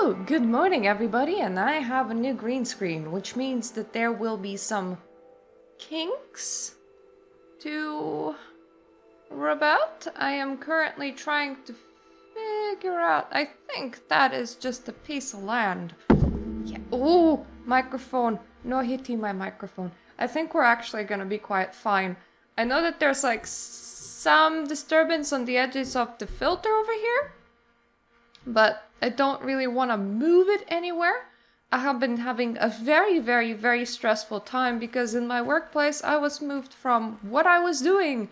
So, good morning everybody, and I have a new green screen, which means that there will be some kinks to rub out. I am currently trying to figure out, I think that is just a piece of land. Yeah. Oh, microphone. No hitting my microphone. I think we're actually gonna be quite fine. I know that there's like some disturbance on the edges of the filter over here, but I don't really want to move it anywhere. I have been having a very stressful time because in my workplace I was moved from what I was doing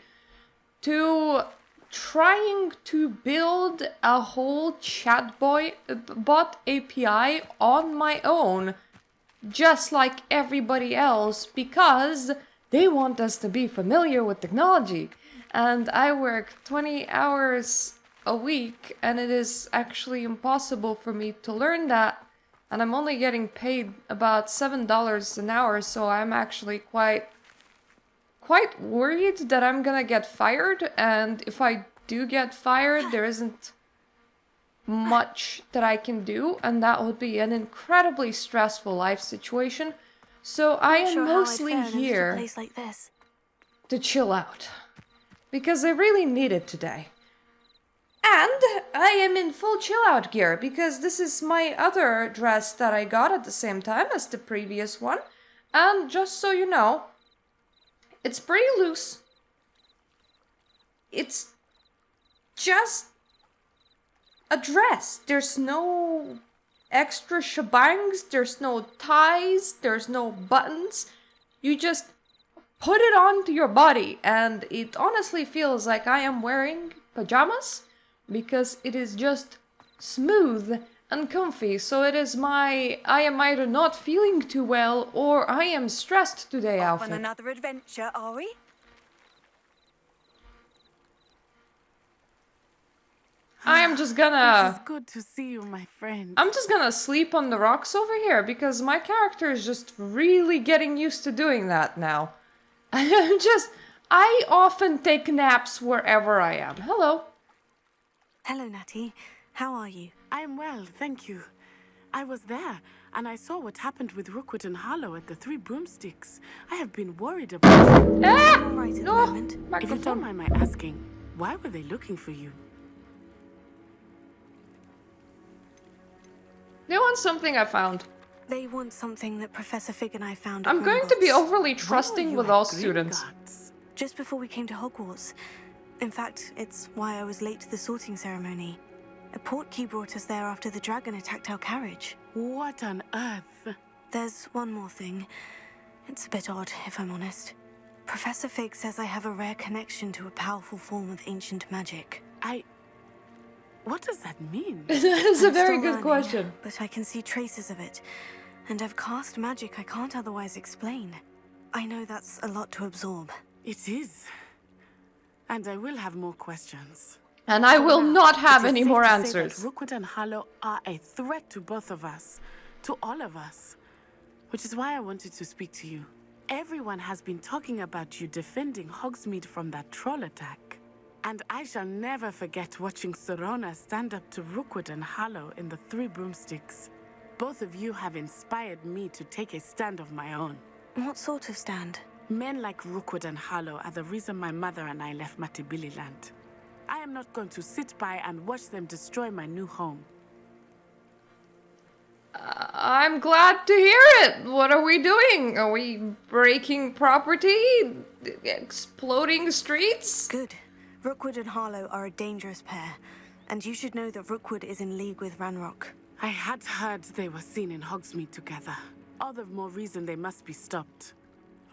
to trying to build a whole bot API on my own, just like everybody else, because they want us to be familiar with technology. And I work 20 hours a week, and it is actually impossible for me to learn that. And I'm only getting paid about $7 an hour, so I'm actually quite worried that I'm gonna get fired. And if I do get fired, there isn't much that I can do, and that would be an incredibly stressful life situation. So I am mostly here to chill out, because I really need it today. And I am in full chill out gear because this is my other dress that I got at the same time as the previous one. And just so you know, it's pretty loose. It's just a dress. There's no extra shebangs, there's no ties, there's no buttons. You just put it onto your body, and it honestly feels like I am wearing pajamas, because it is just smooth and comfy. So it is I am either not feeling too well or I am stressed today outfit. On another adventure, are we? I am just gonna... It is good to see you, my friend. I'm just gonna sleep on the rocks over here, because my character is just really getting used to doing that now. I often take naps wherever I am. Hello. Hello, Natty. How are you? I am well, thank you. I was there, and I saw what happened with Rookwood and Harlow at the Three Broomsticks. I have been worried about you. Ah! I'm all right at the No! moment. If you don't mind my asking, why were they looking for you? They want something I found. They want something that Professor Fig and I found at I'm going to be Gringotts. overly trusting with all students. Just before we came to Hogwarts. In fact, it's why I was late to the sorting ceremony. A portkey brought us there after the dragon attacked our carriage. What on earth? There's one more thing. It's a bit odd, if I'm honest. Professor Fig says I have a rare connection to a powerful form of ancient magic. What does that mean? That is a I'm very still good learning, question. But I can see traces of it. And I've cast magic I can't otherwise explain. I know that's a lot to absorb. It is. And I will have more questions. And I will not have It is any safe more to say answers. that Rookwood and Harlow are a threat to both of us. To all of us. Which is why I wanted to speak to you. Everyone has been talking about you defending Hogsmeade from that troll attack. And I shall never forget watching Serona stand up to Rookwood and Harlow in the Three Broomsticks. Both of you have inspired me to take a stand of my own. What sort of stand? Men like Rookwood and Harlow are the reason my mother and I left Matibililand. I am not going to sit by and watch them destroy my new home. I'm glad to hear it. What are we doing? Are we breaking property? Exploding streets? Good. Rookwood and Harlow are a dangerous pair. And you should know that Rookwood is in league with Ranrock. I had heard they were seen in Hogsmeade together. All the more reason they must be stopped.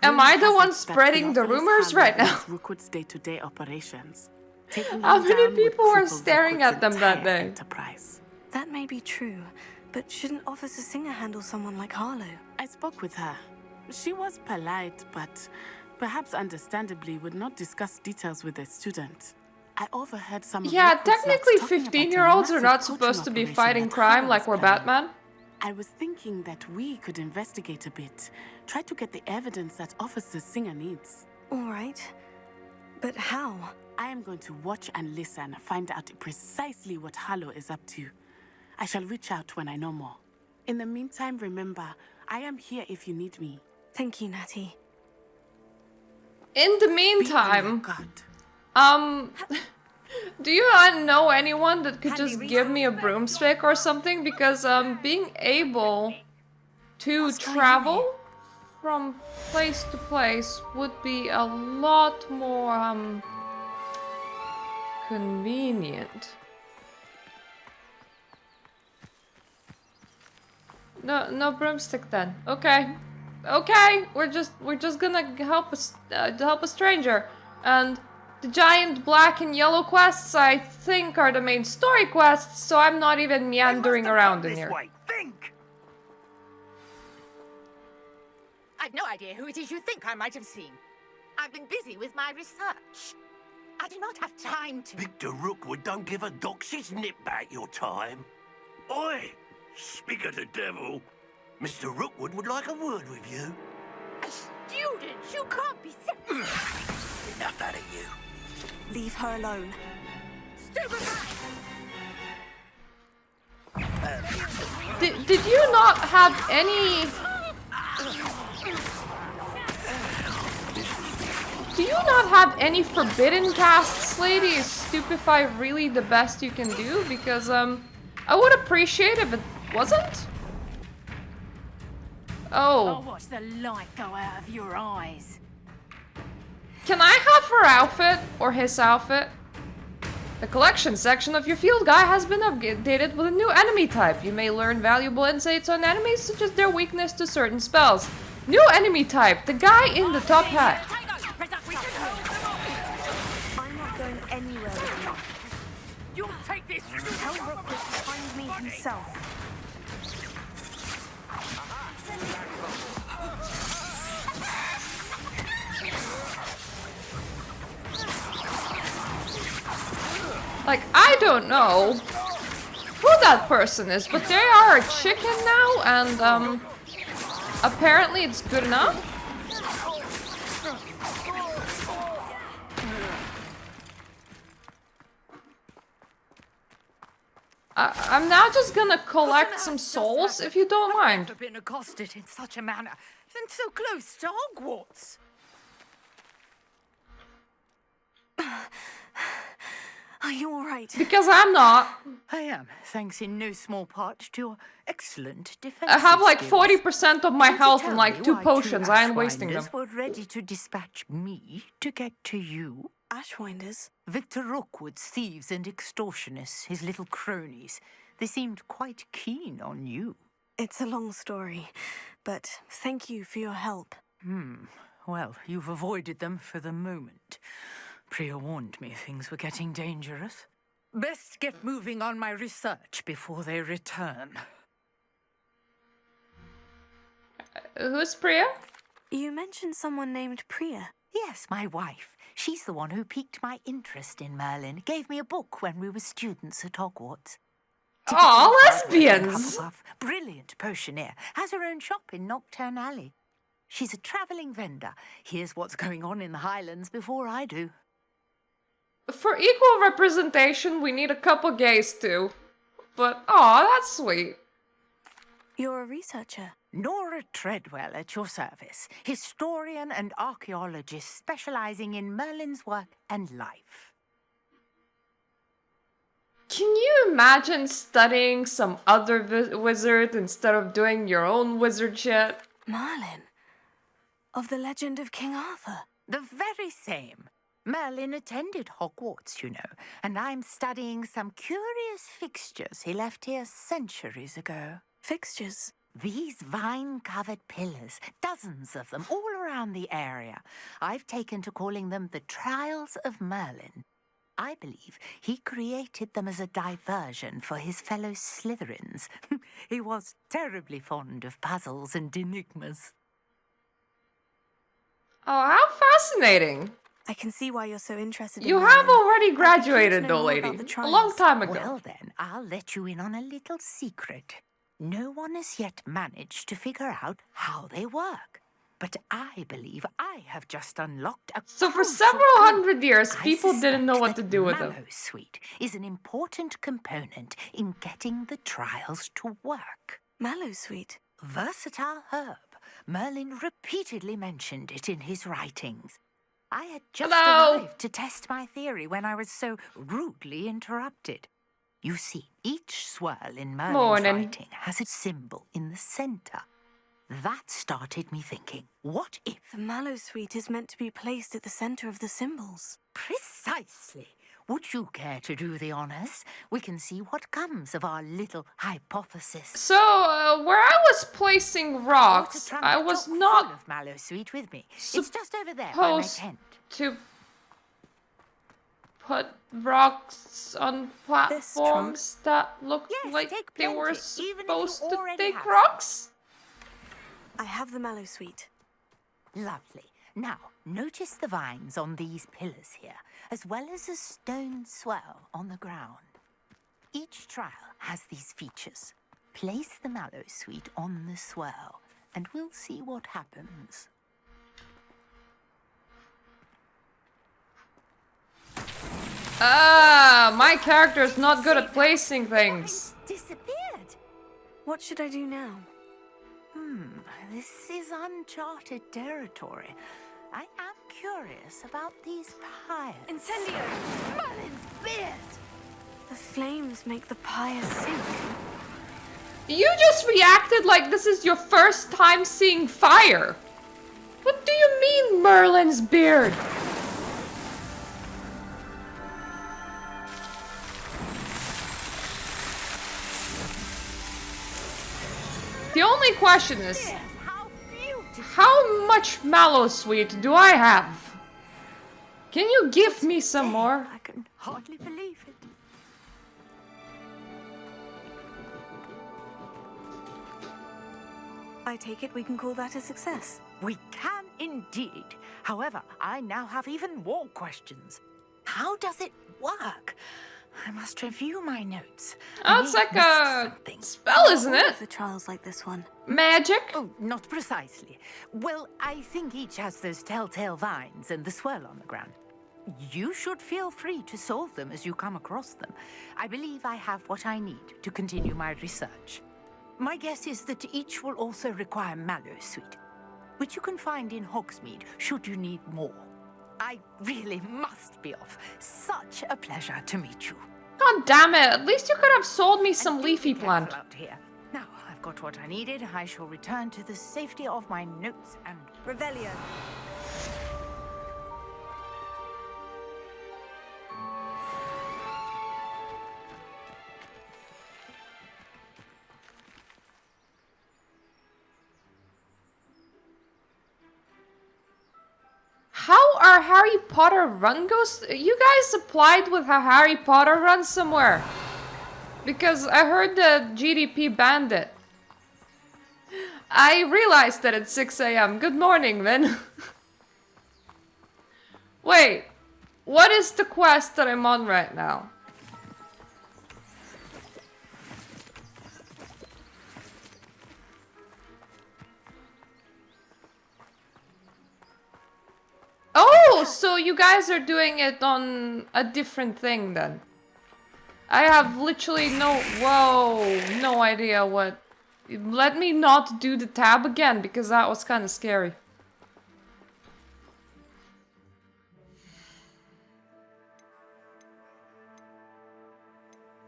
Am I the Rumor one has it that spreading the Theophilus rumors Harlow right now? leads Rookwood's day-to-day operations. Taking How him many down would people were cripple staring Rookwood's at them that entire day? enterprise. That may be true, but shouldn't Officer Singer handle someone like Harlow? I spoke with her. She was polite, but perhaps understandably would not discuss details with a student. I overheard some of Yeah, Rookwood's lads technically talking about a 15-year-olds are massive not poaching supposed to be operation fighting that crime Harlow like was we're planning. Batman. I was thinking that we could investigate a bit. Try to get the evidence that Officer Singer needs. All right. But how? I am going to watch and listen, find out precisely what Harlow is up to. I shall reach out when I know more. In the meantime, remember, I am here if you need me. Thank you, Natty. In the Be on your meantime, guard. do you know anyone that could just give me a broomstick or something? Because being able to travel from place to place would be a lot more convenient. No broomstick then. Okay, we're just gonna help a stranger, and the giant black and yellow quests I think are the main story quests. So I'm not even meandering around in here. Think! I've no idea who it is you think I might have seen. I've been busy with my research. I do not have time to... Victor Rookwood don't give a doxy's nip back your time. Oi! Speak of the devil. Mr. Rookwood would like a word with you. A student? You can't be serious. Enough out of you. Leave her alone. Did you not have any... Do you not have any forbidden casts, lady? Is Stupefy really the best you can do? Because, I would appreciate if it wasn't. I'll Oh. watch the light go out of your eyes. Can I have her outfit? Or his outfit? The collection section of your field guide has been updated with a new enemy type. You may learn valuable insights on enemies, such as their weakness to certain spells. New enemy type, the guy in the top hat. I'm not going anywhere with you. You'll take this. Tell Rookwood to find me himself. Like, I don't know who that person is, but they are a chicken now, and, apparently it's good enough. I'm now just gonna collect some souls, if you don't mind. I've been accosted in such a manner, and so close to Hogwarts. Are you all right? Because I'm not. I am, thanks in no small part to your excellent defense. I have like 40% of my health and like 2 potions. I am wasting them. Were ready to dispatch me to get to you. Ashwinders? Victor Rookwood's thieves and extortionists, his little cronies. They seemed quite keen on you. It's a long story, but thank you for your help. Well, you've avoided them for the moment. Priya warned me things were getting dangerous. Best get moving on my research before they return. Who's Priya? You mentioned someone named Priya. Yes, my wife. She's the one who piqued my interest in Merlin. Gave me a book when we were students at Hogwarts. Aw, lesbians! Hufflepuff, brilliant potioneer. Has her own shop in Nocturne Alley. She's a travelling vendor. Hears what's going on in the Highlands before I do. For equal representation, we need a couple gays too. But, aw, that's sweet. You're a researcher. Nora Treadwell at your service. Historian and archaeologist specialising in Merlin's work and life. Can you imagine studying some other wizard instead of doing your own wizard shit? Merlin? Of the legend of King Arthur? The very same. Merlin attended Hogwarts, you know, and I'm studying some curious fixtures he left here centuries ago. Fixtures? These vine-covered pillars, dozens of them, all around the area. I've taken to calling them the Trials of Merlin. I believe he created them as a diversion for his fellow Slytherins. He was terribly fond of puzzles and enigmas. Oh, how fascinating. I can see why you're so interested in You Merlin. have already I'd be keen to graduated know though, more lady. about the A long trials. time ago. Well then, I'll let you in on a little secret. No one has yet managed to figure out how they work. But I believe I have just unlocked a So for crucial several clue. hundred years, I people didn't know what suspect to that do with them. Mallowsweet is an important component in getting the trials to work. Mallowsweet. Versatile herb. Merlin repeatedly mentioned it in his writings. I had just Hello. arrived to test my theory when I was so rudely interrupted. You see, each swirl in Merlin's Morning. writing has a symbol in the center. That started me thinking, what if... The Mallowsweet is meant to be placed at the center of the symbols. Precisely. Would you care to do the honors? We can see what comes of our little hypothesis. So, where I was placing rocks, I was not full of Mallowsweet with me. It's just over there by my supposed tent. to put rocks on platforms that looked Yes, like take they were plenty, even if you supposed to already take have rocks? I have the Mallowsweet. Lovely. Now, notice the vines on these pillars here, as well as a stone swirl on the ground. Each trial has these features. Place the Mallowsweet on the swirl, and we'll see what happens. Ah, my character is not good at placing things. Disappeared. What should I do now? This is uncharted territory. I am curious about these pyres. Incendio! Merlin's beard! The flames make the pyre sink. You just reacted like this is your first time seeing fire. What do you mean, Merlin's beard? The only question is, How beautiful! how much Mallowsweet do I have? Can you give me some more? I can hardly believe it. I take it we can call that a success. We can indeed. However, I now have even more questions. How does it work? I must review my notes. Oh, it's like a something. spell, isn't All it? of the trials like this one. Magic? Oh, not precisely. Well, I think each has those telltale vines and the swirl on the ground. You should feel free to solve them as you come across them. I believe I have what I need to continue my research. My guess is that each will also require Mallowsweet, which you can find in Hogsmeade should you need more. I really must be off. Such a pleasure to meet you. God damn it, at least you could have sold me some And do leafy be careful plant. out here. Now I've got what I needed. I shall return to the safety of my notes and... Revelio. How are Harry Potter run goes? You guys applied with a Harry Potter run somewhere? Because I heard the GDP banned it. I realized that at 6 a.m. Good morning, then. Wait, what is the quest that I'm on right now? Oh, so you guys are doing it on a different thing then. I have literally no idea what... Let me not do the tab again, because that was kind of scary.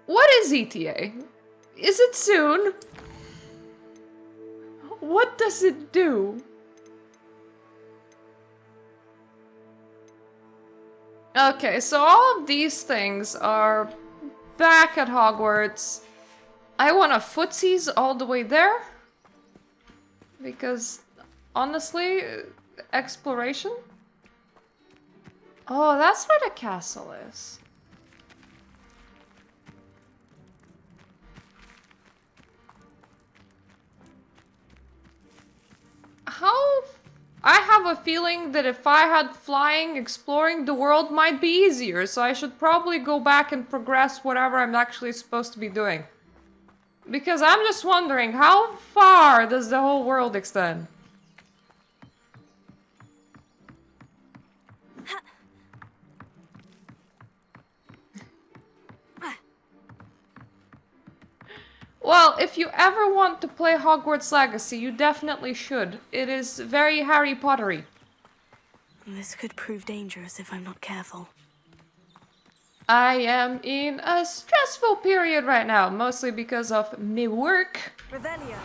What is ETA? Is it soon? What does it do? Okay, so all of these things are back at Hogwarts. I want a footsies all the way there. Because, honestly, exploration? Oh, that's where the castle is. How... I have a feeling that if I had flying, exploring the world might be easier, so I should probably go back and progress whatever I'm actually supposed to be doing. Because I'm just wondering, how far does the whole world extend? Well, if you ever want to play Hogwarts Legacy, you definitely should. It is very Harry Pottery. This could prove dangerous if I'm not careful. I am in a stressful period right now, mostly because of me work. Revelio.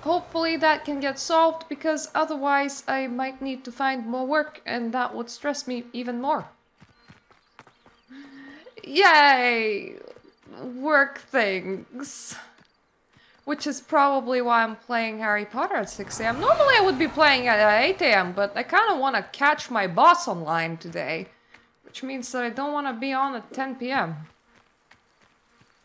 Hopefully that can get solved, because otherwise I might need to find more work, and that would stress me even more. Yay! Work things. Which is probably why I'm playing Harry Potter at 6 a.m. Normally I would be playing at 8 a.m., but I kind of want to catch my boss online today. Which means that I don't want to be on at 10 p.m.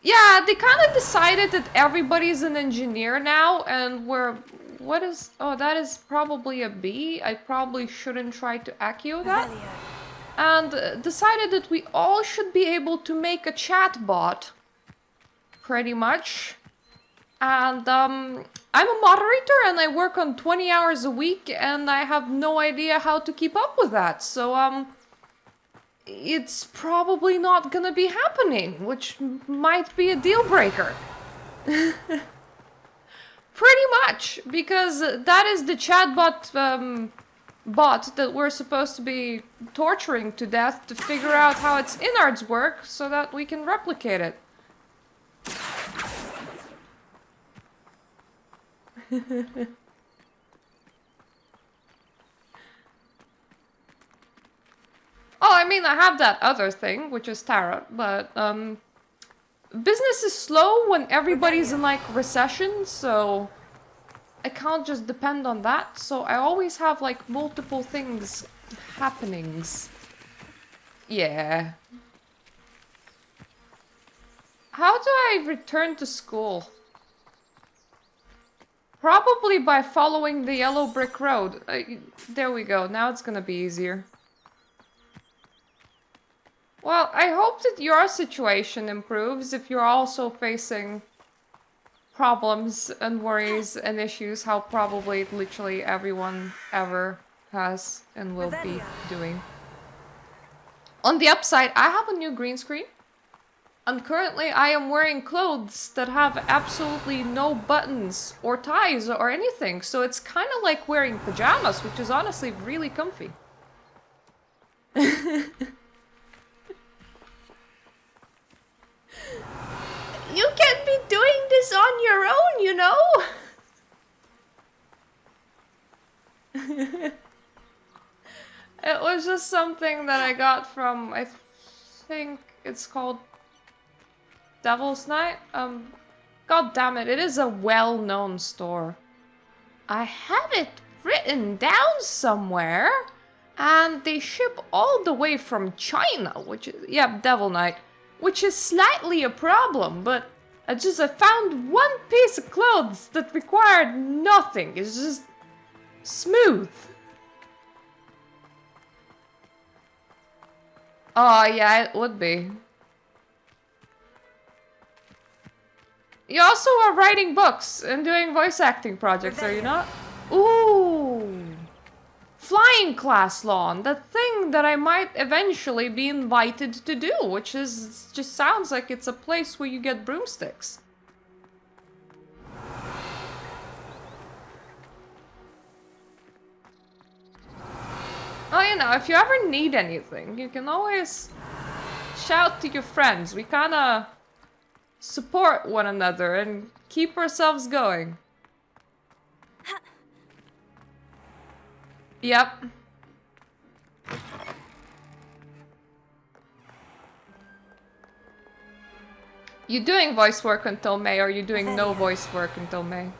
Yeah, they kind of decided that everybody's an engineer now, and we're... What is... Oh, that is probably a B. I probably shouldn't try to accio that. Revelio. And decided that we all should be able to make a chat bot. Pretty much. And, I'm a moderator and I work on 20 hours a week and I have no idea how to keep up with that. So, it's probably not gonna be happening, which might be a deal breaker. Pretty much, because that is the chatbot, bot that we're supposed to be torturing to death to figure out how its innards work so that we can replicate it. Oh, I mean, I have that other thing, which is tarot, but, business is slow when everybody's in, like, recession, so I can't just depend on that, so I always have, like, multiple things happenings. Yeah. How do I return to school? Probably by following the yellow brick road. There we go, now it's gonna be easier. Well, I hope that your situation improves if you're also facing problems and worries and issues, how probably literally everyone ever has and will be doing. On the upside, I have a new green screen. And currently I am wearing clothes that have absolutely no buttons or ties or anything. So it's kind of like wearing pajamas, which is honestly really comfy. You can't be doing this on your own, you know? It was just something that I got from, I think it's called Devil's Night? God damn it, it is a well-known store. I have it written down somewhere, and they ship all the way from China, which is, yeah, Devil Knight, which is slightly a problem, but I found one piece of clothes that required nothing. It's just smooth. Oh, yeah, it would be. You also are writing books and doing voice acting projects, are you not? Ooh! Flying class lawn, the thing that I might eventually be invited to do, which is just sounds like it's a place where you get broomsticks. Oh, you know, if you ever need anything, you can always shout to your friends. We kinda support one another and keep ourselves going. Yep. You doing voice work until May, or are you doing no voice work until May?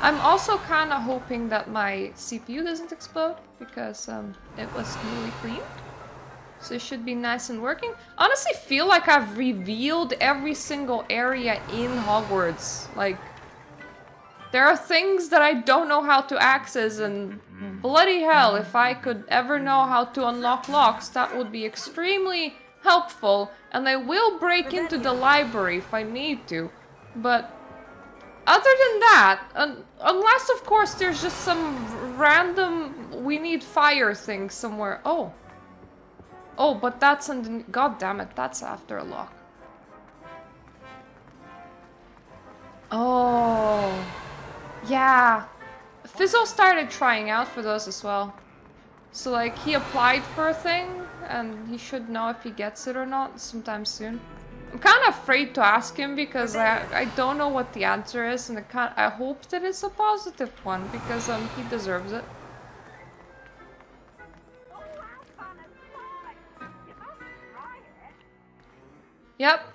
I'm also kind of hoping that my CPU doesn't explode, because it was newly cleaned. So it should be nice and working. Honestly, feel like I've revealed every single area in Hogwarts. Like, there are things that I don't know how to access, and bloody hell, if I could ever know how to unlock locks, that would be extremely helpful. And I will break into the library if I need to. But other than that, unless of course there's just some random we need fire thing somewhere. Oh. Oh, but that's in the... God damn it, that's after a lock. Oh. Yeah. Fizzle started trying out for those as well. So, like, he applied for a thing, and he should know if he gets it or not sometime soon. I'm kind of afraid to ask him because I don't know what the answer is, and I hope that it's a positive one because he deserves it. Yep.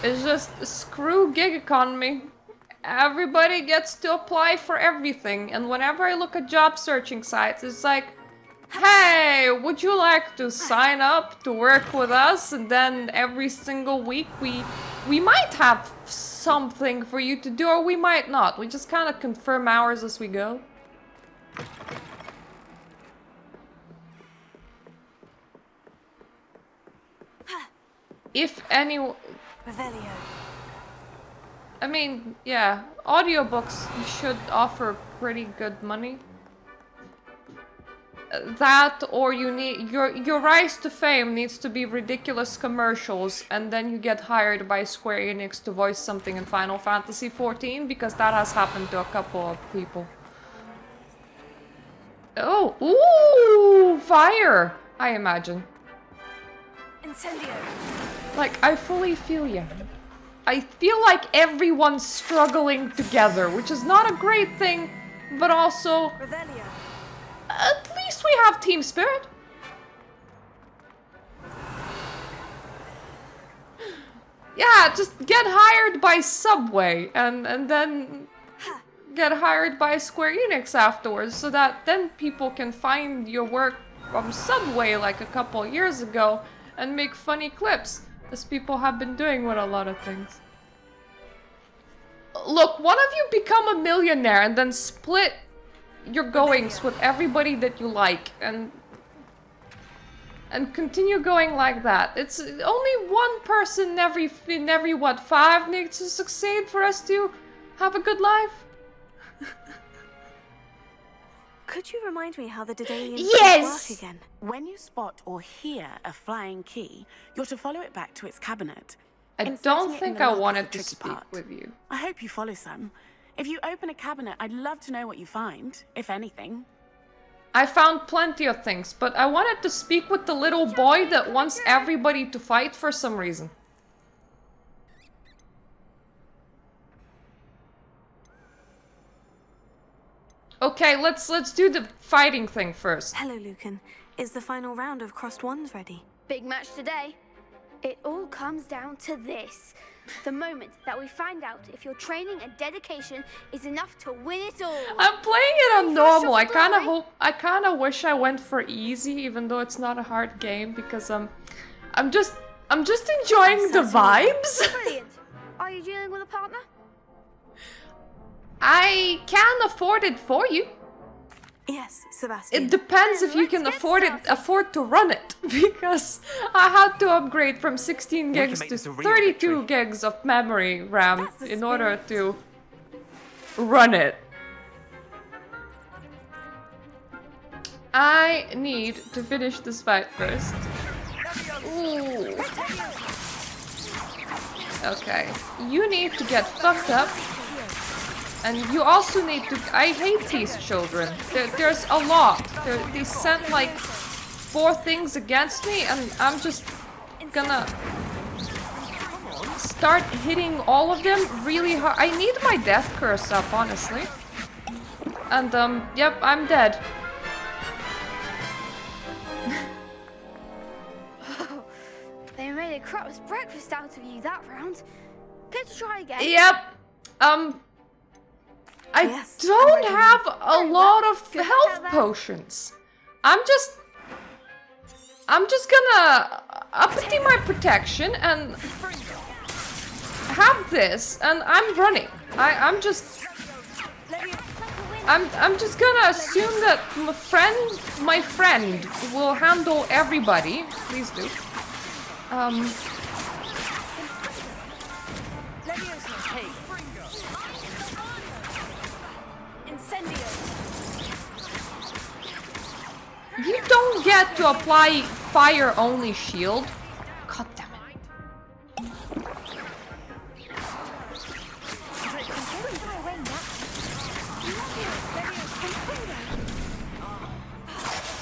It's just screw gig economy. Everybody gets to apply for everything, and whenever I look at job searching sites, it's like, hey, would you like to sign up to work with us? And then every single week we might have something for you to do, or we might not. We just kind of confirm hours as we go. If any... Revelio. I mean, yeah, audiobooks should offer pretty good money. That, or you need your rise to fame needs to be ridiculous commercials, and then you get hired by Square Enix to voice something in Final Fantasy XIV, because that has happened to a couple of people. Oh, ooh, fire! I imagine. Incendio. Like, I fully feel you. I feel like everyone's struggling together, which is not a great thing, but also... Revelio. At least we have team spirit. Yeah, just get hired by Subway and then get hired by Square Enix afterwards, so that then people can find your work from Subway like a couple years ago and make funny clips, as people have been doing with a lot of things. Look, one of you become a millionaire and then split your goings with everybody that you like, and continue going like that. It's only one person in every what, 5 needs to succeed for us to have a good life. Could you remind me how the Daedalian Yes! work again? When you spot or hear a flying key, you're to follow it back to its cabinet. I Inserting don't it in think the I lock is the wanted to tricky speak part. with you. I hope you follow some. If you open a cabinet, I'd love to know what you find, if anything. I found plenty of things, but I wanted to speak with the little boy that wants everybody to fight for some reason. Okay, let's do the fighting thing first. Hello, Lucan. Is the final round of Crossed Wands ready? Big match today. It all comes down to this. The moment that we find out if your training and dedication is enough to win it all. I'm playing it on normal. I kind of wish I went for easy, even though it's not a hard game, because I'm just enjoying the vibes. Brilliant. Are you dealing with a partner? I can afford it for you. Yes, Sebastian. It depends if you Let's can get afford to run it, because I had to upgrade from 16 can gigs make to this a real 32 victory. gigs of memory RAM That's the in order spirit. to run it. I need to finish this fight first. Ooh. Okay, you need to get fucked up. And you also need to... I hate these children. There's a lot. They sent like 4 things against me, and I'm just gonna start hitting all of them really hard. I need my death curse up, honestly. And yep, I'm dead. They made a crap's breakfast out of you that round. Good to try again. Yep. I Yes, I'm don't ready. have a lot of Good health job, then. potions. I'm just gonna uppity my protection and have this, and I'm running. I'm just gonna assume that my friend will handle everybody. Please do. You don't get to apply fire-only shield. God damn it.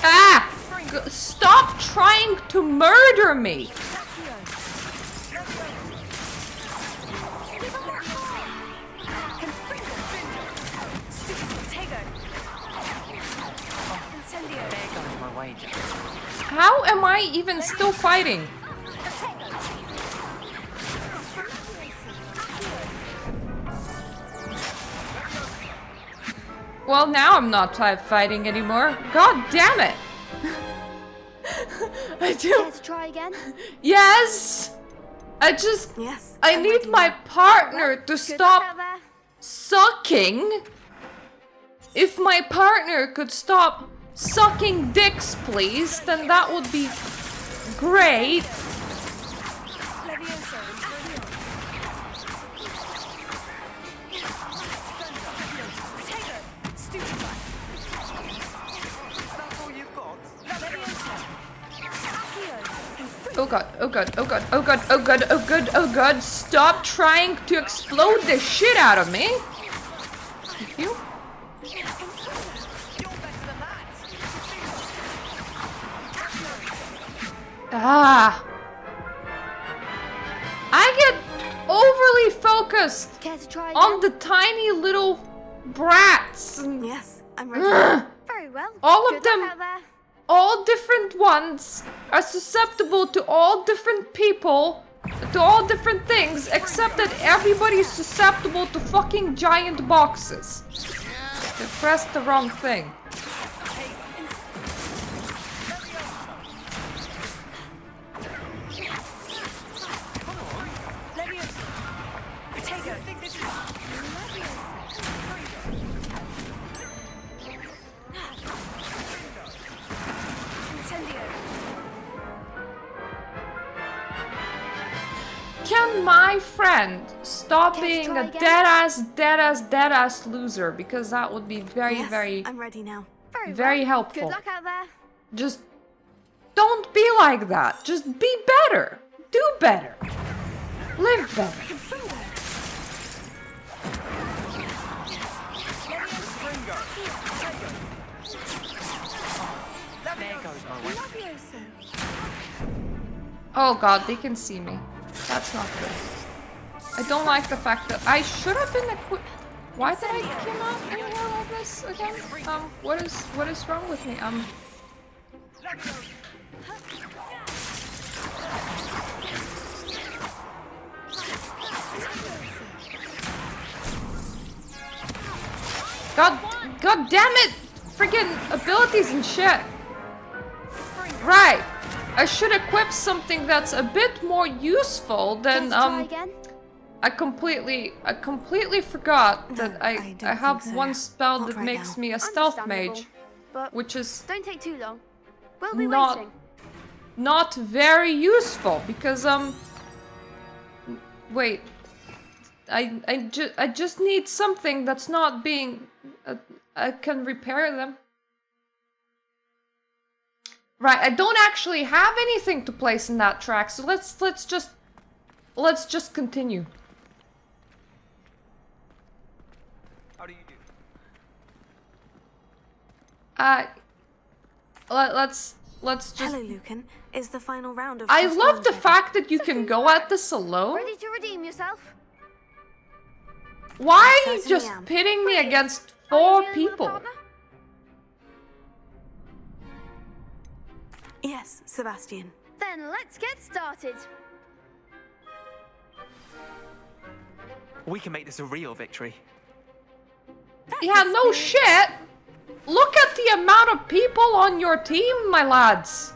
Ah! Stop trying to murder me! How am I even still fighting? Well, now I'm not fighting anymore. God damn it! I do. Care to try again? Yes! I I'm need ready my now. partner to Good luck stop out there. sucking. If my partner could stop sucking dicks, please, then that would be great. Oh god, oh god, oh god, oh god, oh god, oh god, oh god, stop trying to explode the shit out of me. Thank you. Ah. I get overly focused Care to try again? on the tiny little brats. And Yes, I'm ready. Very well. all of Good them, luck out there. all different ones, are susceptible to all different people, to all different things, except that everybody's susceptible to fucking giant boxes. They pressed the wrong thing. Can my friend stop Can you being try a again? dead-ass loser? Because that would be very, Yes, very, I'm ready now. very well. helpful. Good luck out there. Just don't be like that. Just be better. Do better. Live better. Oh god, they can see me. That's not good. I don't like the fact that I should have been equipped. Why did I come out in here like this again? What is wrong with me? God damn it! Freaking abilities and shit. Right. I should equip something that's a bit more useful Care than to try again? I completely forgot No, that I I don't have think so. one spell Not that right makes now. me a stealth Understandable, mage, But which is don't take too long. We'll be not waiting. not very useful because wait, I just need something that's not being I can repair them. Right, I don't actually have anything to place in that track, so let's just continue. How do you do? Let's just. Hello, Lucan. Is the final round of I Just love One the ready? fact that you can go at this alone. Ready to redeem yourself? Why are you certainly just am. pitting me Brilliant. against Are you 4 dealing with a people? partner? Yes, Sebastian. Then let's get started. We can make this a real victory. Yeah, no shit. Look at the amount of people on your team, my lads.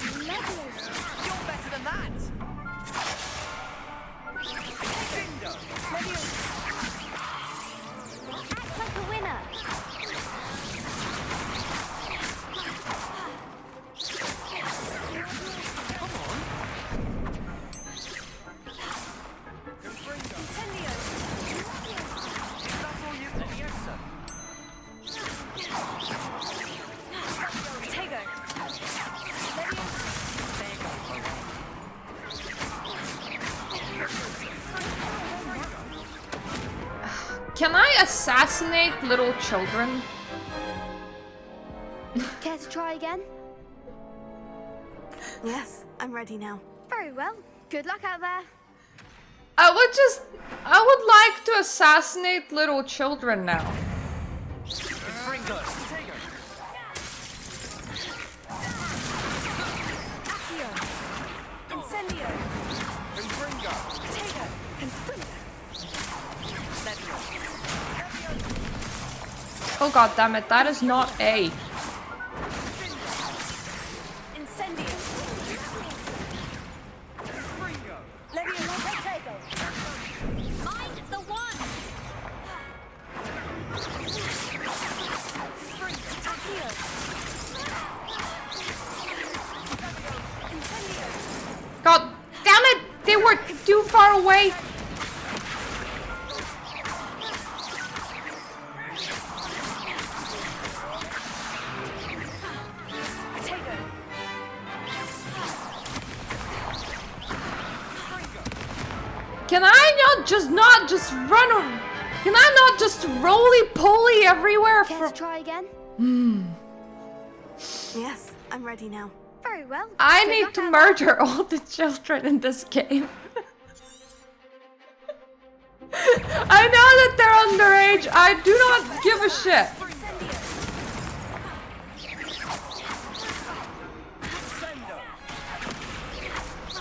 You're better than that! Act like a winner. Can I assassinate little children? Care to try again? Yes, I'm ready now. Very well. Good luck out there. I would like to assassinate little children now. Incendio. Oh god damn it, that is not A. Incendio. Mind the one. God damn it! They were too far away! Can I not just run on? Can I not just roly-poly everywhere Care for? to try again? Yes, I'm ready now. Very well. I Good need luck to out murder all the children in this game. I know that they're underage. I do not give a shit.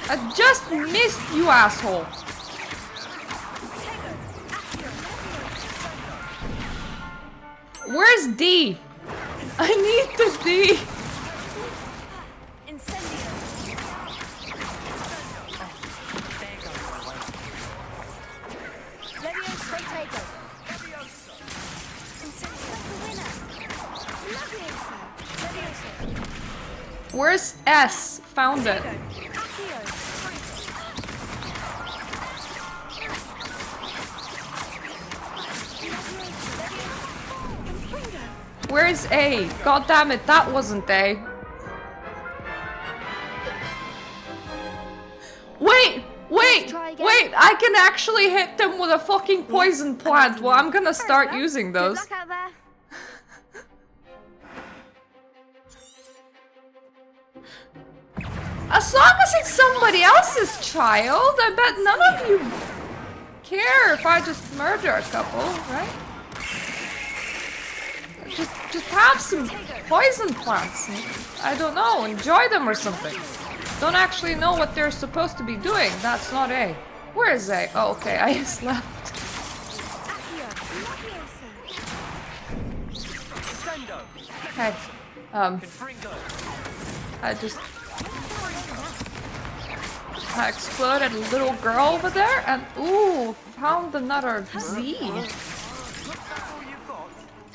I just missed you, asshole. Where's D? I need the D. Where's S? Found it. Where's A? God damn it, that wasn't A. Wait! I can actually hit them with a fucking poison plant. Well, I'm gonna start using those. Good luck out there. As long as it's somebody else's child, I bet none of you care if I just murder a couple, right? Just have some poison plants. I don't know, enjoy them or something. Don't actually know what they're supposed to be doing. That's not A. Where is A? Oh, okay, I just left. Okay, I exploded a little girl over there, and ooh, found another Z.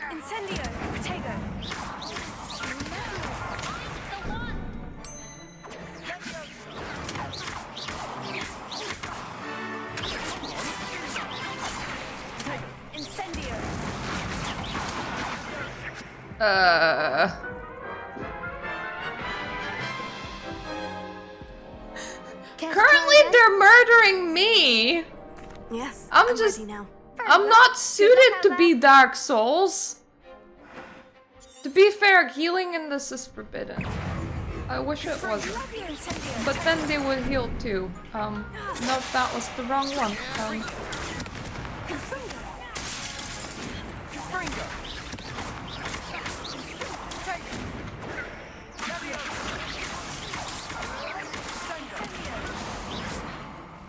Incendio. Protego. Incendio. Currently they're murdering me. Yes, I'm ready just- now. I'm not suited to be Dark Souls. To be fair, healing in this is forbidden. I wish it wasn't. But then they would heal too. Nope, that was the wrong one.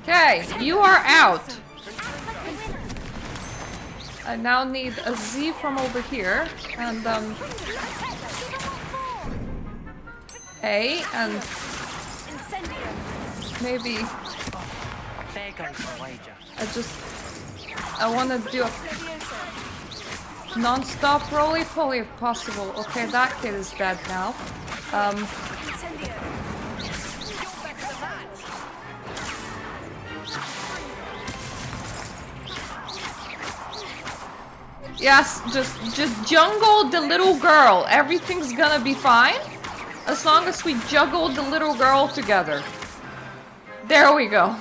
Okay, you are out. I now need a Z from over here, and A, and maybe I want to do a non-stop roly-poly if possible. Okay, that kid is dead now. Yes, just jungle the little girl. Everything's gonna be fine. As long as we juggle the little girl together. There we go.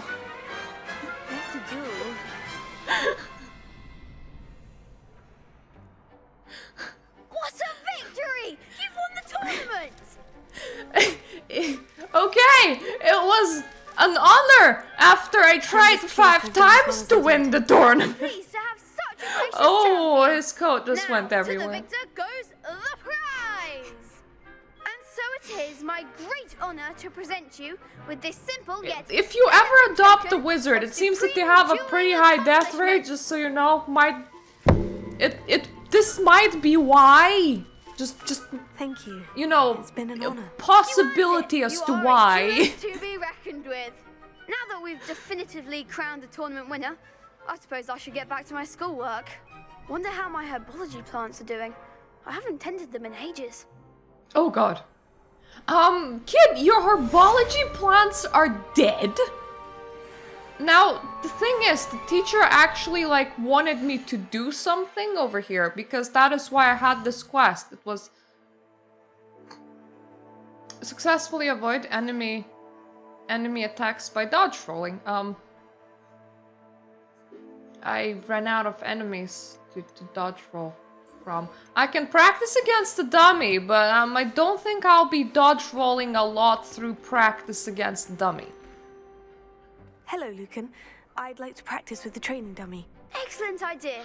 an honor after I tried 5 times to win the tournament. Pleased to have such a gracious Oh, champion. his coat just Now, went to the everywhere. victor goes the prize. And so it is my great honor to present you with this simple yet... If you ever adopt a token wizard, of it seems that they supreme have a joy pretty and high death rate, accomplishment. just so you know. This might be why. Just Thank you. you know, It's been an a honor. possibility You as are to a why. jewel to be reckoned with. Now that we've definitively crowned the tournament winner, I suppose I should get back to my schoolwork. Wonder how my herbology plants are doing. I haven't tended them in ages. Oh god. Kid, your herbology plants are dead? Now, the thing is, the teacher actually, like, wanted me to do something over here, because that is why I had this quest. It was... Successfully avoid enemy attacks by dodge rolling. I ran out of enemies to dodge roll from. I can practice against the dummy, but I don't think I'll be dodge rolling a lot through practice against the dummy. Hello, Lucan. I'd like to practice with the training dummy. Excellent idea.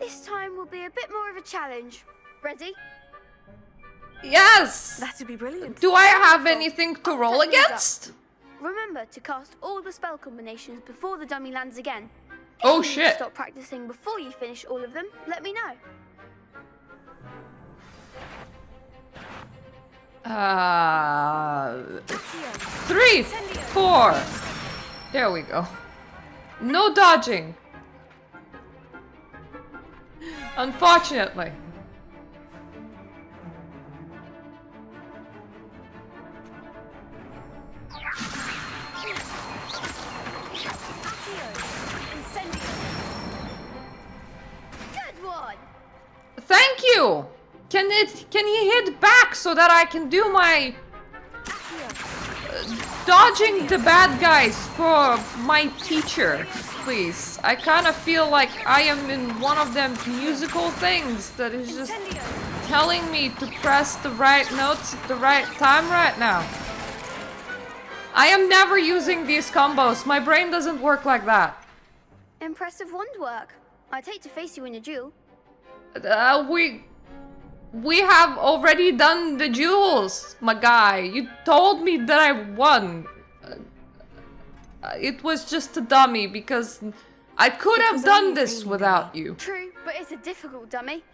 This time will be a bit more of a challenge. Ready? Yes! That'd be brilliant. Do I have anything to roll Set these up. against? Remember to cast all the spell combinations before the dummy lands again. If Oh you need to shit. stop practicing before you finish all of them, let me know. 3, 4. There we go. No dodging. Unfortunately. Good one! Thank you. Can he hit back so that I can do my dodging the bad guys for my teacher, please? I kind of feel like I am in one of them musical things that is just telling me to press the right notes at the right time right now. I am never using these combos. My brain doesn't work like that. Impressive wand work. I'd hate to face you in a duel. We have already done the duels, my guy. You told me that I won. It was just a dummy because I could have done this without you. True, but it's a difficult dummy.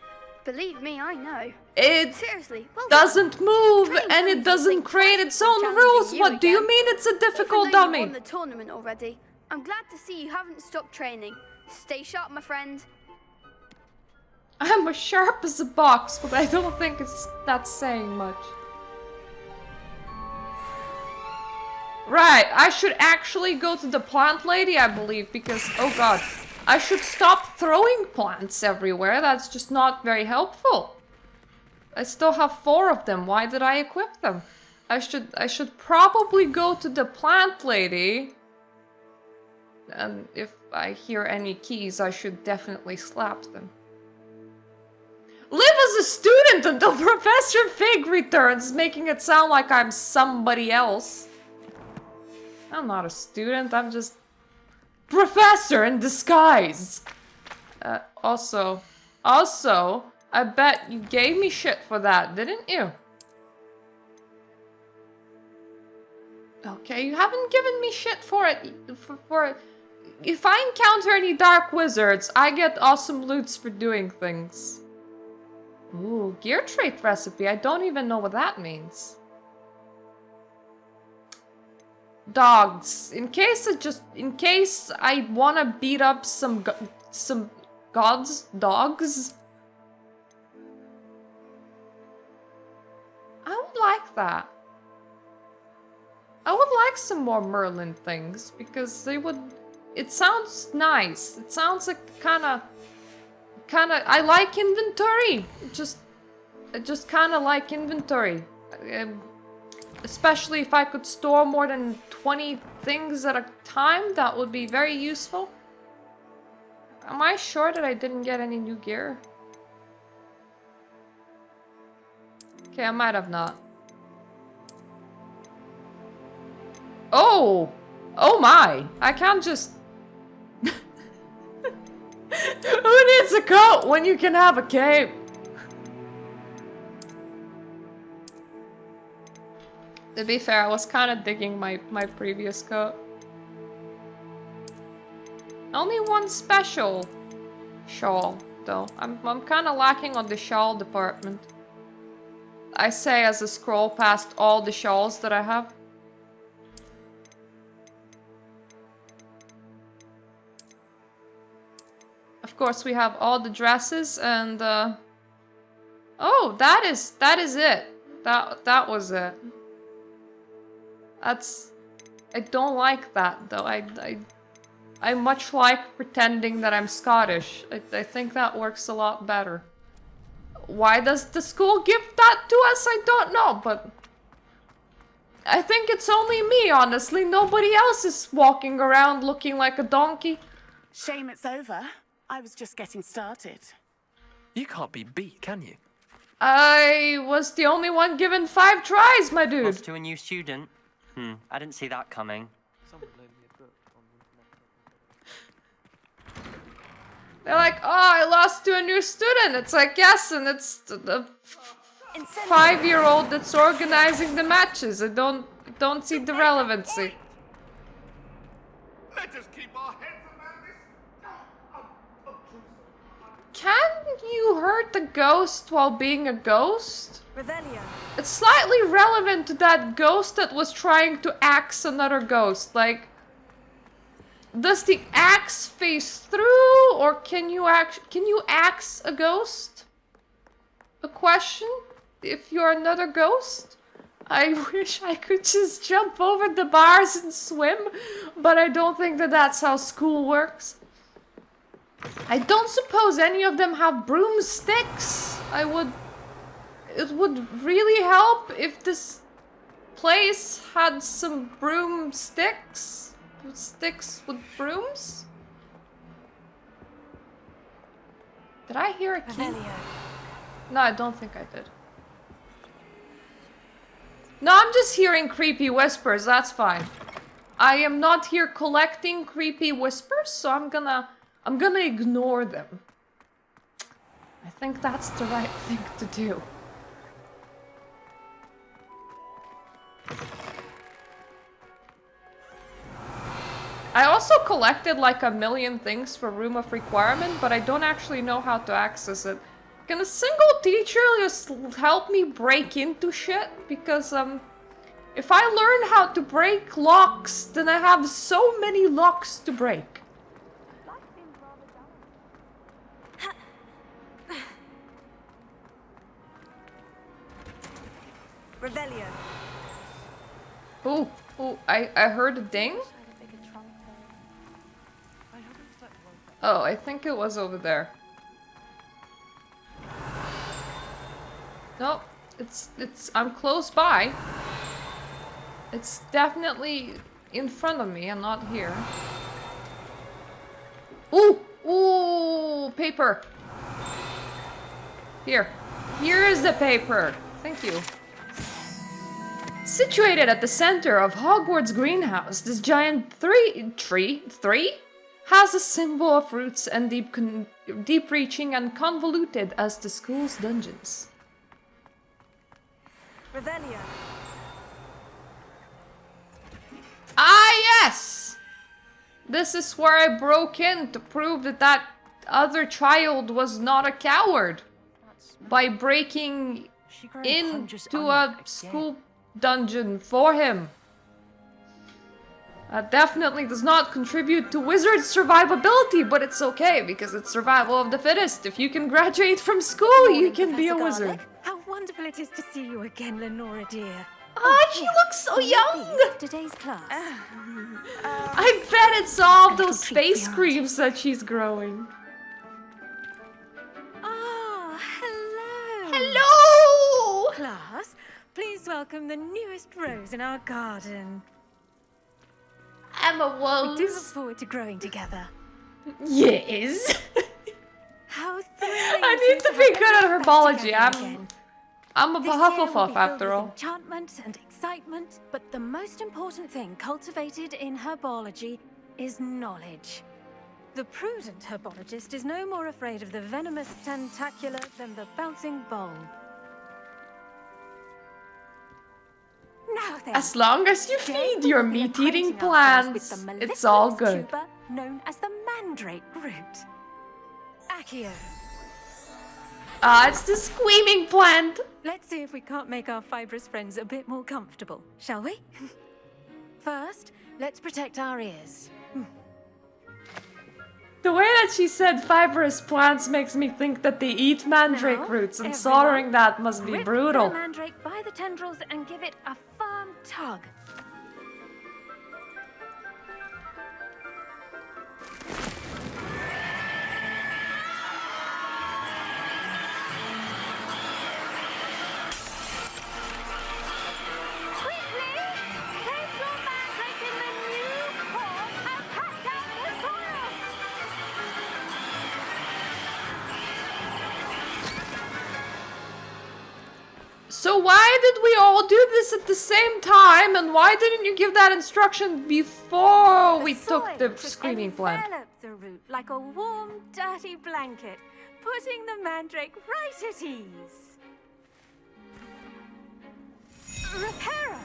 Believe me, I know. It Seriously, well done. doesn't move Training and it dummies doesn't think create twice its before own challenging rules. you What do you again. mean it's a difficult Even though dummy? you won the tournament already, I'm glad to see you haven't stopped training. Stay sharp, my friend. I'm as sharp as a box, but I don't think that's saying much. Right, I should actually go to the plant lady, I believe, because, oh god, I should stop throwing plants everywhere. That's just not very helpful. I still have 4 of them. Why did I equip them? I should probably go to the plant lady. And if I hear any keys, I should definitely slap them. Live as a student until Professor Fig returns, making it sound like I'm somebody else. I'm not a student, I'm just professor in disguise. Also, I bet you gave me shit for that, didn't you? Okay, you haven't given me shit for it. If I encounter any dark wizards, I get awesome loots for doing things. Ooh, gear trait recipe. I don't even know what that means. Dogs. In case I want to beat up some dogs. I would like that. I would like some more Merlin things because they would. It sounds nice. It sounds like kind of. I like inventory. I just kind of like inventory. Especially if I could store more than 20 things at a time, that would be very useful. Am I sure that I didn't get any new gear? Okay, I might have not. Oh! Oh my! I can't just... Who needs a coat when you can have a cape? To be fair, I was kind of digging my previous coat. Only one special shawl, though. I'm kind of lacking on the shawl department. I say as I scroll past all the shawls that I have. Of course, we have all the dresses and oh, that is it. That was it. I don't like that though. I much like pretending that I'm Scottish. I think that works a lot better. Why does the school give that to us? I don't know, but I think it's only me, honestly. Nobody else is walking around looking like a donkey. Shame it's over. I was just getting started. You can't be beat, can you? I was the only one given 5 tries, my dude. Lost to a new student? I didn't see that coming. They're like, oh, I lost to a new student. It's like, yes, and it's the 5-year-old that's organizing the matches. I don't see the relevancy. Let us keep our heads around this. Can you hurt the ghost while being a ghost? Revelio. It's slightly relevant to that ghost that was trying to axe another ghost. Like, does the axe phase through, or can you axe a ghost? A question? If you're another ghost? I wish I could just jump over the bars and swim, but I don't think that that's how school works. I don't suppose any of them have broomsticks. It would really help if this place had some broomsticks. Sticks with brooms? Did I hear a key? Revelio. No, I don't think I did. No, I'm just hearing creepy whispers, that's fine. I am not here collecting creepy whispers, so I'm gonna ignore them. I think that's the right thing to do. I also collected like 1,000,000 things for Room of Requirement, but I don't actually know how to access it. Can a single teacher just help me break into shit? Because, if I learn how to break locks, then I have so many locks to break. Revelio. Ooh, I heard a ding. Oh, I think it was over there. Nope, I'm close by. It's definitely in front of me and not here. Ooh, paper. Here is the paper. Thank you. Situated at the center of Hogwarts greenhouse, this giant tree has a symbol of roots and deep-reaching and convoluted as the school's dungeons. Revelio. Ah, yes! This is where I broke in to prove that other child was not a coward. By breaking into a school dungeon for him. That definitely does not contribute to wizard survivability, but it's okay because it's survival of the fittest. If you can graduate from school, you can be a wizard. How wonderful it is to see you again, Lenora dear. Oh, she looks so young! Today's class. I bet it's all those face creams that she's growing. Oh, hello. Hello! Class, please welcome the newest rose in our garden. Emma We do look Rose. forward to growing together. Yes. How thrilling I it need is to have be good at everyone back herbology. together I'm again. I'm a This year will be Hufflepuff filled after with all. enchantment and excitement, but the most important thing cultivated in herbology is knowledge. The prudent herbologist is no more afraid of the venomous tentacular than the bouncing bulb. Now then, As long as you today feed we your will be meat-eating acquainting ourselves with plants, the it's all mellifluous good. tuber known as the mandrake root. Accio. Ah, it's the screaming plant. Let's see if we can't make our fibrous friends a bit more comfortable, shall we? First, let's protect our ears. The way that she said fibrous plants makes me think that they eat mandrake Now, roots, and everyone, slaughtering that must be Rip brutal. the mandrake by the tendrils and give it a firm tug. Quickly! Place your mandrake in the new pot and cut down the soil! So why did we all do this at the same time, and why didn't you give that instruction before we took the screaming plant? Envelop the root like a warm, dirty blanket, putting the mandrake right at ease. Reparo!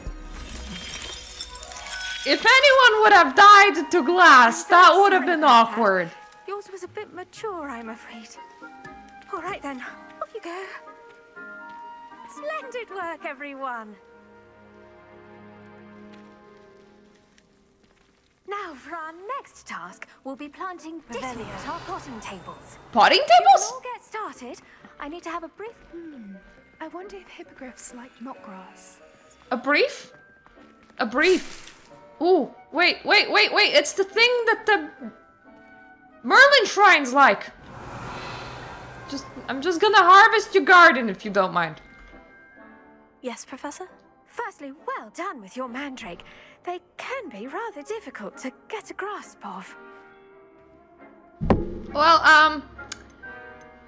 If anyone would have died to glass, that would have been awkward. Yours was a bit mature, I'm afraid. All right then, off you go. Splendid work, everyone. Now, for our next task, we'll be planting Ditty at our potting tables. Potting We'll tables? all get started. I need to have a brief... I wonder if hippogriffs like knotgrass. A brief? A brief. Ooh, wait. It's the thing that the Merlin shrines like. I'm just gonna harvest your garden if you don't mind. Yes, Professor? Firstly, well done with your mandrake. They can be rather difficult to get a grasp of. Well,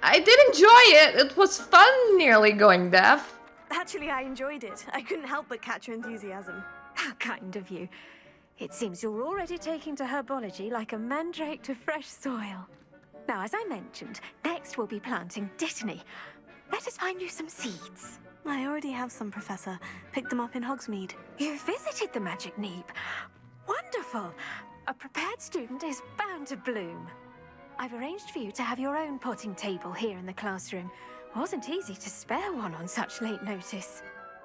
I did enjoy it. It was fun nearly going deaf. Actually, I enjoyed it. I couldn't help but catch your enthusiasm. How kind of you. It seems you're already taking to herbology like a mandrake to fresh soil. Now, as I mentioned, next we'll be planting Dittany. Let us find you some seeds. I already have some, Professor. Picked them up in Hogsmeade. You visited the Magic Neep. Wonderful. A prepared student is bound to bloom. I've arranged for you to have your own potting table here in the classroom. Wasn't easy to spare one on such late notice.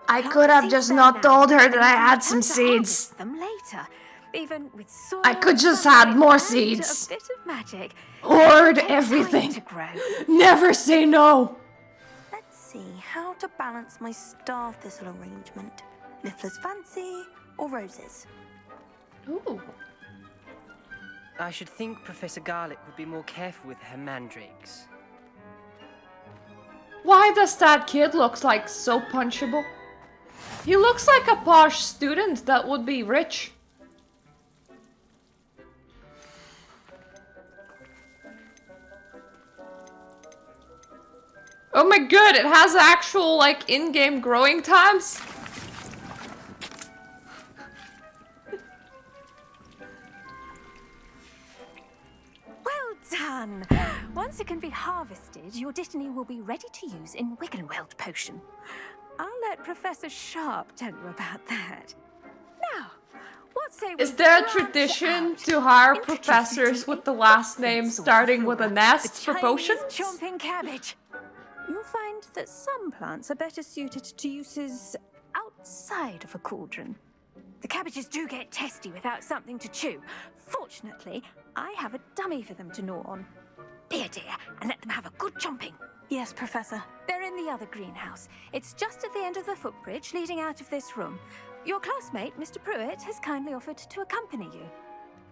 I Plant could have seeds just there not now, told her and that you I can had return some to seeds. harvest them later. Even with soil, I could just sunlight, had more and seeds. a bit of magic. Hoard It takes time everything. to grow. Never say no. Let's see how to balance my star thistle arrangement. Niffler's fancy or roses? Ooh. I should think Professor Garlick would be more careful with her mandrakes. Why does that kid look like so punchable? He looks like a posh student that would be rich. Oh my god, it has actual, like, in-game growing times? Well done! Once it can be harvested, your Dittany will be ready to use in Wiggenweld potion. I'll let Professor Sharp tell you about that. Now, what say we Is there a branch tradition out? to hire Introducing professors to with the a last different name sort of starting with a flora, nest the for Chinese potions? chomping cabbage. You'll find that some plants are better suited to uses outside of a cauldron. The cabbages do get testy without something to chew. Fortunately, I have a dummy for them to gnaw on. Be a dear and let them have a good chomping. Yes, Professor. They're in the other greenhouse. It's just at the end of the footbridge leading out of this room. Your classmate, Mr. Pruitt, has kindly offered to accompany you.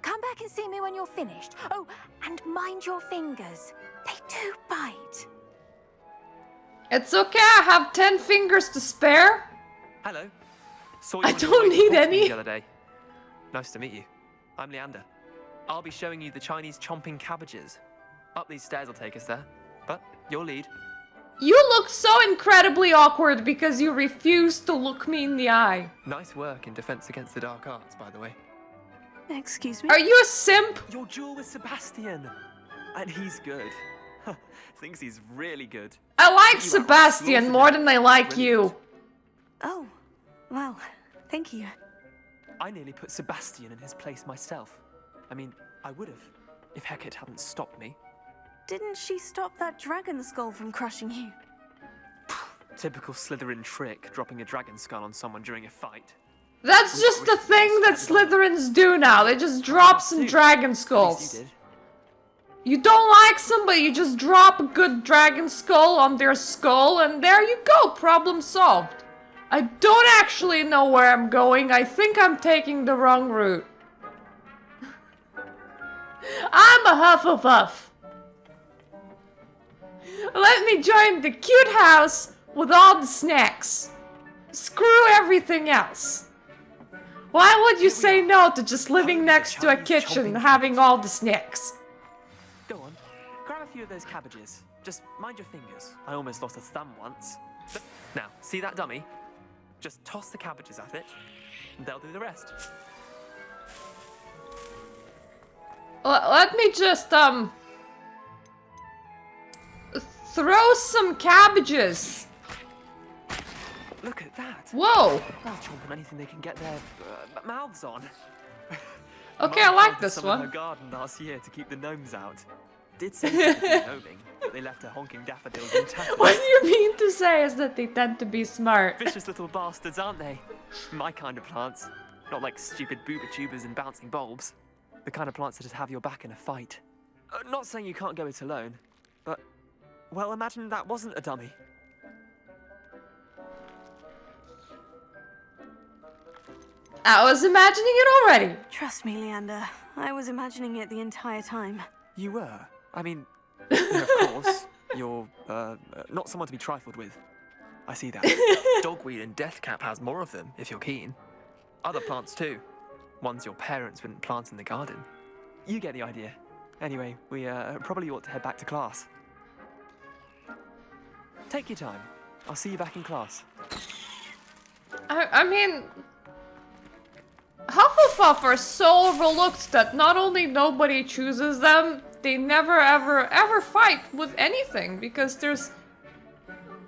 Come back and see me when you're finished. Oh, and mind your fingers. They do bite. It's okay, I have 10 fingers to spare. Hello. Saw you I on your don't way to need Portsmouth any. The other day. Nice to meet you. I'm Leander. I'll be showing you the Chinese chomping cabbages. Up these stairs will take us there, but your lead. You look so incredibly awkward because you refuse to look me in the eye. Nice work in Defense Against the Dark Arts, by the way. Excuse me? Are you a simp? Your duel with Sebastian. And he's good. Thinks he's really good. I like Sebastian more than I like you. Oh, well, thank you. I nearly put Sebastian in his place myself. I mean, I would have, if Hecate hadn't stopped me. Didn't she stop that dragon skull from crushing you? Typical Slytherin trick, dropping a dragon skull on someone during a fight. That's just the thing that Slytherins do now. They just drop some dragon skulls. You don't like somebody, you just drop a good dragon skull on their skull, and there you go, problem solved. I don't actually know where I'm going. I think I'm taking the wrong route. I'm a Hufflepuff. Let me join the cute house with all the snacks. Screw everything else. Why would you say no to just living next to a kitchen and having all the snacks? Go on, grab a few of those cabbages. Just mind your fingers. I almost lost a thumb once. Now, see that dummy? Just toss the cabbages at it, and they'll do the rest. Let me just, throw some cabbages. Look at that. Whoa. They'll chomp on anything they can get their mouths on. Okay, I like this Some one. in her garden last year to keep the gnomes out. Did say something gnoming, but they left her honking daffodils intact. What you mean to say is that they tend to be smart. Vicious little bastards, aren't they? My kind of plants. Not like stupid booba tubers and bouncing bulbs. The kind of plants that just have your back in a fight. Not saying you can't go it alone, but, well, imagine that wasn't a dummy. I was imagining it already. Trust me, Leander. I was imagining it the entire time. You were? I mean, of course, you're, not someone to be trifled with. I see that. Dogweed and Deathcap has more of them, if you're keen. Other plants too. Ones your parents wouldn't plant in the garden. You get the idea. Anyway, we probably ought to head back to class. Take your time. I'll see you back in class. I mean, Hufflepuff are so overlooked that not only nobody chooses them, they never ever fight with anything because there's...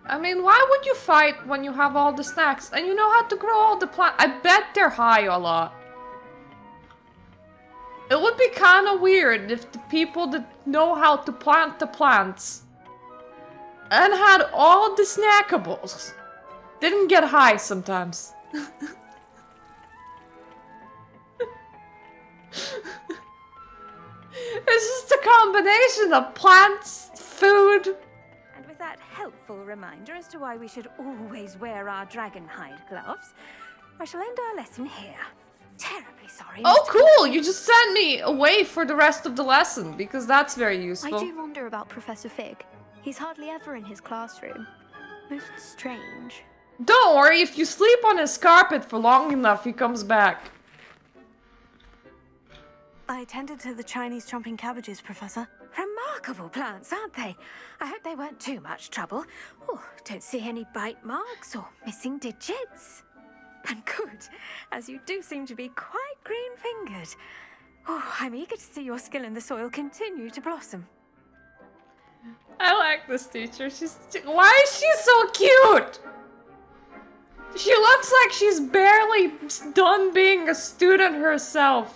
I mean, why would you fight when you have all the snacks and you know how to grow all the plants? I bet they're high a lot. It would be kind of weird if the people that know how to plant the plants and had all the snackables didn't get high sometimes. It's just a combination of plants, food. And with that helpful reminder as to why we should always wear our dragon hide gloves, I shall end our lesson here. Terribly sorry. Oh, Mr. cool! You just sent me away for the rest of the lesson, because that's very useful. I do wonder about Professor Fig. He's hardly ever in his classroom. Most strange. Don't worry, if you sleep on his carpet for long enough, he comes back. I attended to the Chinese chomping cabbages, Professor. Remarkable plants, aren't they? I hope they weren't too much trouble. Oh, don't see any bite marks or missing digits. And good, as you do seem to be quite green-fingered. Oh, I'm eager to see your skill in the soil continue to blossom. I like this teacher. Why is she so cute? She looks like she's barely done being a student herself.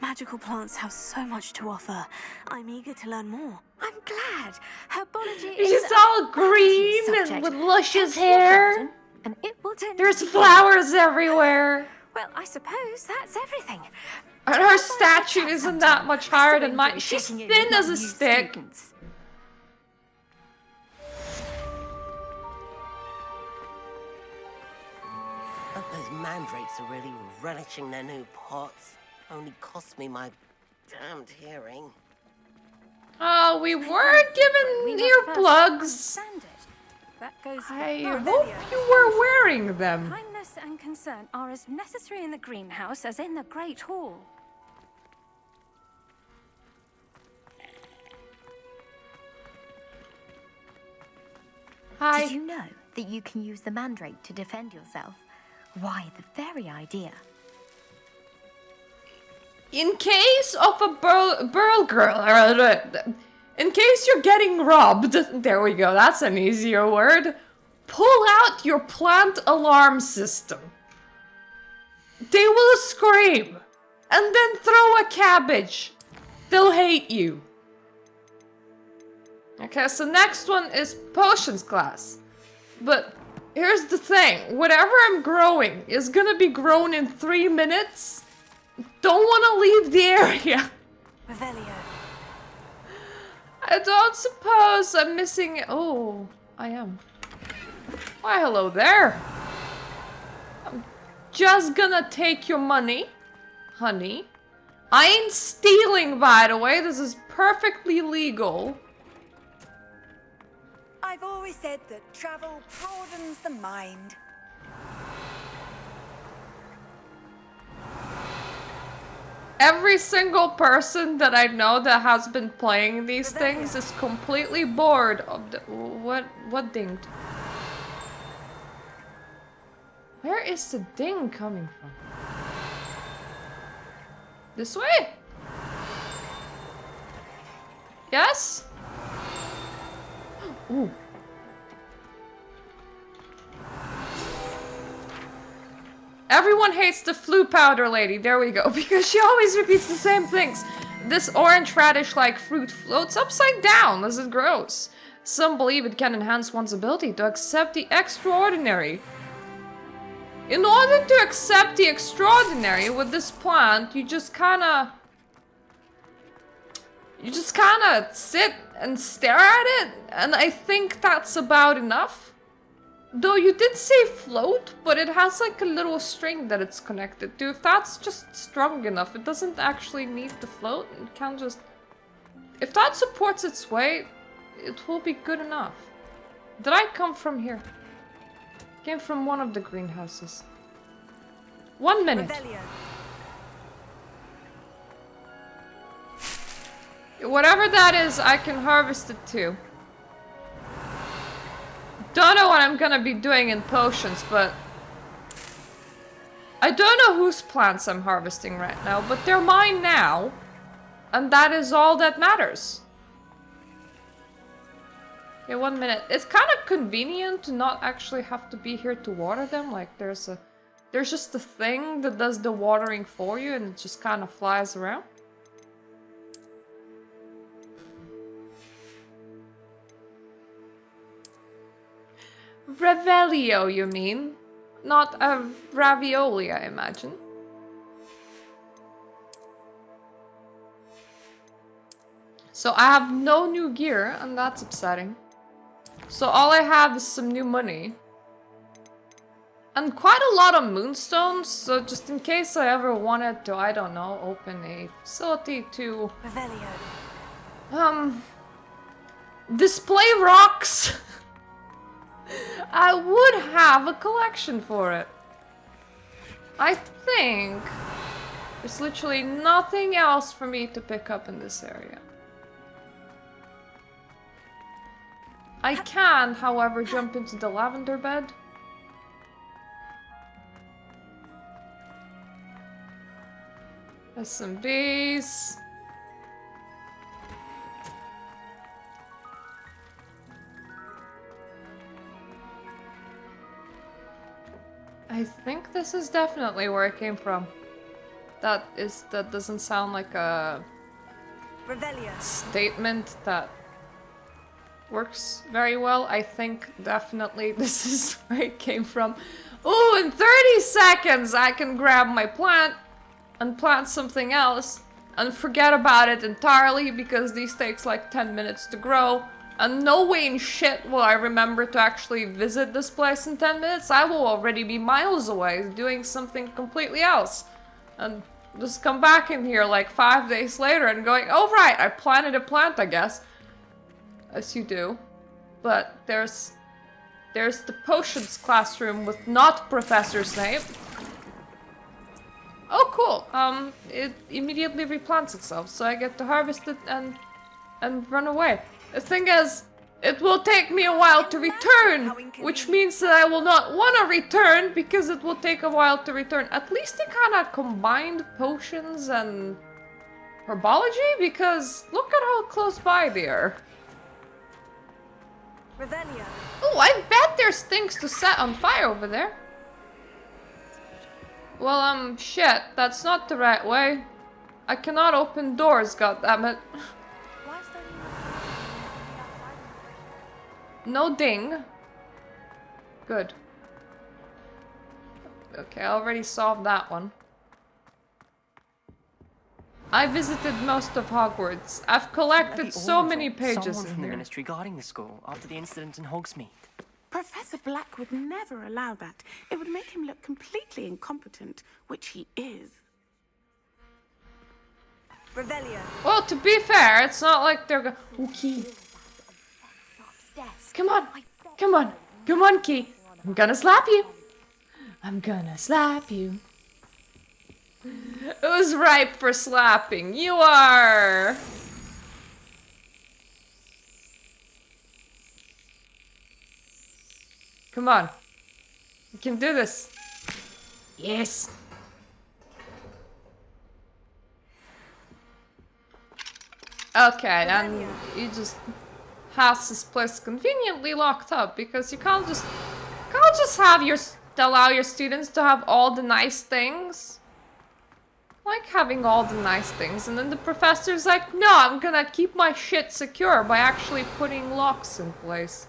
Magical plants have so much to offer. I'm eager to learn more. I'm glad. Herbology She's is all green and with luscious hair. And it will tend There's to be flowers everywhere. Well, I suppose that's everything. And her statue isn't that much higher than mine. She's thin as a stick. Those mandrakes are really relishing their new pots. Only cost me my damned hearing. Oh, we were given earplugs. That goes I hope you were wearing them. Kindness and concern are as necessary in the greenhouse as in the Great Hall. Hi. Did you know that you can use the mandrake to defend yourself? Why, the very idea. In case of a burl girl, in case you're getting robbed, there we go, that's an easier word. Pull out your plant alarm system. They will scream, and then throw a cabbage. They'll hate you. Okay, so next one is potions class. But here's the thing, whatever I'm growing is gonna be grown in 3 minutes. Don't want to leave the area. Revelio. I don't suppose I'm missing... Oh, I am. Why, hello there. I'm just gonna take your money, honey. I ain't stealing, by the way. This is perfectly legal. I've always said that travel broadens the mind. Every single person that I know that has been playing these things is completely bored of the... What dinged? Where is the ding coming from? This way? Yes? Ooh. Everyone hates the flu powder lady, there we go, because she always repeats the same things. This orange radish-like fruit floats upside down as it grows. Some believe it can enhance one's ability to accept the extraordinary. In order to accept the extraordinary with this plant, you just kinda sit and stare at it, and I think that's about enough. Though you did say float, but it has like a little string that it's connected to. If that's just strong enough, it doesn't actually need to float. It can just... If that supports its weight, it will be good enough. Did I come from here? Came from one of the greenhouses. 1 minute. Revelio. Whatever that is, I can harvest it too. Don't know what I'm gonna be doing in potions, but... I don't know whose plants I'm harvesting right now, but they're mine now. And that is all that matters. Okay, 1 minute. It's kind of convenient to not actually have to be here to water them. Like, there's just a thing that does the watering for you, and it just kind of flies around. Revelio, you mean? Not a ravioli, I imagine. So I have no new gear, and that's upsetting. So all I have is some new money. And quite a lot of moonstones, so just in case I ever wanted to, I don't know, open a facility to... Revelio. Display rocks! I would have a collection for it. I think there's literally nothing else for me to pick up in this area. I can, however, jump into the lavender bed. There's some bees. I think this is definitely where it came from. That doesn't sound like a Revelio. statement that works very well. I think definitely this is where it came from. Ooh, in 30 seconds I can grab my plant and plant something else and forget about it entirely because these takes like 10 minutes to grow. And no way in shit will I remember to actually visit this place in 10 minutes. I will already be miles away doing something completely else. And just come back in here like 5 days later and going, oh right, I planted a plant, I guess. As you do. But there's the potions classroom with not Professor Snape. Oh cool, it immediately replants itself, so I get to harvest it and run away. The thing is, It will take me a while to return, which means that I will not want to return because it will take a while to return. At least they kind of combined potions and herbology, because look at how close by they are. Revelio. Oh, I bet there's things to set on fire over there. Well, shit, that's not the right way. I cannot open doors, goddammit. No ding. Good. Okay, I already solved that one. I visited most of Hogwarts. I've collected so many pages Someone in from the here. ministry guarding the school after the incident in Hogsmeade. Professor Black would never allow that. It would make him look completely incompetent, which he is. Revelio. Well, to be fair, it's not like they're go- Okay. Come on. Come on. Come on, Key. I'm gonna slap you. I'm gonna slap you. Who's ripe for slapping? You are! Come on. You can do this. Yes. Okay, and you just has this place conveniently locked up because you can't just have allow your students to have all the nice things. Like having all the nice things, and then the professor's like, no, I'm gonna keep my shit secure by actually putting locks in place.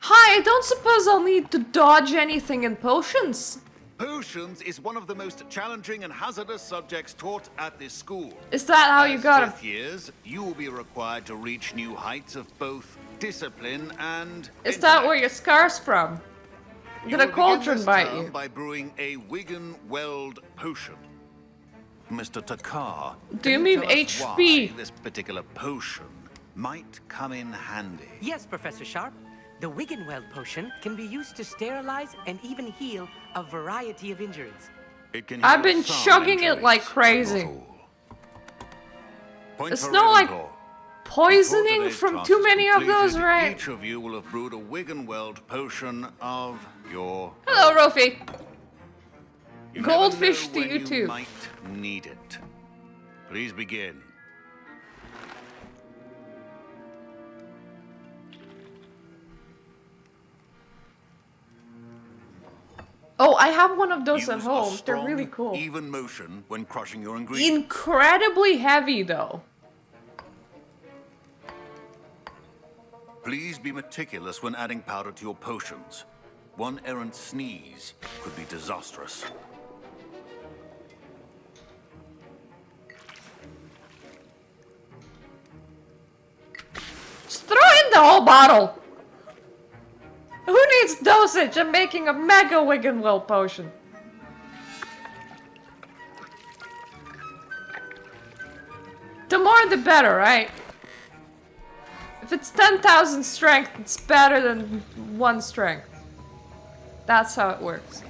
Hi, I don't suppose I'll need to dodge anything in potions. Potions is one of the most challenging and hazardous subjects taught at this school. Is that how you got it? As fifth years, you will be required to reach new heights of both discipline and Is that where your scar's from? Did a cauldron bite you? By brewing a Wigan Weld potion. Mr. Takar, Do you can mean tell us HP? why this particular potion might come in handy? Yes, Professor Sharp. The Wiggenweld potion can be used to sterilize and even heal a variety of injuries. It can I've heal been some chugging it like injuries, crazy. not all. Point It's for not like Ravenclaw. poisoning Before from today's too class is many of those, completed, right? Each of you will have brewed a Wiggenweld potion of your Hello, Rofi. You Goldfish never to know you when too. Might need it. Please begin. Oh, I have one of those Use at a home. They're strong, really cool. even motion when crushing your ingredients. Incredibly heavy, though. Please be meticulous when adding powder to your potions. One errant sneeze could be disastrous. Just throw in the whole bottle. Who needs dosage? I'm making a mega Wiggenweld potion. The more the better, right? If it's 10,000 strength, it's better than 1 strength. That's how it works.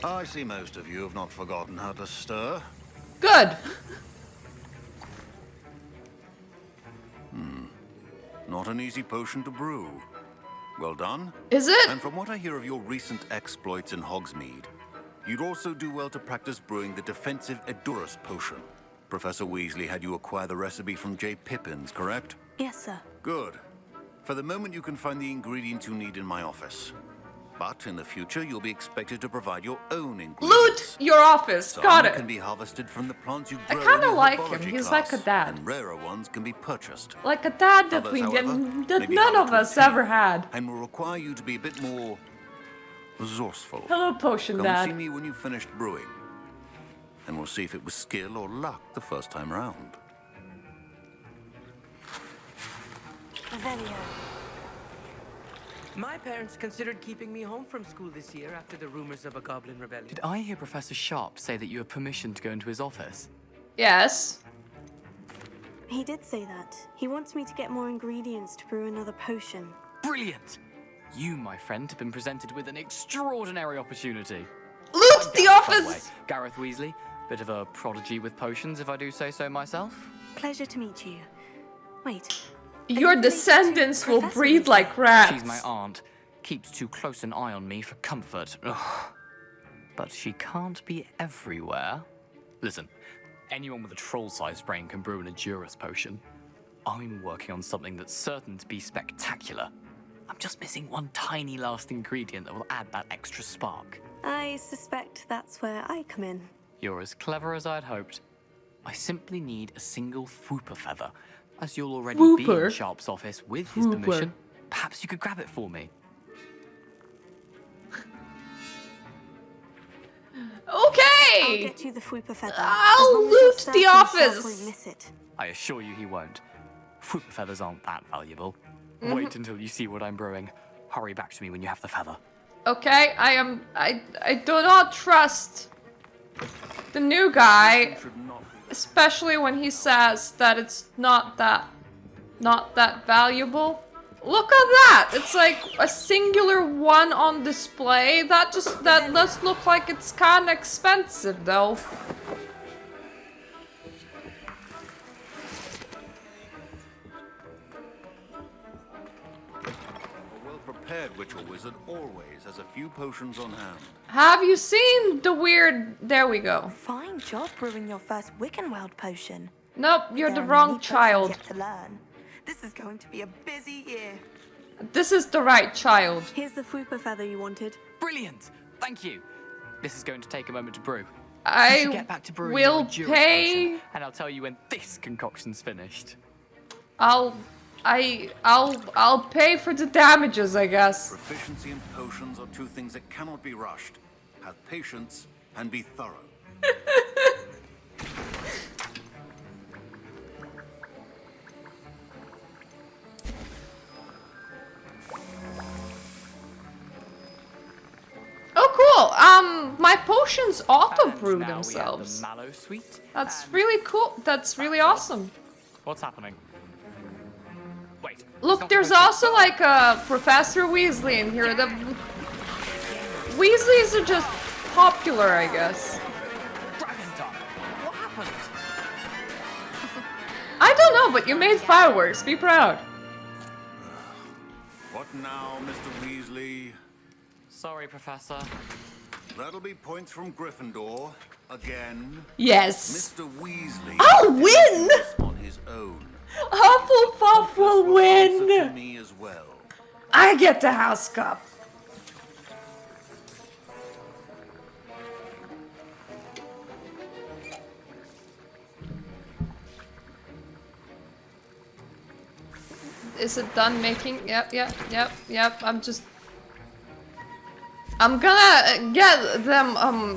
I see most of you have not forgotten how to stir. Good. Not an easy potion to brew. Well done. Is it? And from what I hear of your recent exploits in Hogsmeade, you'd also do well to practice brewing the defensive Edurus potion. Professor Weasley had you acquire the recipe from J. Pippins, correct? Yes, sir. Good. For the moment, you can find the ingredients you need in my office. But in the future, you'll be expected to provide your own ingredients. Loot your office. Some Got it. can be harvested from the plants you I grow kinda in your like him. herbology He's class, like a dad. and rarer ones can be purchased. Like a dad that Others, we however, that may be none of harder to us obtain ever had. and will require you to be a bit more resourceful. Hello, potion Come dad. see me when you've finished brewing, and we'll see if it was skill or luck the first time round. Revelio. My parents considered keeping me home from school this year after the rumors of a goblin rebellion. Did I hear Professor Sharp say that you have permission to go into his office? Yes. He did say that. He wants me to get more ingredients to brew another potion. Brilliant! You, my friend, have been presented with an extraordinary opportunity. Loot love The Office! Gareth Weasley, bit of a prodigy with potions, if I do say so myself. Pleasure to meet you. Wait. Your descendants will breathe like rats. She's my aunt. Keeps too close an eye on me for comfort. Ugh. But she can't be everywhere. Listen, anyone with a troll-sized brain can brew an Edurus potion. I'm working on something that's certain to be spectacular. I'm just missing one tiny last ingredient that will add that extra spark. I suspect that's where I come in. You're as clever as I'd hoped. I simply need a single Fwooper feather. As you'll already be in Sharp's office with his permission, perhaps you could grab it for me. Okay! I'll get you the Fwooper feather. I'll loot The Office! Won't miss it. I assure you he won't. Fwooper feathers aren't that valuable. Wait until you see what I'm brewing. Hurry back to me when you have the feather. Okay, I do not trust the new guy, especially when he says that it's not that valuable. Look at that! It's like a singular one on display. That does look like it's kinda expensive though. Prepared witcher wizard always has a few potions on hand. Have you seen the weird... There we go. Fine job brewing your first Wiccanweld potion. Nope, you're the There are wrong many child. potions yet to learn. This is going to be a busy year. This is the right child. Here's the Fwooper feather you wanted. Brilliant! Thank you. This is going to take a moment to brew. I You should get back to brewing will your Edurus pay... potion, and I'll tell you when this concoction's finished. I'll pay for the damages, I guess. Proficiency in potions are two things that cannot be rushed. Have patience and be thorough. Oh, cool. My potions auto-brew Now themselves. We have the mallow sweet. That's really cool. That's really awesome. What's happening? Wait. Look, there's also like a Professor Weasley in here. The Weasleys are just popular, I guess. What happened? I don't know, but you made fireworks. Be proud. What now, Mr. Weasley? Sorry, Professor. That'll be points from Gryffindor. Again. Yes. Mr. Weasley. I'll win! On his own. Hufflepuff will To win! me as well. I get the house cup. Is it done making? Yep. I'm gonna get them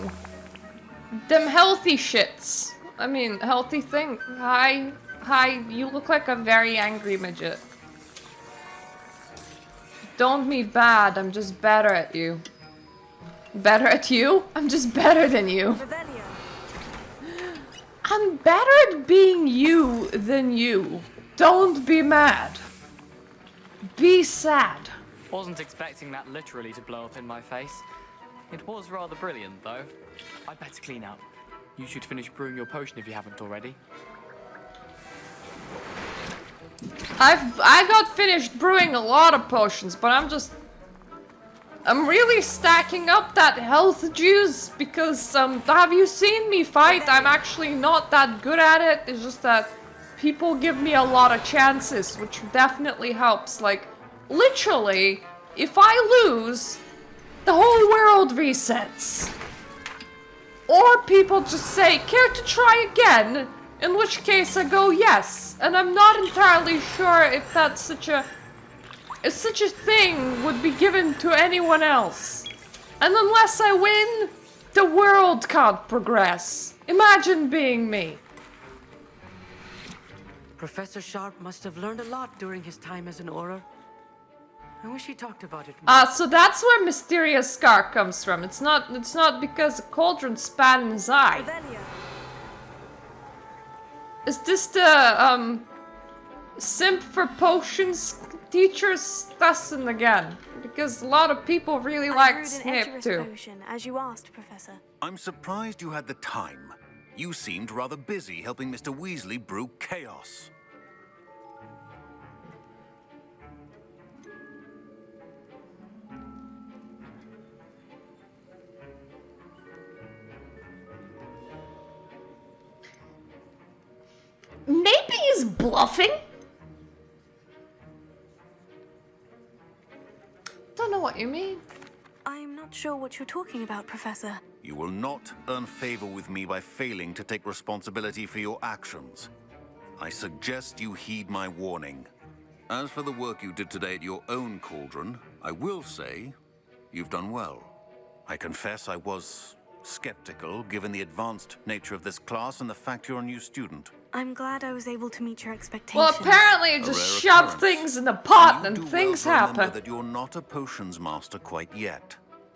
healthy shits. I mean, healthy thing. Hi, you look like a very angry midget. Don't be bad, I'm just better at you. Better at you? I'm just better than you. I'm better at being you than you. Don't be mad. Be sad. Wasn't expecting that literally to blow up in my face. It was rather brilliant, though. I'd better clean up. You should finish brewing your potion if you haven't already. I got finished brewing a lot of potions, but I'm really stacking up that health juice because have you seen me fight? I'm actually not that good at it. It's just that people give me a lot of chances, which definitely helps. Like, literally, if I lose, the whole world resets. Or people just say, care to try again? In which case I go yes. And I'm not entirely sure if that's such a thing would be given to anyone else. And unless I win, the world can't progress. Imagine being me. Professor Sharp must have learned a lot during his time as an Auror. I wish he talked about it more. So that's where Mysterious Scar comes from. It's not because a cauldron spat in his eye. Is this the simp for potions teacher's lesson again? Because a lot of people really like Snip too. Potion, as you asked, Professor. I'm surprised you had the time. You seemed rather busy helping Mr. Weasley brew chaos. Maybe he's bluffing? Don't know what you mean. I'm not sure what you're talking about, Professor. You will not earn favor with me by failing to take responsibility for your actions. I suggest you heed my warning. As for the work you did today at your own cauldron, I will say you've done well. I confess I was skeptical, given the advanced nature of this class and the fact you're a new student. I'm glad I was able to meet your expectations. Well, apparently you just shove things in the pot and things happen. Remember that you're not a potions master quite yet.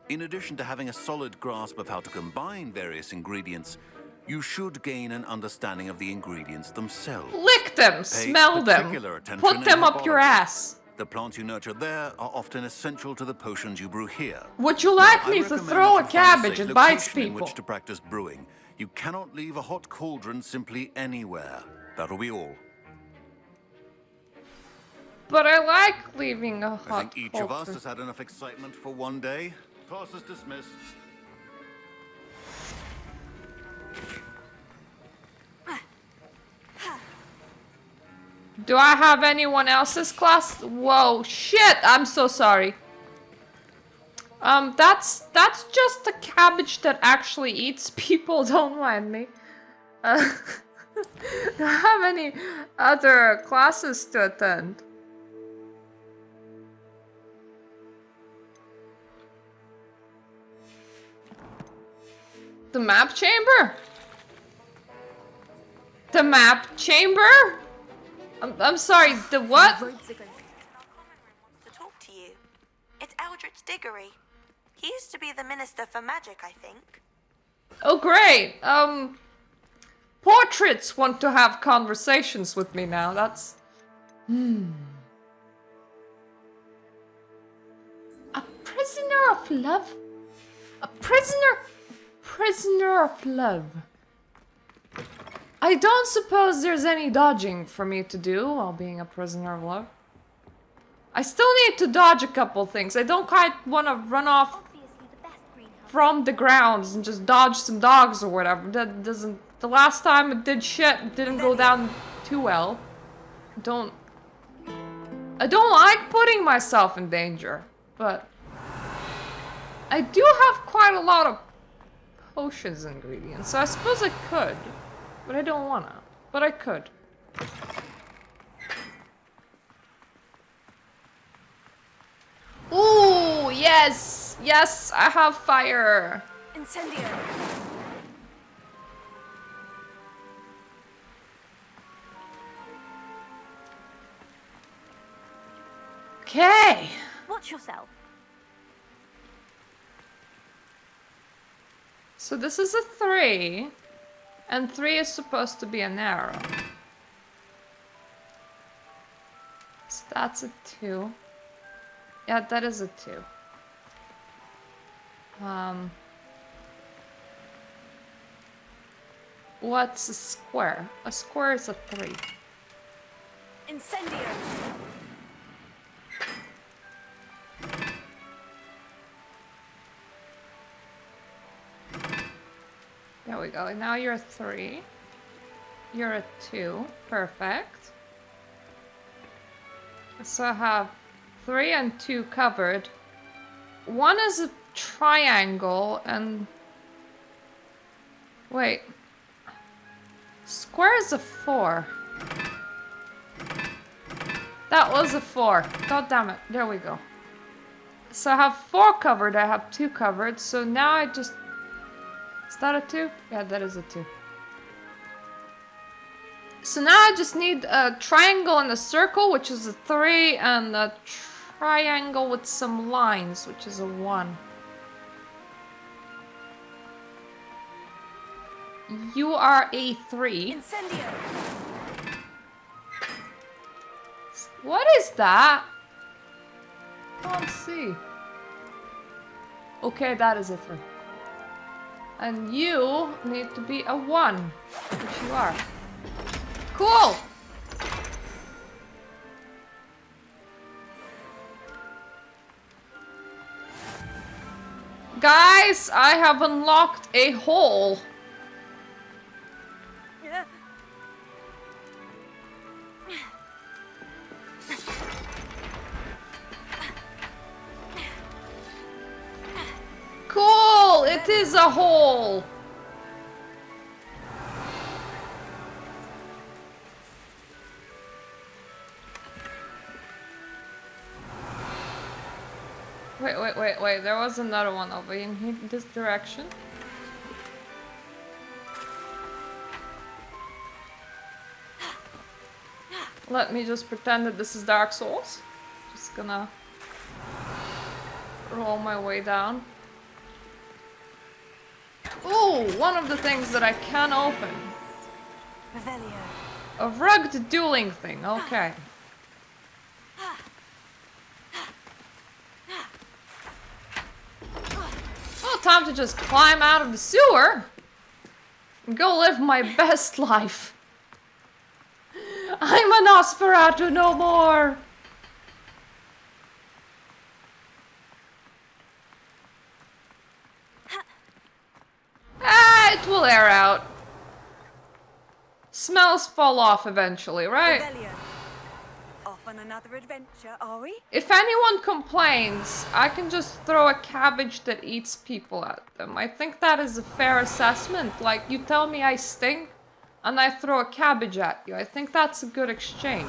In addition to having a solid grasp of how to combine various ingredients, you should gain an understanding of the ingredients themselves. Lick them, smell them, put them up your ass. The plants you nurture there are often essential to the potions you brew here. Would you like me to throw a cabbage? It bites In people. which to practice brewing. You cannot leave a hot cauldron simply anywhere. That'll be all. But I like leaving a hot I think each of us cauldron. has had enough excitement for one day. Class is dismissed. Do I have anyone else's class? Whoa, shit! I'm so sorry. That's just a cabbage that actually eats people. Don't mind me. Do I have any other classes to attend? The map chamber? The map chamber? I'm sorry, the what? To talk to you. It's Eldritch Diggory. He used to be the Minister for Magic, I think. Oh, great. Portraits want to have conversations with me now. That's... A prisoner of love? A prisoner of love. I don't suppose there's any dodging for me to do while being a prisoner of love. I still need to dodge a couple things. I don't quite want to run off from the grounds and just dodge some dogs or whatever. That doesn't... The last time it did shit, it didn't go down too well. I don't like putting myself in danger, but... I do have quite a lot of potions ingredients, so I suppose I could. But I don't wanna. But I could. Ooh, yes! Yes, I have fire! Incendio. Okay! Watch yourself. So this is a 3. And 3 is supposed to be an arrow. So that's a 2. Yeah, that is a 2. What's a square? A square is a 3. Incendio. There we go. Now you're a 3. You're a 2. Perfect. So I have 3 and 2 covered. 1 is a triangle and... Wait. Square is a 4. That was a 4. God damn it. There we go. So I have 4 covered. I have 2 covered. So now I just... Is that a 2? Yeah, that is a 2. So now I just need a triangle and a circle, which is a 3, and a triangle with some lines, which is a 1. You are a 3. Incendio. What is that? I can't see. Okay, that is a 3. And you need to be a 1, which you are. Cool! Guys, I have unlocked a hole. Cool! It is a hole! Wait. There was another one over in this direction. Let me just pretend that this is Dark Souls. Just gonna roll my way down. Ooh, one of the things that I can open. Revelio. A rugged dueling thing, okay. Well, time to just climb out of the sewer and go live my best life. I'm a Nosferatu no more! Ah, it will air out. Smells fall off eventually, right? Revelio. Off on another adventure, are we? If anyone complains, I can just throw a cabbage that eats people at them. I think that is a fair assessment. Like, you tell me I stink, and I throw a cabbage at you. I think that's a good exchange.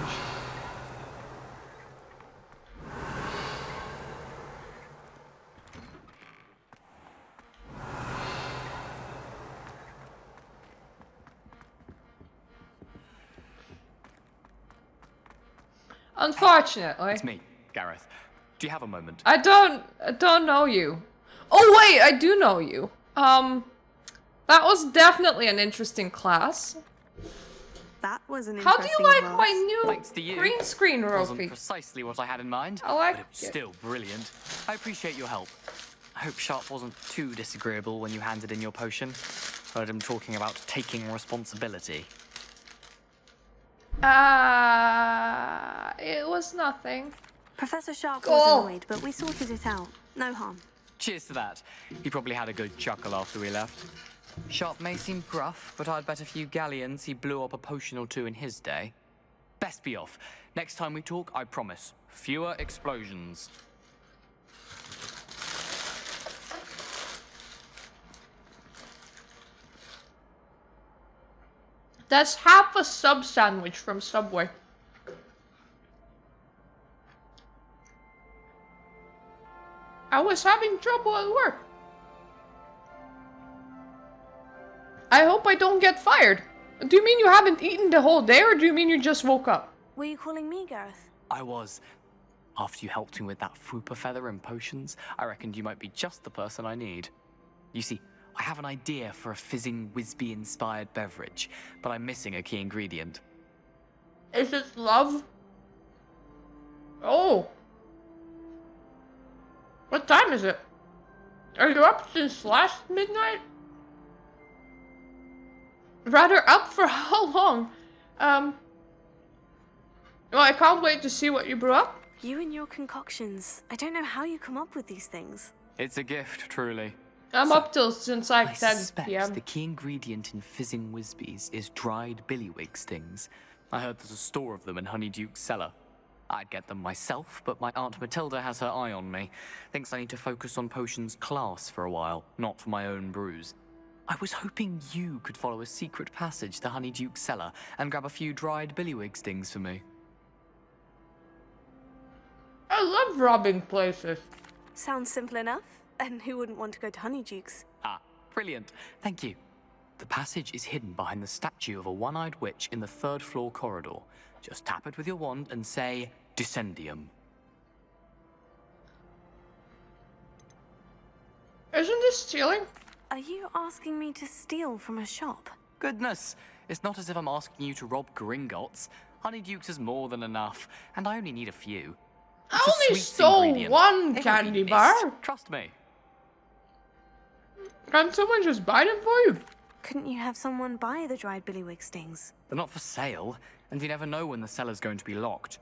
Unfortunately. It's me, Gareth. Do you have a moment? I don't know you. Oh wait, I do know you. That was definitely an interesting class. That was an How interesting do you like class. my new Thanks to you. green screen, Wasn't Rofi? precisely what I had in mind. I like but it was it. still brilliant. I appreciate your help. I hope Sharp wasn't too disagreeable when you handed in your potion. Heard him talking about taking responsibility. It was nothing. Professor Sharp Cool. was annoyed, but we sorted it out. No harm. Cheers to that. He probably had a good chuckle after we left. Sharp may seem gruff, but I'd bet a few galleons he blew up a potion or two in his day. Best be off. Next time we talk, I promise. Fewer explosions. That's half a sub sandwich from Subway. I was having trouble at work. I hope I don't get fired. Do you mean you haven't eaten the whole day, or do you mean you just woke up? Were you calling me, Gareth? I was. After you helped me with that Fupa feather and potions, I reckoned you might be just the person I need. You see, I have an idea for a fizzing Whizbee-inspired beverage, but I'm missing a key ingredient. Is it love? Oh. What time is it? Are you up since last midnight? Rather, up for how long? Well, I can't wait to see what you brew up. You and your concoctions. I don't know how you come up with these things. It's a gift, truly. I'm up till since like I 10 suspect p.m. the key ingredient in fizzing Whizbees is dried billywig stings. I heard there's a store of them in Honeyduke's cellar. I'd get them myself, but my Aunt Matilda has her eye on me. Thinks I need to focus on potions class for a while, not for my own brews. I was hoping you could follow a secret passage to Honeyduke's cellar and grab a few dried billywig stings for me. I love robbing places. Sounds simple enough. And who wouldn't want to go to Honeyduke's? Ah, brilliant. Thank you. The passage is hidden behind the statue of a one-eyed witch in the third floor corridor. Just tap it with your wand and say, Descendium. Isn't this stealing? Are you asking me to steal from a shop? Goodness, it's not as if I'm asking you to rob Gringotts. Honeyduke's is more than enough, and I only need a few. I It's a only sweets stole ingredient. one It'll be candy missed, bar. Trust me. Can't someone just buy them for you? Couldn't you have someone buy the dried billywig stings? They're not for sale, and you never know when the cellar's going to be locked.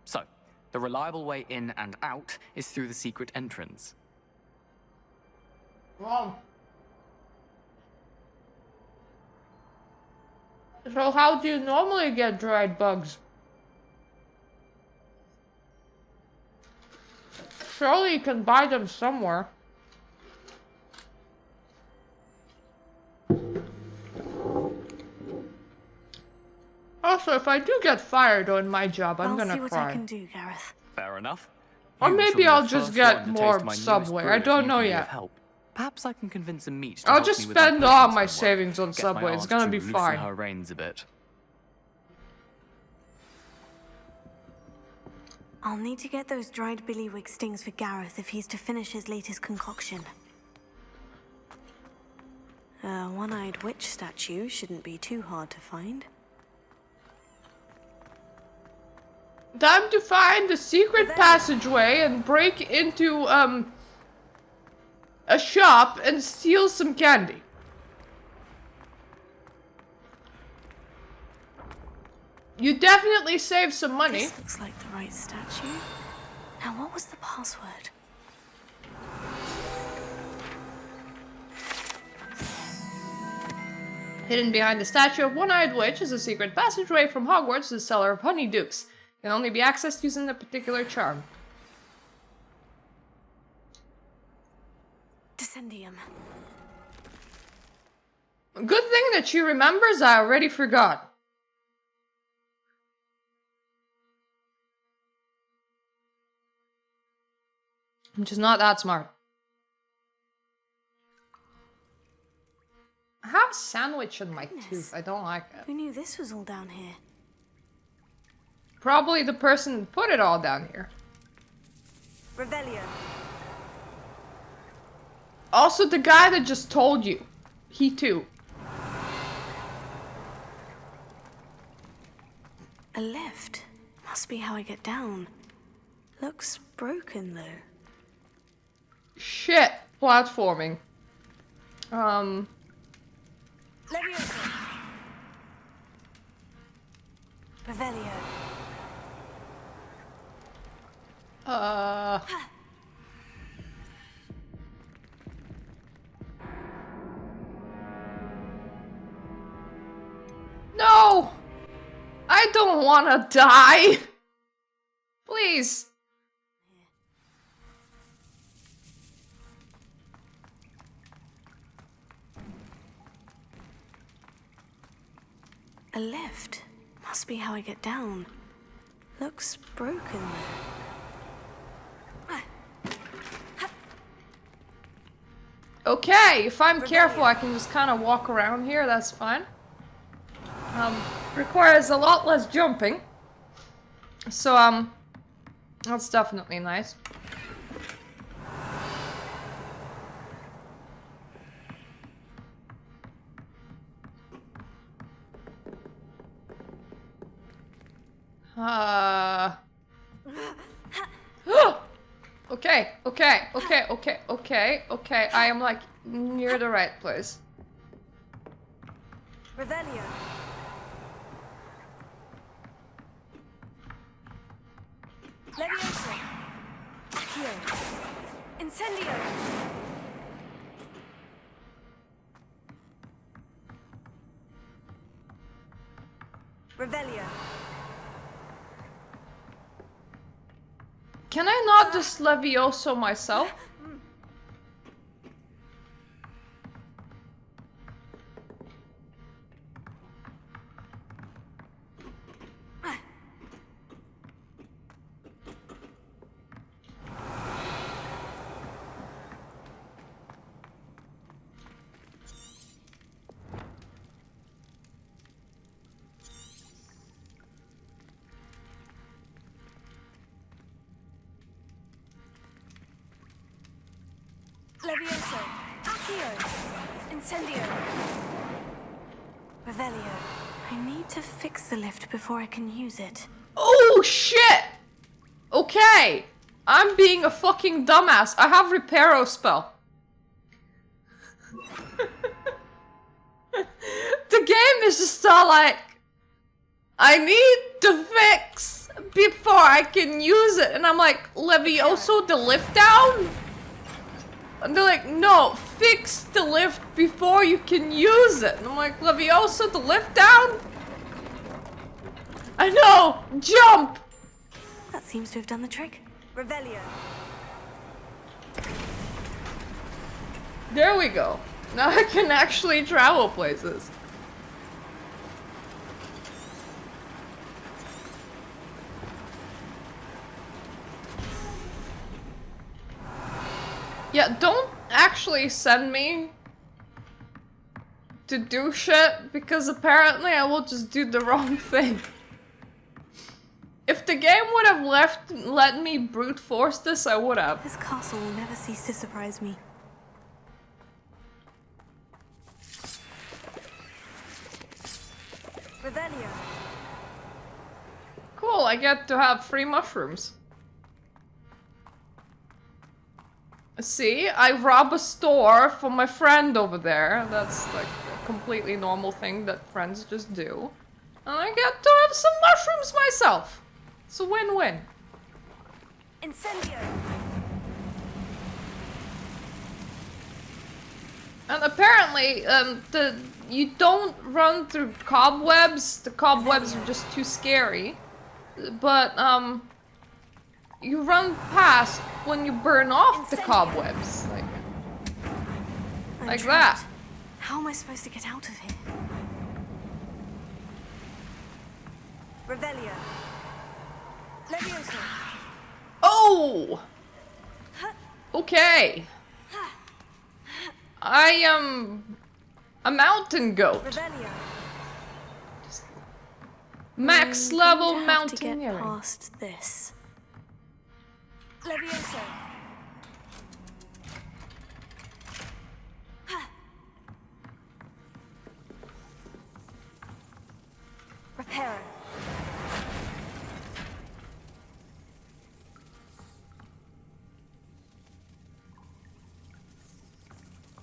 So, the reliable way in and out is through the secret entrance. Wow. So how do you normally get dried bugs? Surely you can buy them somewhere. Also, if I do get fired on my job, I'm gonna I'll see what cry. I can do, Gareth. Fair enough. Or You shall maybe be the I'll just first get one to more taste my newest Subway. brew I if don't you know can be yet. of help. Perhaps I can convince a meat to I'll help just me with my spend all potions my homework. savings on Get Subway. my It's aunt gonna to be loosen fine. her reins a bit. I'll need to get those dried billywig stings for Gareth if he's to finish his latest concoction. A one-eyed witch statue shouldn't be too hard to find. Time to find the secret passageway and break into, a shop and steal some candy. You definitely save some money. This looks like the right statue. Now, what was the password? Hidden behind the statue of One-Eyed Witch is a secret passageway from Hogwarts to the Cellar of Honeydukes. Can only be accessed using a particular charm. Descendium. Good thing that she remembers, I already forgot. I'm just not that smart. I have a sandwich in my tooth. I don't like it. Who knew this was all down here? Probably the person who put it all down here. Revelio. Also, the guy that just told you. He too. A lift. Must be how I get down. Looks broken, though. Shit. Platforming. Leviosa. Revelio. No! I don't wanna die! Please. A lift. Must be how I get down. Looks broken, though. Okay, if I'm careful, I can just kind of walk around here. That's fine. Requires a lot less jumping. So, that's definitely nice. Okay. I am like near the right place. Revelio. Leviosa. Accio. Incendio. Revelio. Can I not just Levioso myself? Levioso. Accio. Incendio. Revelio. I need to fix the lift before I can use it. Oh shit! Okay, I'm being a fucking dumbass. I have Reparo spell. is just all like, I need to fix before I can use it. And I'm like, Levioso the lift down? And they're like, no, fix the lift before you can use it. And I'm like, Levioso the lift down? I know, jump! That seems to have done the trick. Revelio. There we go. Now I can actually travel places. Yeah, don't actually send me to do shit, because apparently I will just do the wrong thing. If the game would have let me brute force this, I would have. This castle will never cease to surprise me. Revelio. Cool, I get to have free mushrooms. See, I rob a store for my friend over there. That's like a completely normal thing that friends just do. And I get to have some mushrooms myself. It's a win-win. Incendio. And apparently, you don't run through cobwebs. The cobwebs are just too scary. But, you run past when you burn off the cobwebs. Like that. How am I supposed to get out of here? Revelio. Levioso. Oh! Okay. I am a mountain goat. Revelio. Max level mountaineering. To get past this. Levioso. Reparo.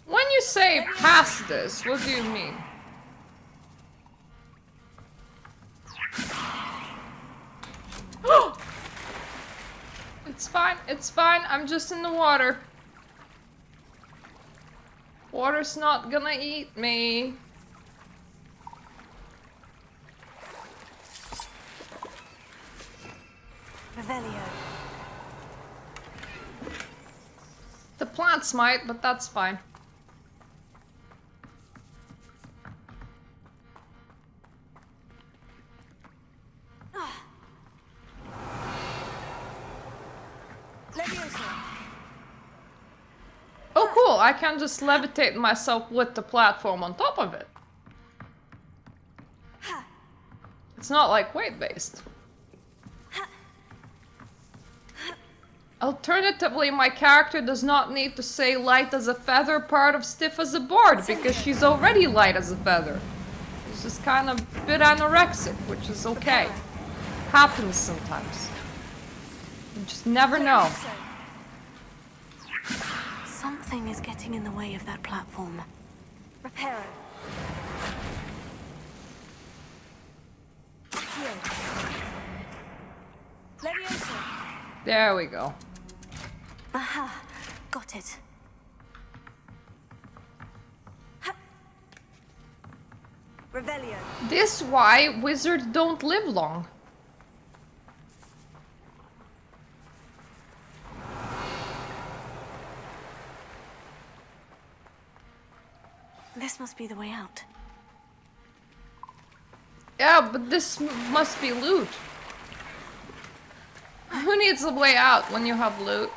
When you say past this, what do you mean? It's fine, I'm just in the water. Water's not gonna eat me. Revelio. The plants might, but that's fine. Oh cool, I can just levitate myself with the platform on top of it. It's not like weight-based. Alternatively, my character does not need to say light as a feather, part of stiff as a board, because she's already light as a feather. It's just kind of a bit anorexic, which is okay. Happens sometimes. You just never know. Something is getting in the way of that platform. Reparo. Levioso. There we go. Aha, got it. Revelio. This why wizards don't live long. This must be the way out. Yeah, but this must be loot. Who needs a way out when you have loot?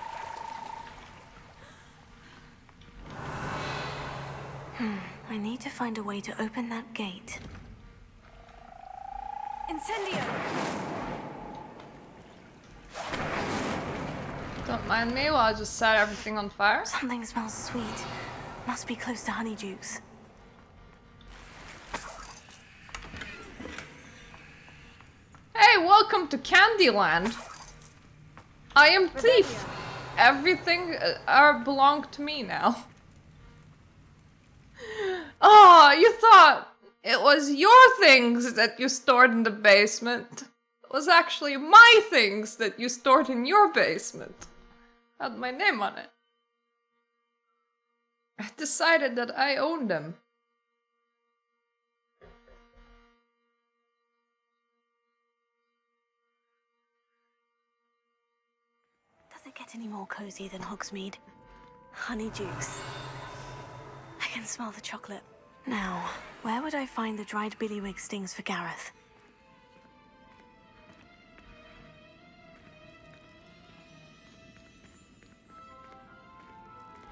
I need to find a way to open that gate. Incendio! Don't mind me while I just set everything on fire. Something smells sweet. Must be close to Honeydukes. Hey, welcome to Candyland. I am thief. Everything belong to me now. Oh, you thought It was your things that you stored in the basement. It was actually my things that you stored in your basement. Had my name on it. I decided that I owned them. Does it get any more cozy than Hogsmeade? Honeydukes. I can smell the chocolate. Now, where would I find the dried billywig stings for Gareth?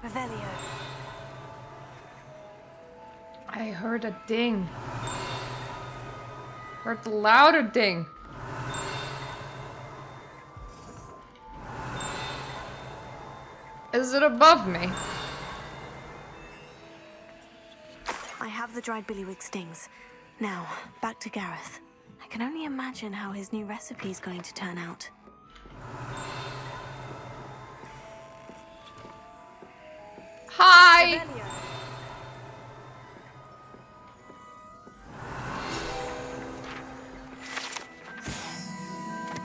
Revelio. I heard a ding. Heard the louder ding. Is it above me? I have the dried billywig stings. Now, back to Gareth. I can only imagine how his new recipe is going to turn out. Hi!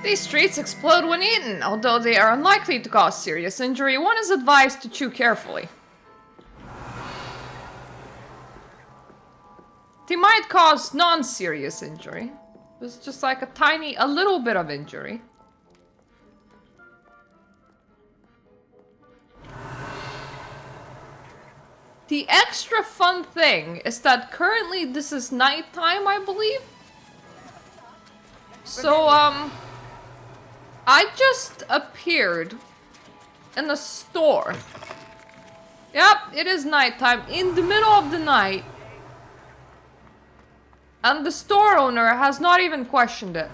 These treats explode when eaten. Although they are unlikely to cause serious injury, one is advised to chew carefully. They might cause non-serious injury. It's just like a little bit of injury. The extra fun thing is that currently this is nighttime, I believe. So, I just appeared in a store. Yep, it is nighttime, in the middle of the night. And the store owner has not even questioned it.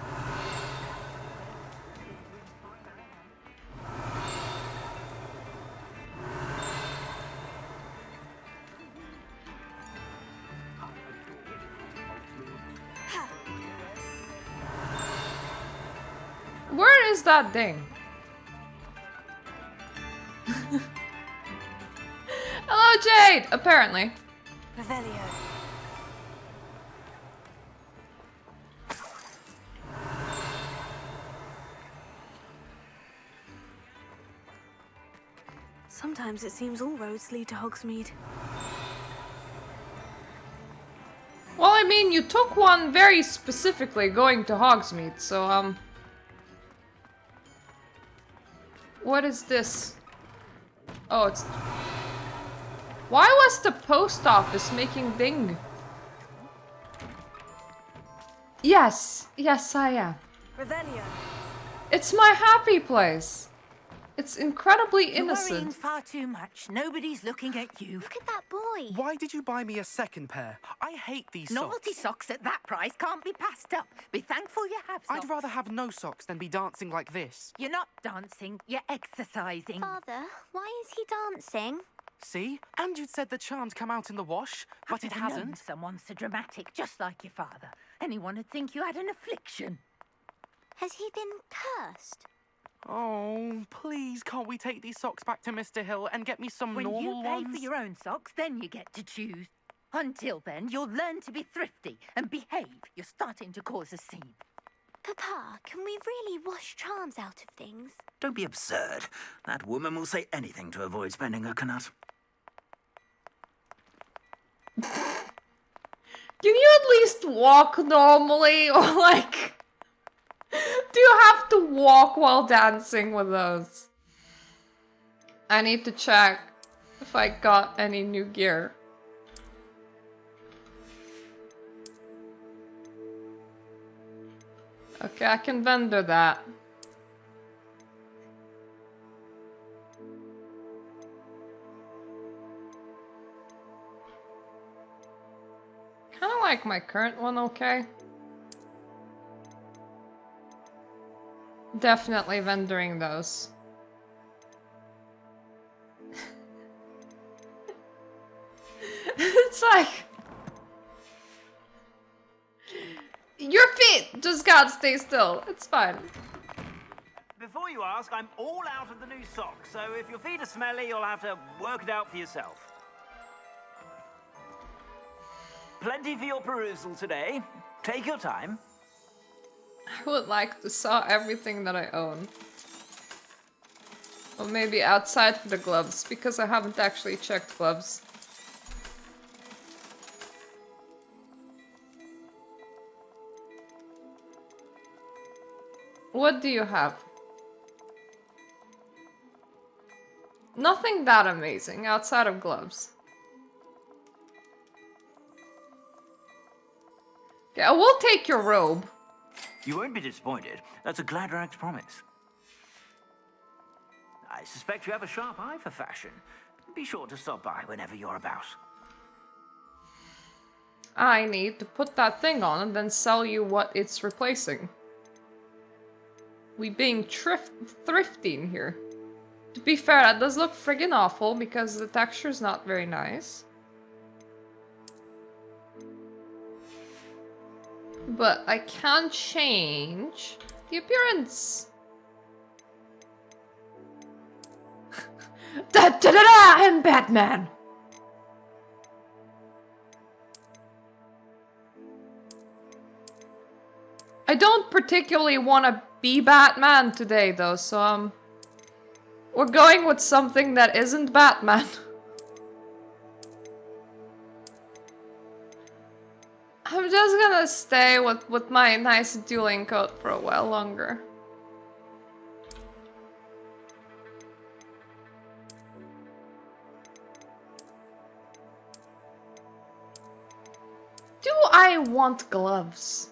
Where is that thing? Hello, Jade! Apparently. Revelio. Sometimes it seems all roads lead to Hogsmeade. Well, I mean, you took one very specifically going to Hogsmeade, so, what is this? Oh, it's... Why was the post office making ding? Yes, yes I am. Revelio. It's my happy place. It's incredibly You're worrying innocent. far too much. Nobody's looking at you. Look at that boy. Why did you buy me a second pair? I hate these Novelty socks. socks at that price can't be passed up. Be thankful you have socks. I'd rather have no socks than be dancing like this. You're not dancing, you're exercising. Father, why is he dancing? See? And you'd said the charm'd come out in the wash, but it I've known hasn't. someone so dramatic, just like your father. Anyone would think you had an affliction. Has he been cursed? Oh, please, can't we take these socks back to Mr. Hill and get me some When normal you pay ones? for your own socks, then you get to choose. Until then, you'll learn to be thrifty and behave. You're starting to cause a scene. Papa, can we really wash charms out of things? Don't be absurd. That woman will say anything to avoid spending her canut. Can you at least walk normally, or like... Do you have to walk while dancing with those? I need to check if I got any new gear. Okay, I can vendor that. Kinda like my current one, okay? Definitely vendoring those. It's like... Your feet just can't stay still. It's fine. Before you ask, I'm all out of the new socks, so if your feet are smelly, you'll have to work it out for yourself. Plenty for your perusal today. Take your time. I would like to saw everything that I own. Or maybe outside the gloves, because I haven't actually checked gloves. What do you have? Nothing that amazing outside of gloves. Yeah, I will take your robe. You won't be disappointed. That's a Gladrax promise. I suspect you have a sharp eye for fashion. Be sure to stop by whenever you're about. I need to put that thing on and then sell you what it's replacing. We being thrifty in here. To be fair, that does look friggin' awful because the texture's not very nice. But I can change the appearance. Da-da-da-da! I'm Batman! I don't particularly want to be Batman today, though, so, we're going with something that isn't Batman. I'm just gonna stay with my nice dueling coat for a while longer. Do I want gloves?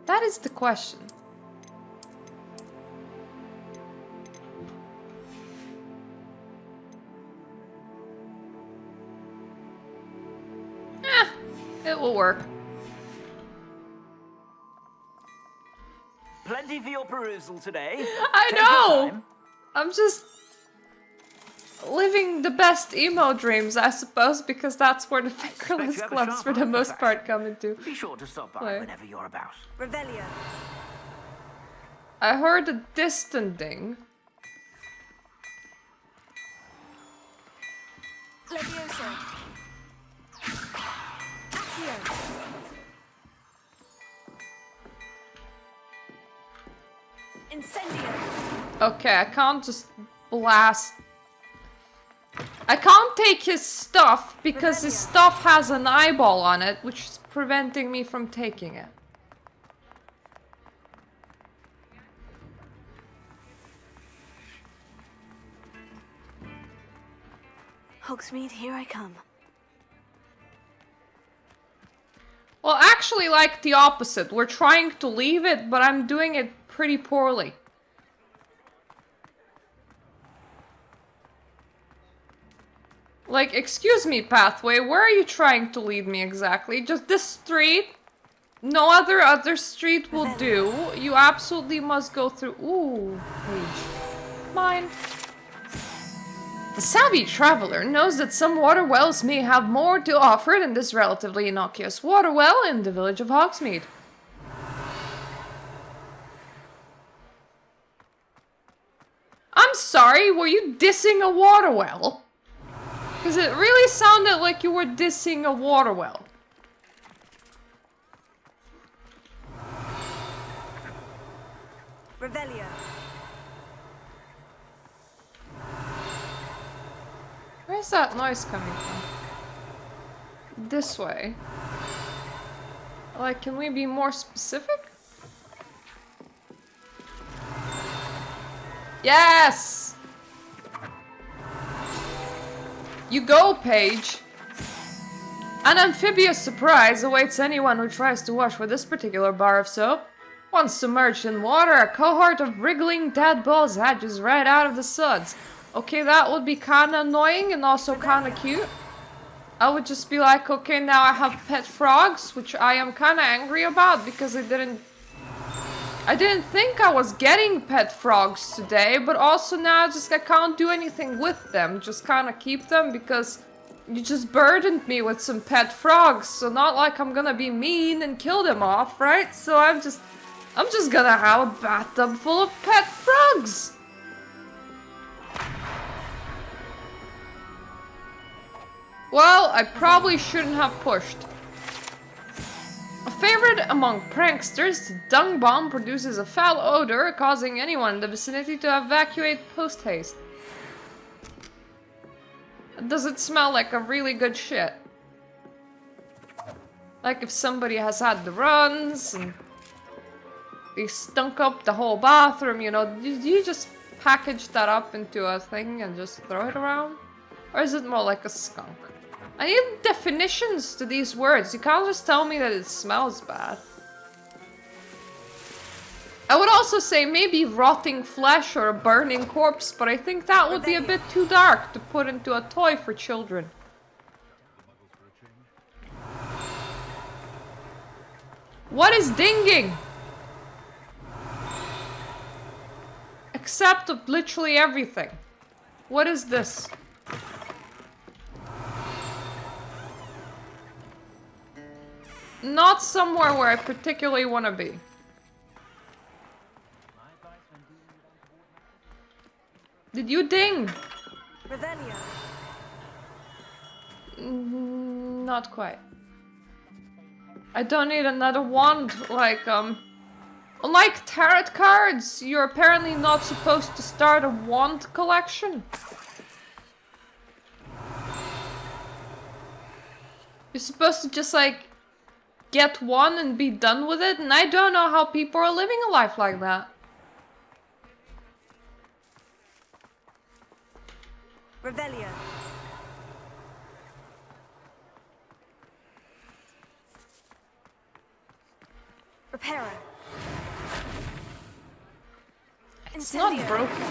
That is the question. It will work. Plenty for your perusal today. I Take your know! time. I'm just living the best emo dreams, I suppose, because that's where the fingerless you have a gloves sharp for the eye for most fashion. part come into Be sure to stop by play. whenever you're about. Revelio. I heard a distant ding. Levioso. Accio. Incendio. Okay, I can't just blast. I can't take his stuff because his stuff has an eyeball on it, which is preventing me from taking it. Hogsmeade, here I come. Well, actually, like the opposite. We're trying to leave it, but I'm doing it pretty poorly. Like, excuse me, Pathway, where are you trying to lead me exactly? Just this street? No other street will do. You absolutely must go through. Ooh, page. Mine. The savvy traveler knows that some water wells may have more to offer than this relatively innocuous water well in the village of Hogsmeade. I'm sorry, were you dissing a water well? Because it really sounded like you were dissing a water well. Revelio. Where's that noise coming from? This way. Like, can we be more specific? Yes! You go, Paige. An amphibious surprise awaits anyone who tries to wash with this particular bar of soap. Once submerged in water, a cohort of wriggling tadpoles hatches right out of the suds. Okay, that would be kinda annoying and also kinda cute. I would just be like, okay, now I have pet frogs, which I am kinda angry about because I didn't think I was getting pet frogs today, but also now I can't do anything with them. Just kinda keep them because you just burdened me with some pet frogs, so not like I'm gonna be mean and kill them off, right? So I'm just gonna have a bathtub full of pet frogs. Well, I probably shouldn't have pushed. A favorite among pranksters, the dung bomb produces a foul odor, causing anyone in the vicinity to evacuate post-haste. Does it smell like a really good shit? Like if somebody has had the runs and they stunk up the whole bathroom, you know, do you just package that up into a thing and just throw it around? Or is it more like a skunk? I need definitions to these words. You can't just tell me that it smells bad. I would also say maybe rotting flesh or a burning corpse, but I think that would be a bit too dark to put into a toy for children. What is dinging? Except of literally everything. What is this? Not somewhere where I particularly want to be. Did you ding? Revelio. Not quite. I don't need another wand, unlike tarot cards, you're apparently not supposed to start a wand collection. You're supposed to just, get one and be done with it, and I don't know how people are living a life like that. Revelio. Reparo. It's not broken.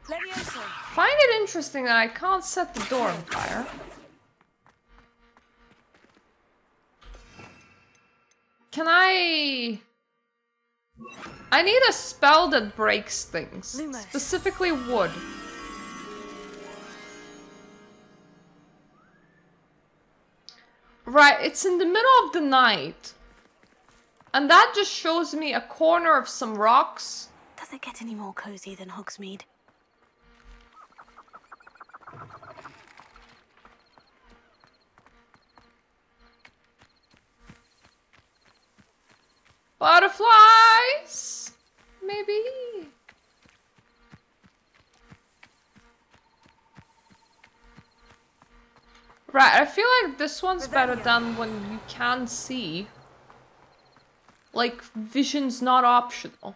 Levioso. Find it interesting that I can't set the door on fire. Can I need a spell that breaks things. Lumos. Specifically wood. Right, it's in the middle of the night. And that just shows me a corner of some rocks. Does it get any more cozy than Hogsmeade? Butterflies? Maybe. Right, I feel like this one's better than when you can see. Like, vision's not optional.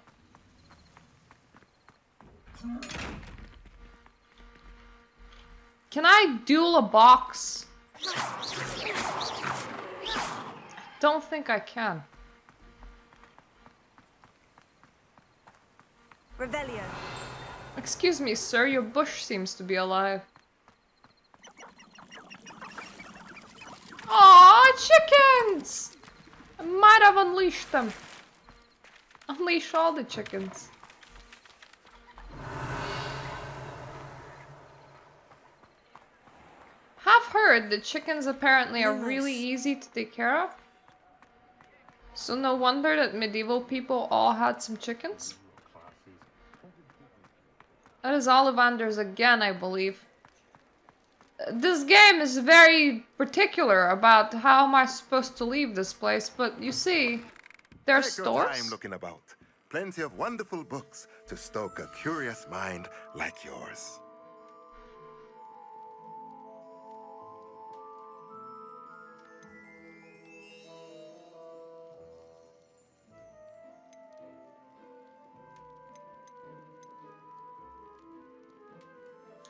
Can I duel a box? Don't think I can. Revelio. Excuse me, sir, your bush seems to be alive. Aw, chickens! I might have unleashed them. Unleash all the chickens. Have heard that chickens apparently are really easy to take care of. So no wonder that medieval people all had some chickens. That is Ollivanders again, I believe. This game is very particular about how am I supposed to leave this place, but you see, there are Take your stores. time looking about. Plenty of wonderful books to stoke a curious mind like yours.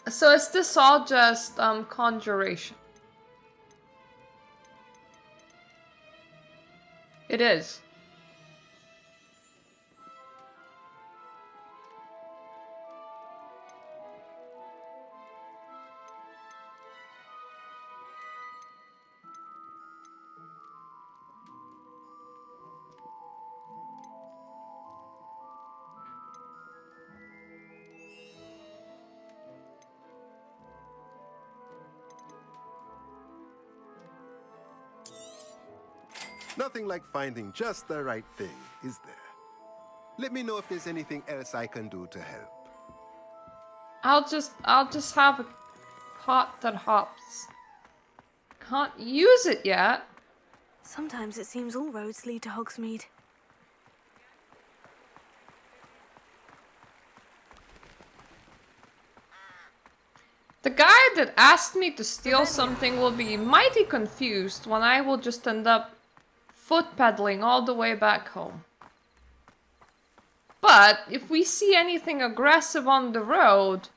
So is this all just conjuration? It is. Nothing like finding just the right thing, is there? Let me know if there's anything else I can do to help. I'll just have a pot that hops. Can't use it yet. Sometimes it seems all roads lead to Hogsmeade. The guy that asked me to steal something will be mighty confused when I will just end up foot pedaling all the way back home. But if we see anything aggressive on the road,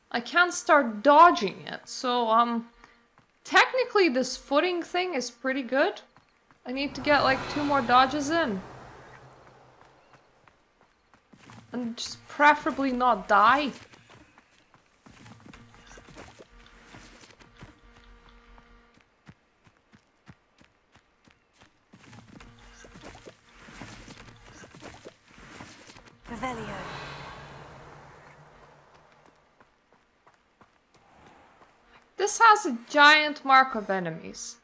I can't start dodging it. So, technically this footing thing is pretty good. I need to get like 2 more dodges in. And just preferably not die. Revelio. This has a giant mark of enemies.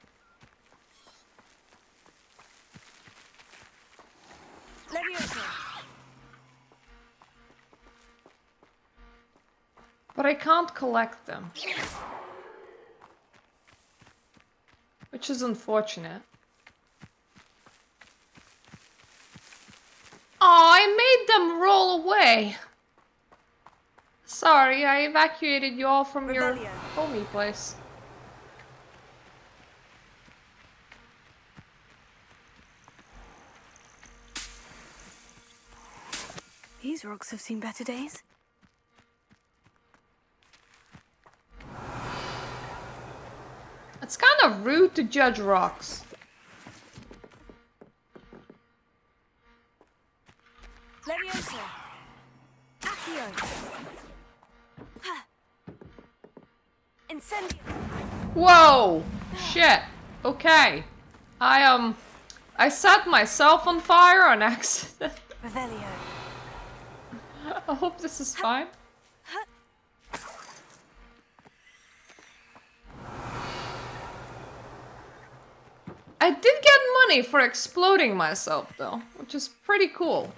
Leviosa. But I can't collect them. Which is unfortunate. Oh, I made them roll away. Sorry, I evacuated you all from your homey place. These rocks have seen better days. It's kind of rude to judge rocks. Leviosa. Accio. Incendio. Whoa! Shit. Okay. I set myself on fire on accident. Revelio. I hope this is fine. I did get money for exploding myself though, which is pretty cool.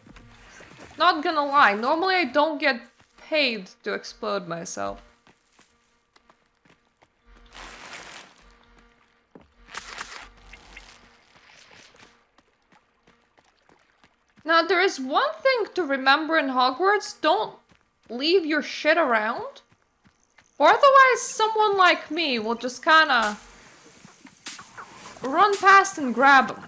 Not gonna lie, normally I don't get paid to explode myself. Now there is one thing to remember in Hogwarts, don't leave your shit around. Or otherwise someone like me will just kinda run past and grab them.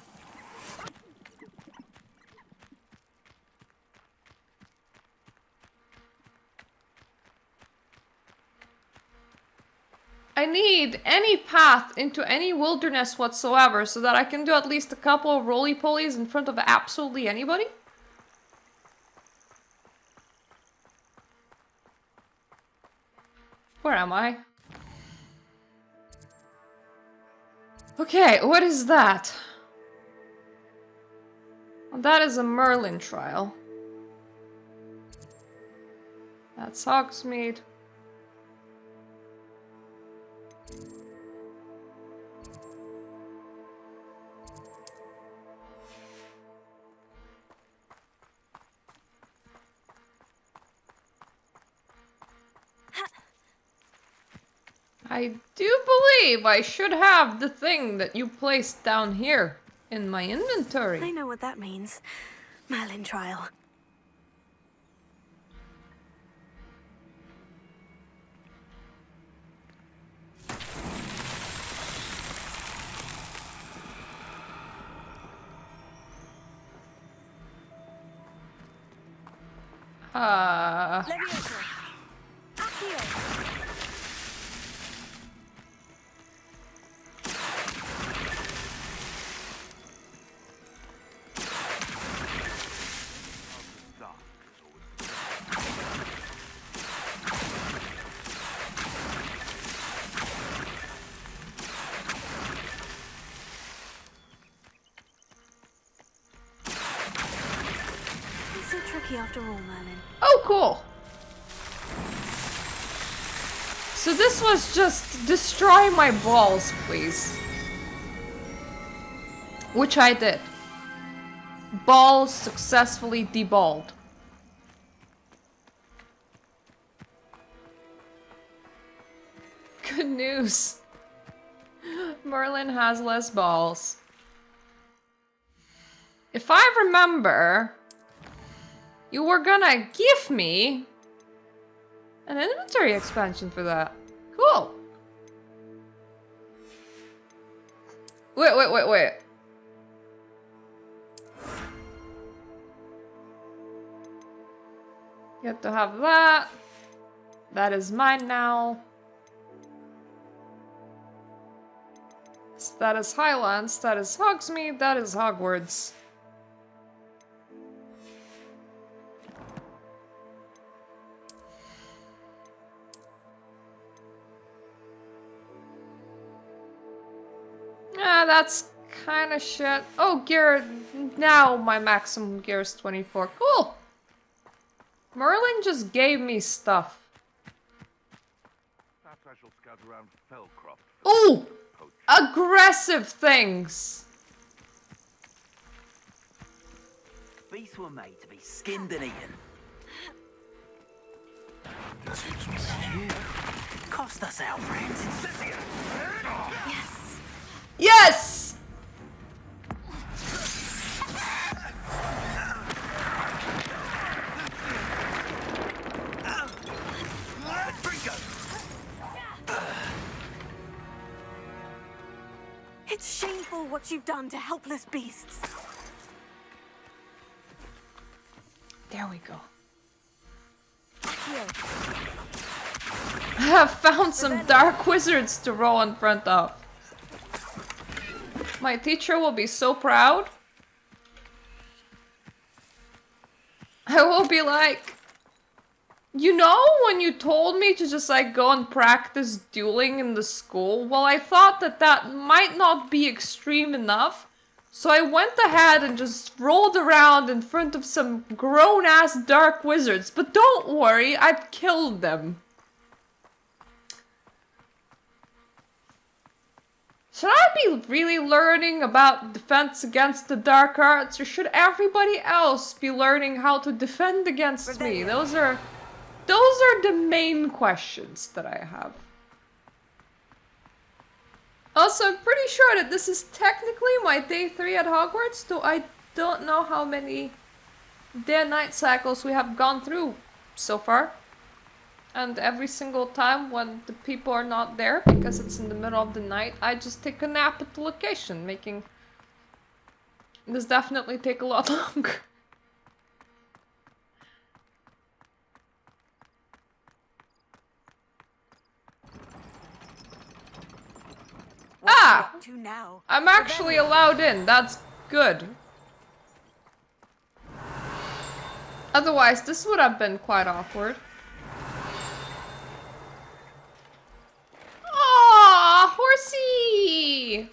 I need any path into any wilderness whatsoever so that I can do at least a couple of roly-polies in front of absolutely anybody. Where am I? Okay, what is that? Well, that is a Merlin trial. That's Hogsmeade. I do believe I should have the thing that you placed down here in my inventory. I know what that means. Merlin trial. Leviosa. Accio. So tricky after all, Merlin. Oh, cool. So this was just destroy my balls, please. Which I did. Balls successfully deballed. Good news. Merlin has less balls. If I remember, you were gonna give me an inventory expansion for that. Cool. Wait. Get to have that. That is mine now. That is Highlands, that is Hogsmeade, that is Hogwarts. Ah, that's kind of shit. Oh, gear. Now my maximum gear is 24. Cool. Merlin just gave me stuff. Ooh! Aggressive things! Beasts were made to be skinned and eaten. Cost us our friends. Yes. Yes! It's shameful what you've done to helpless beasts. There we go. Here. I have found some dark wizards to roll in front of. My teacher will be so proud. I will be like, you know when you told me to just like go and practice dueling in the school? Well, I thought that that might not be extreme enough. So I went ahead and just rolled around in front of some grown-ass dark wizards. But don't worry, I've killed them. Should I be really learning about defense against the dark arts, or should everybody else be learning how to defend against me? Those are the main questions that I have. Also, I'm pretty sure that this is technically my day 3 at Hogwarts, though I don't know how many day and night cycles we have gone through so far. And every single time when the people are not there, because it's in the middle of the night, I just take a nap at the location, making this definitely take a lot longer. Ah! I'm actually allowed in, that's good. Otherwise, this would have been quite awkward. Aww, horsey!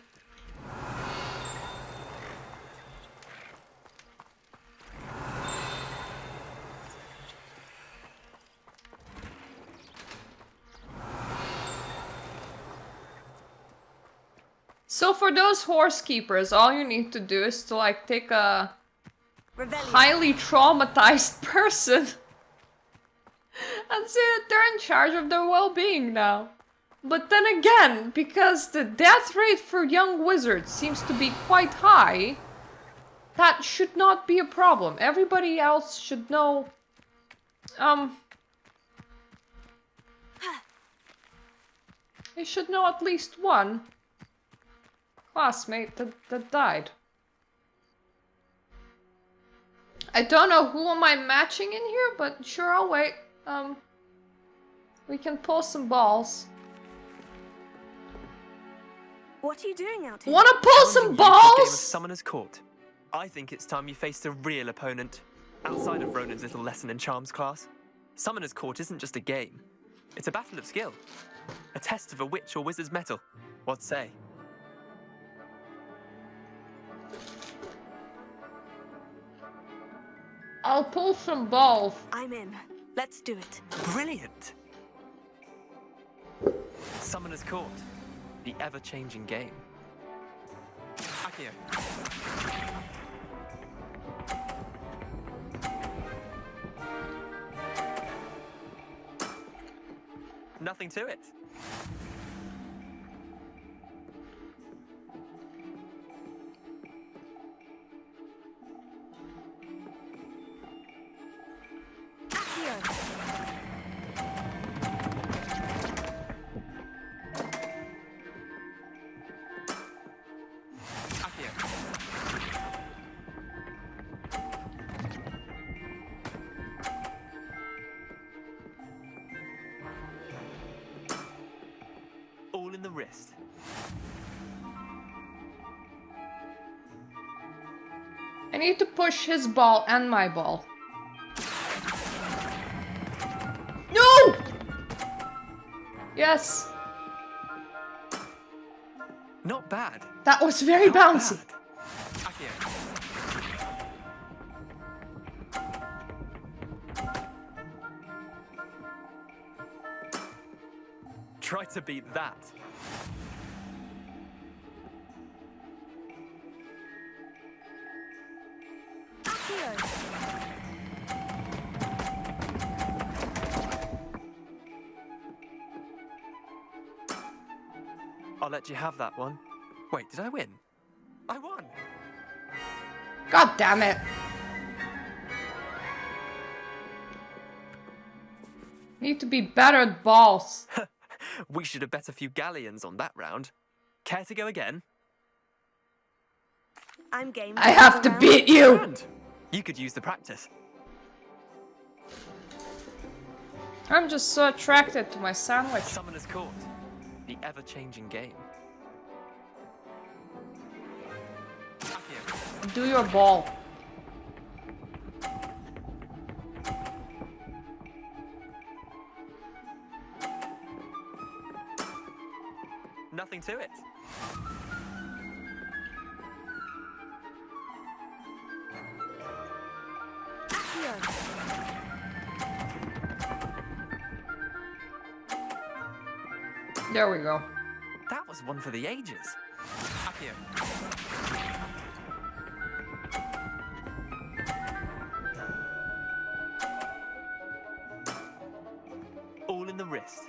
So for those horse keepers, all you need to do is to like take a highly traumatized person and say that they're in charge of their well-being now. But then again, because the death rate for young wizards seems to be quite high, that should not be a problem. Everybody else should know, they should know at least one classmate that died. I don't know who am I matching in here, but sure, I'll wait. We can pull some balls. What are you doing out here? Wanna pull some balls? Game of Summoner's Court. I think it's time you faced a real opponent, outside of Ronan's little lesson in charms class. Summoner's Court isn't just a game. It's a battle of skill. A test of a witch or wizard's mettle. What say? I'll pull some balls. I'm in. Let's do it. Brilliant! Summoner's Court. The ever-changing game. Akio. Nothing to it. in the wrist. I need to push his ball and my ball. No! Yes. Not bad. That was very bouncy. Akio. Try to beat that. I'll let you have that one. Wait, did I win? I won! God damn it. Need to be better at balls. We should have bet a few galleons on that round. Care to go again? I'm game. I have to beat you! Grand. You could use the practice. I'm just so attracted to my sandwich. Summoner's Court. The ever-changing game. Do your ball. Nothing to it. There we go. That was one for the ages. Akio. All in the wrist.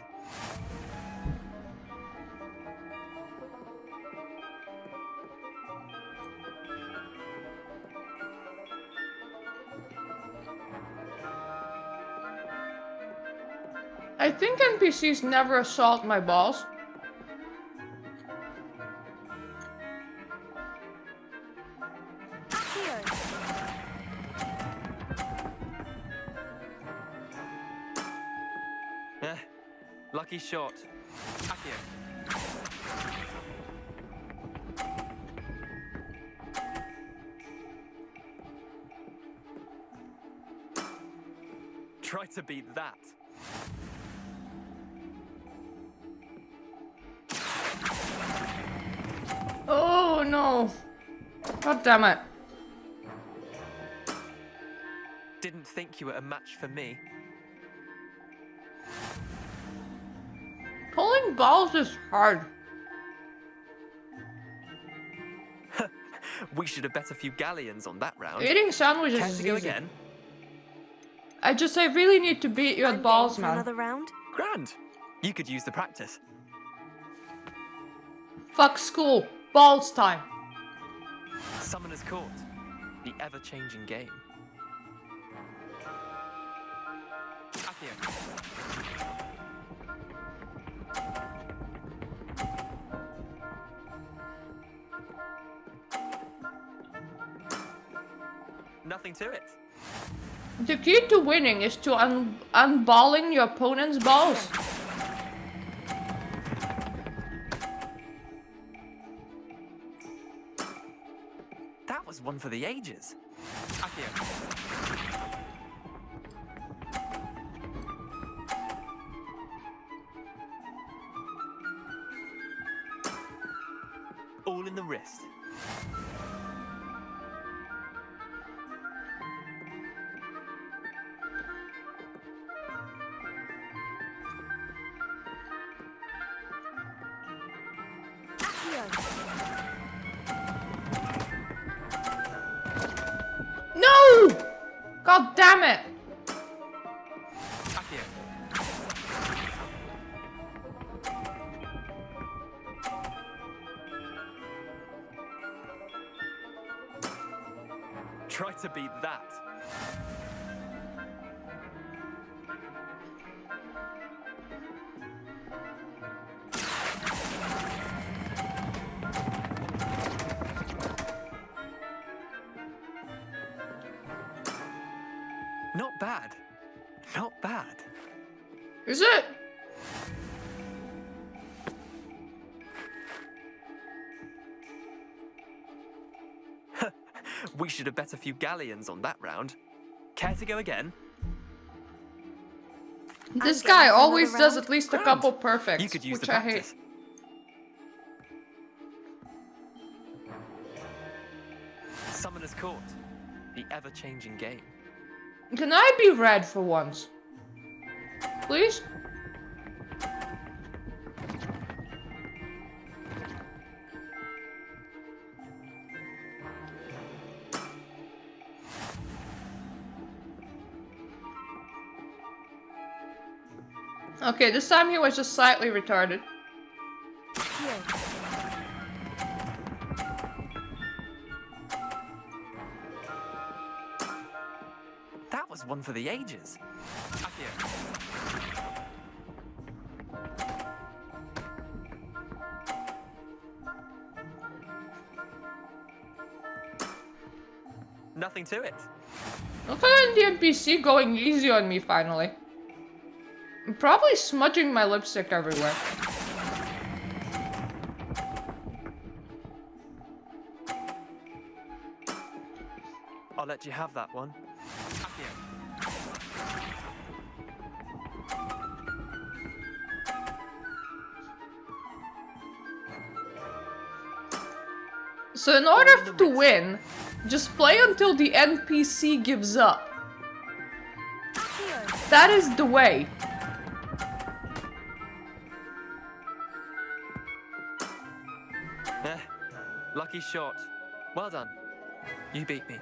I think NPCs never assault my balls. Lucky shot. Akio. Try to beat that. Oh no. God damn it. Didn't think you were a match for me. Pulling balls is hard. We should have bet a few galleons on that round. Eating sandwiches Care is to go easy. again? I really need to beat you at balls, man. Another round? Grand. You could use the practice. Fuck school. Balls time. Summoner's Court. The ever-changing game. Akio. Nothing to it. The key to winning is to unballing your opponent's balls. That was one for the ages. Akio. All in the wrist. No! God damn it! Akio. Try to beat that. Not bad. Not bad. Is it? We should have bet a few galleons on that round. Care to go again? This guy always does at least a couple perfects, You could use which the I hate. practice. Summoner's Court. The ever-changing game. Can I be red for once? Please? Okay, this time he was just slightly retarded. That was one for the ages. Up here. Nothing to it. Look at the NPC going easy on me finally. I'm probably smudging my lipstick everywhere. I'll let you have that one. Up here. So in order to win, just play until the NPC gives up. That is the way. Lucky shot. Well done. You beat me.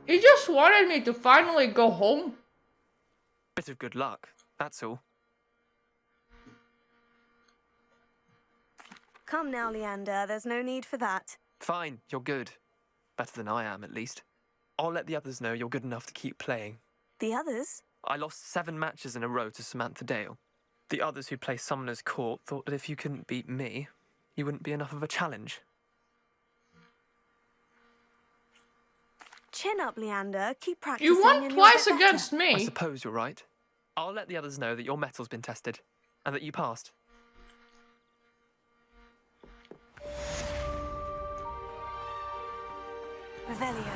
He just wanted me to finally go home. Bit of good luck, that's all. Come now, Leander. There's no need for that. Fine, you're good. Better than I am, at least. I'll let the others know you're good enough to keep playing. The others? I lost 7 matches in a row to Samantha Dale. The others who play Summoner's Court thought that if you couldn't beat me, you wouldn't be enough of a challenge. Chin up, Leander. Keep practicing. You won and twice you'll get against better. me. I suppose you're right. I'll let the others know that your metal's been tested, and that you passed. Revelio.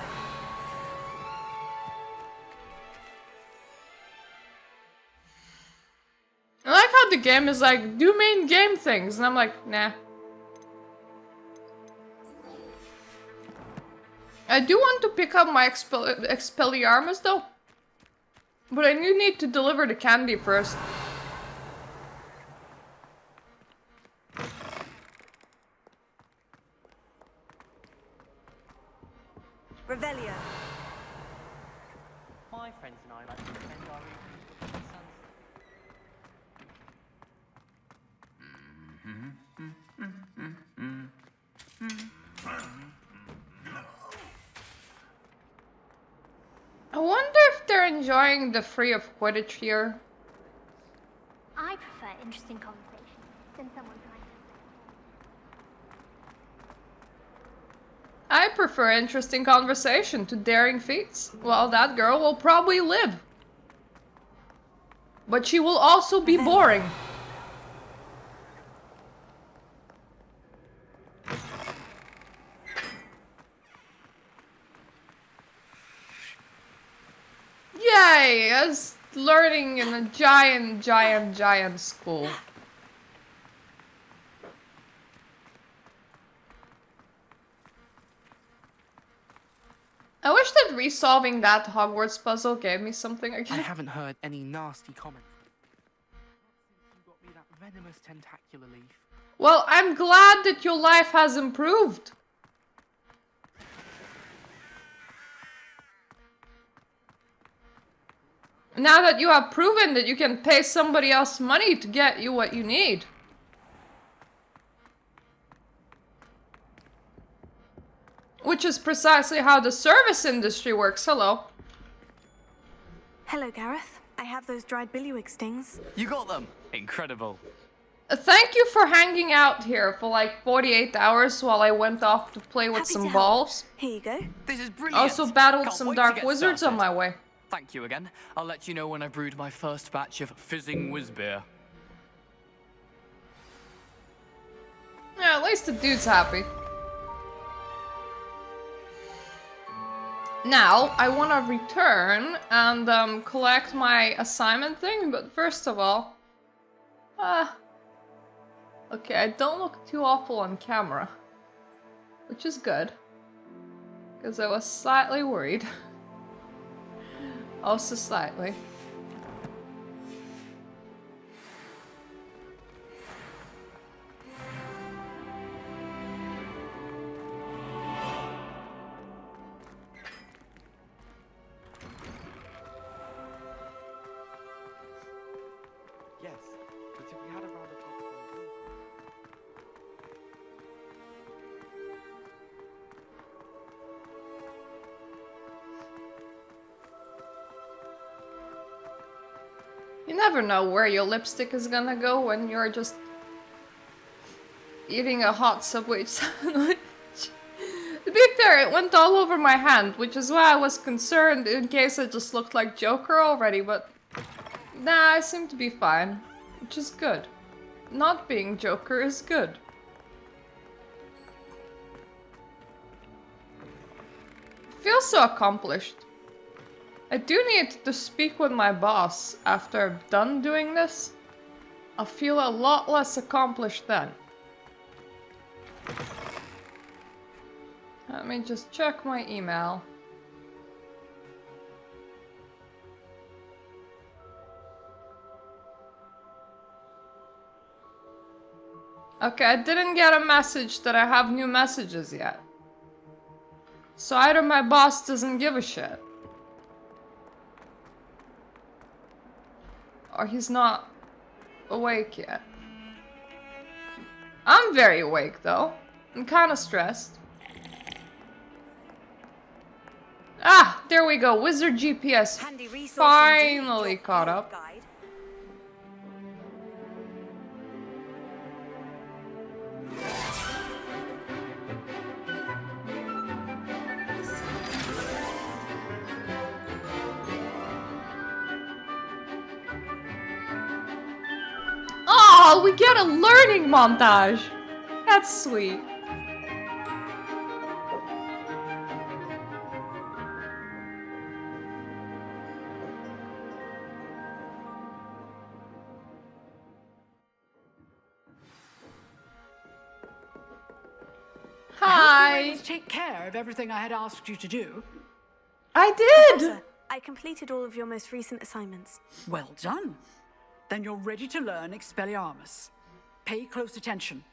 I like how the game is like, do main game things, and I'm like, nah. I do want to pick up my Expelliarmus though. But I do need to deliver the candy first. Revelio. My friends and I like to spend our evenings with the sun. I wonder if they're enjoying the free of Quidditch here. I prefer interesting conversation than someone trying to... I prefer interesting conversation to daring feats. Well, that girl will probably live. But she will also be boring. Yay! Us learning in a giant school. I wish that resolving that Hogwarts puzzle gave me something again. I haven't heard any nasty comments. You got me that venomous tentacular leaf. Well, I'm glad that your life has improved. Now that you have proven that you can pay somebody else money to get you what you need. Which is precisely how the service industry works. Hello. Hello, Gareth. I have those dried billywig stings. You got them! Incredible. Thank you for hanging out here for like 48 hours while I went off to play with some balls. Here you go. This is brilliant. Also battled Can't some wait to dark get wizards on started. my way. Thank you again. I'll let you know when I brewed my first batch of fizzing whiz beer. Yeah, least the dude's happy. Now, I want to return and collect my assignment thing, but first of all... okay, I don't look too awful on camera. Which is good. Because I was slightly worried. Also slightly. Yes, but if we had a round of You never know where your lipstick is gonna go when you're just eating a hot Subway sandwich. To be fair, it went all over my hand, which is why I was concerned in case I just looked like Joker already, but nah, I seem to be fine, which is good. Not being Joker is good. I feel so accomplished. I do need to speak with my boss after I'm done doing this. I'll feel a lot less accomplished then. Let me just check my email. Okay, I didn't get a message that I have new messages yet. So either my boss doesn't give a shit, or he's not awake yet. I'm very awake though. I'm kind of stressed. Ah, there we go. Wizard GPS finally caught up. Oh, we get a learning montage. That's sweet. Hi. I hope you were able to take care of everything I had asked you to do. I did. Professor, I completed all of your most recent assignments. Well done. Then you're ready to learn Expelliarmus. Pay close attention.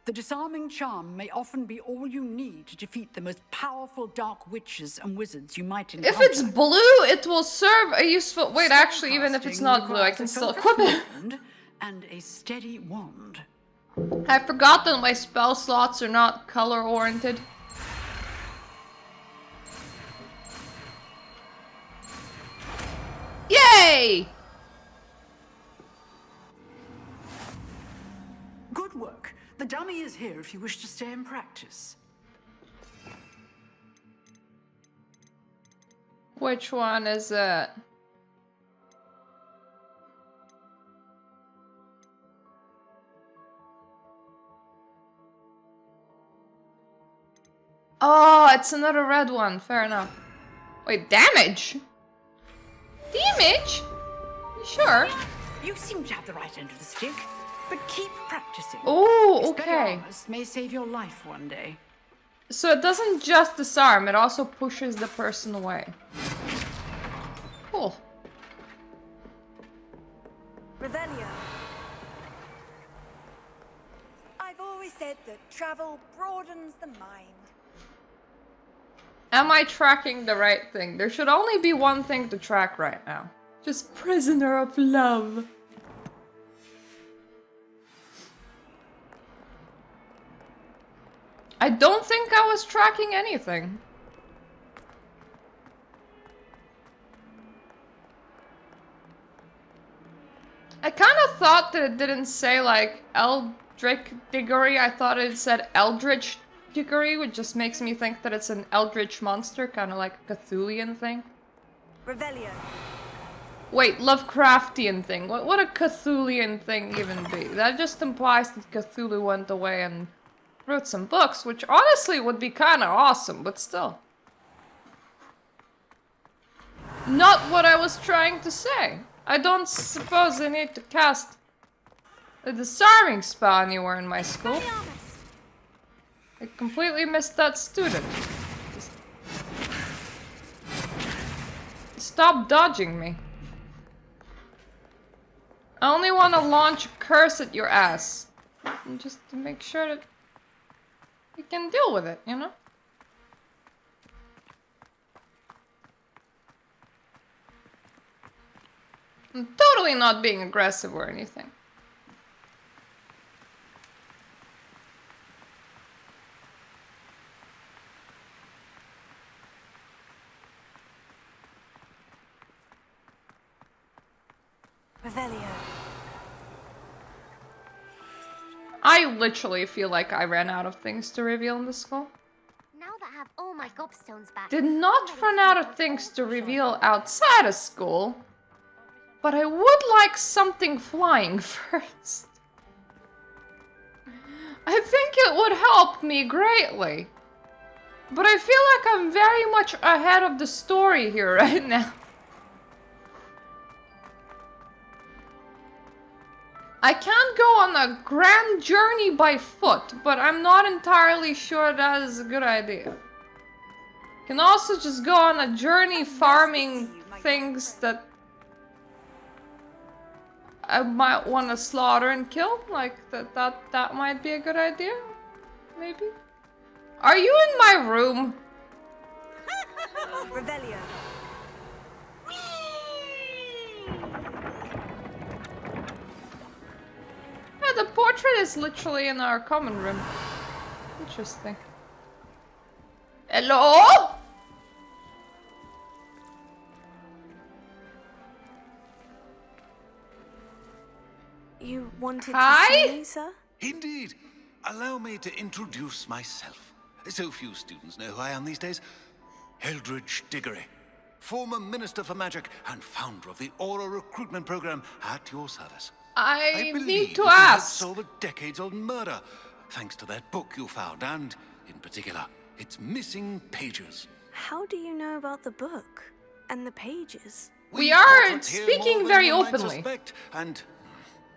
The disarming charm may often be all you need to defeat the most powerful dark witches and wizards you might encounter. If it's blue, it will serve a useful... Wait, actually, even if it's not blue, I can still equip it. And a steady wand. I've forgotten my spell slots are not color-oriented. Yay! Good work. The dummy is here if you wish to stay and practice. Which one is it? Oh, it's another red one. Fair enough. Wait, damage? Damage? You sure? You seem to have the right end of the stick, but keep practicing. Oh, okay. Expelliarmus may save your life one day. So it doesn't just disarm, it also pushes the person away. Cool. Revelio. I've always said that travel broadens the mind. Am I tracking the right thing? There should only be one thing to track right now. Just prisoner of love. I don't think I was tracking anything. I kind of thought that it didn't say like Eldritch Diggory. I thought it said Eldritch Diggory, which just makes me think that it's an eldritch monster, kind of like a Cthulhian thing. Revelio. Wait, Lovecraftian thing. What would a Cthulhian thing even be? That just implies that Cthulhu went away and wrote some books, which honestly would be kind of awesome, but still. Not what I was trying to say. I don't suppose I need to cast a disarming spell anywhere in my school. I completely missed that student. Just stop dodging me. I only want to launch a curse at your ass. And just to make sure that you can deal with it, you know? I'm totally not being aggressive or anything. Revelio. I literally feel like I ran out of things to reveal in the school. Now that I have all my gobstones back. Did not run out of things to reveal outside of school, but I would like something flying first. I think it would help me greatly. But I feel like I'm very much ahead of the story here right now. I can't go on a grand journey by foot, but I'm not entirely sure that is a good idea. Can also just go on a journey farming things that I might want to slaughter and kill. Like that might be a good idea. Maybe. Are you in my room? Revelio. Yeah, the portrait is literally in our common room. Interesting. Hello? You wanted Hi? to see me, sir? Indeed. Allow me to introduce myself. So few students know who I am these days. Eldridge Diggory, former Minister for Magic and founder of the Aura Recruitment Program at your service. I believe need to you can help ask. solve a decades-old murder, thanks to that book you found, and, in particular, its missing pages. How do you know about the book and the pages? We are speaking very openly. Suspect, and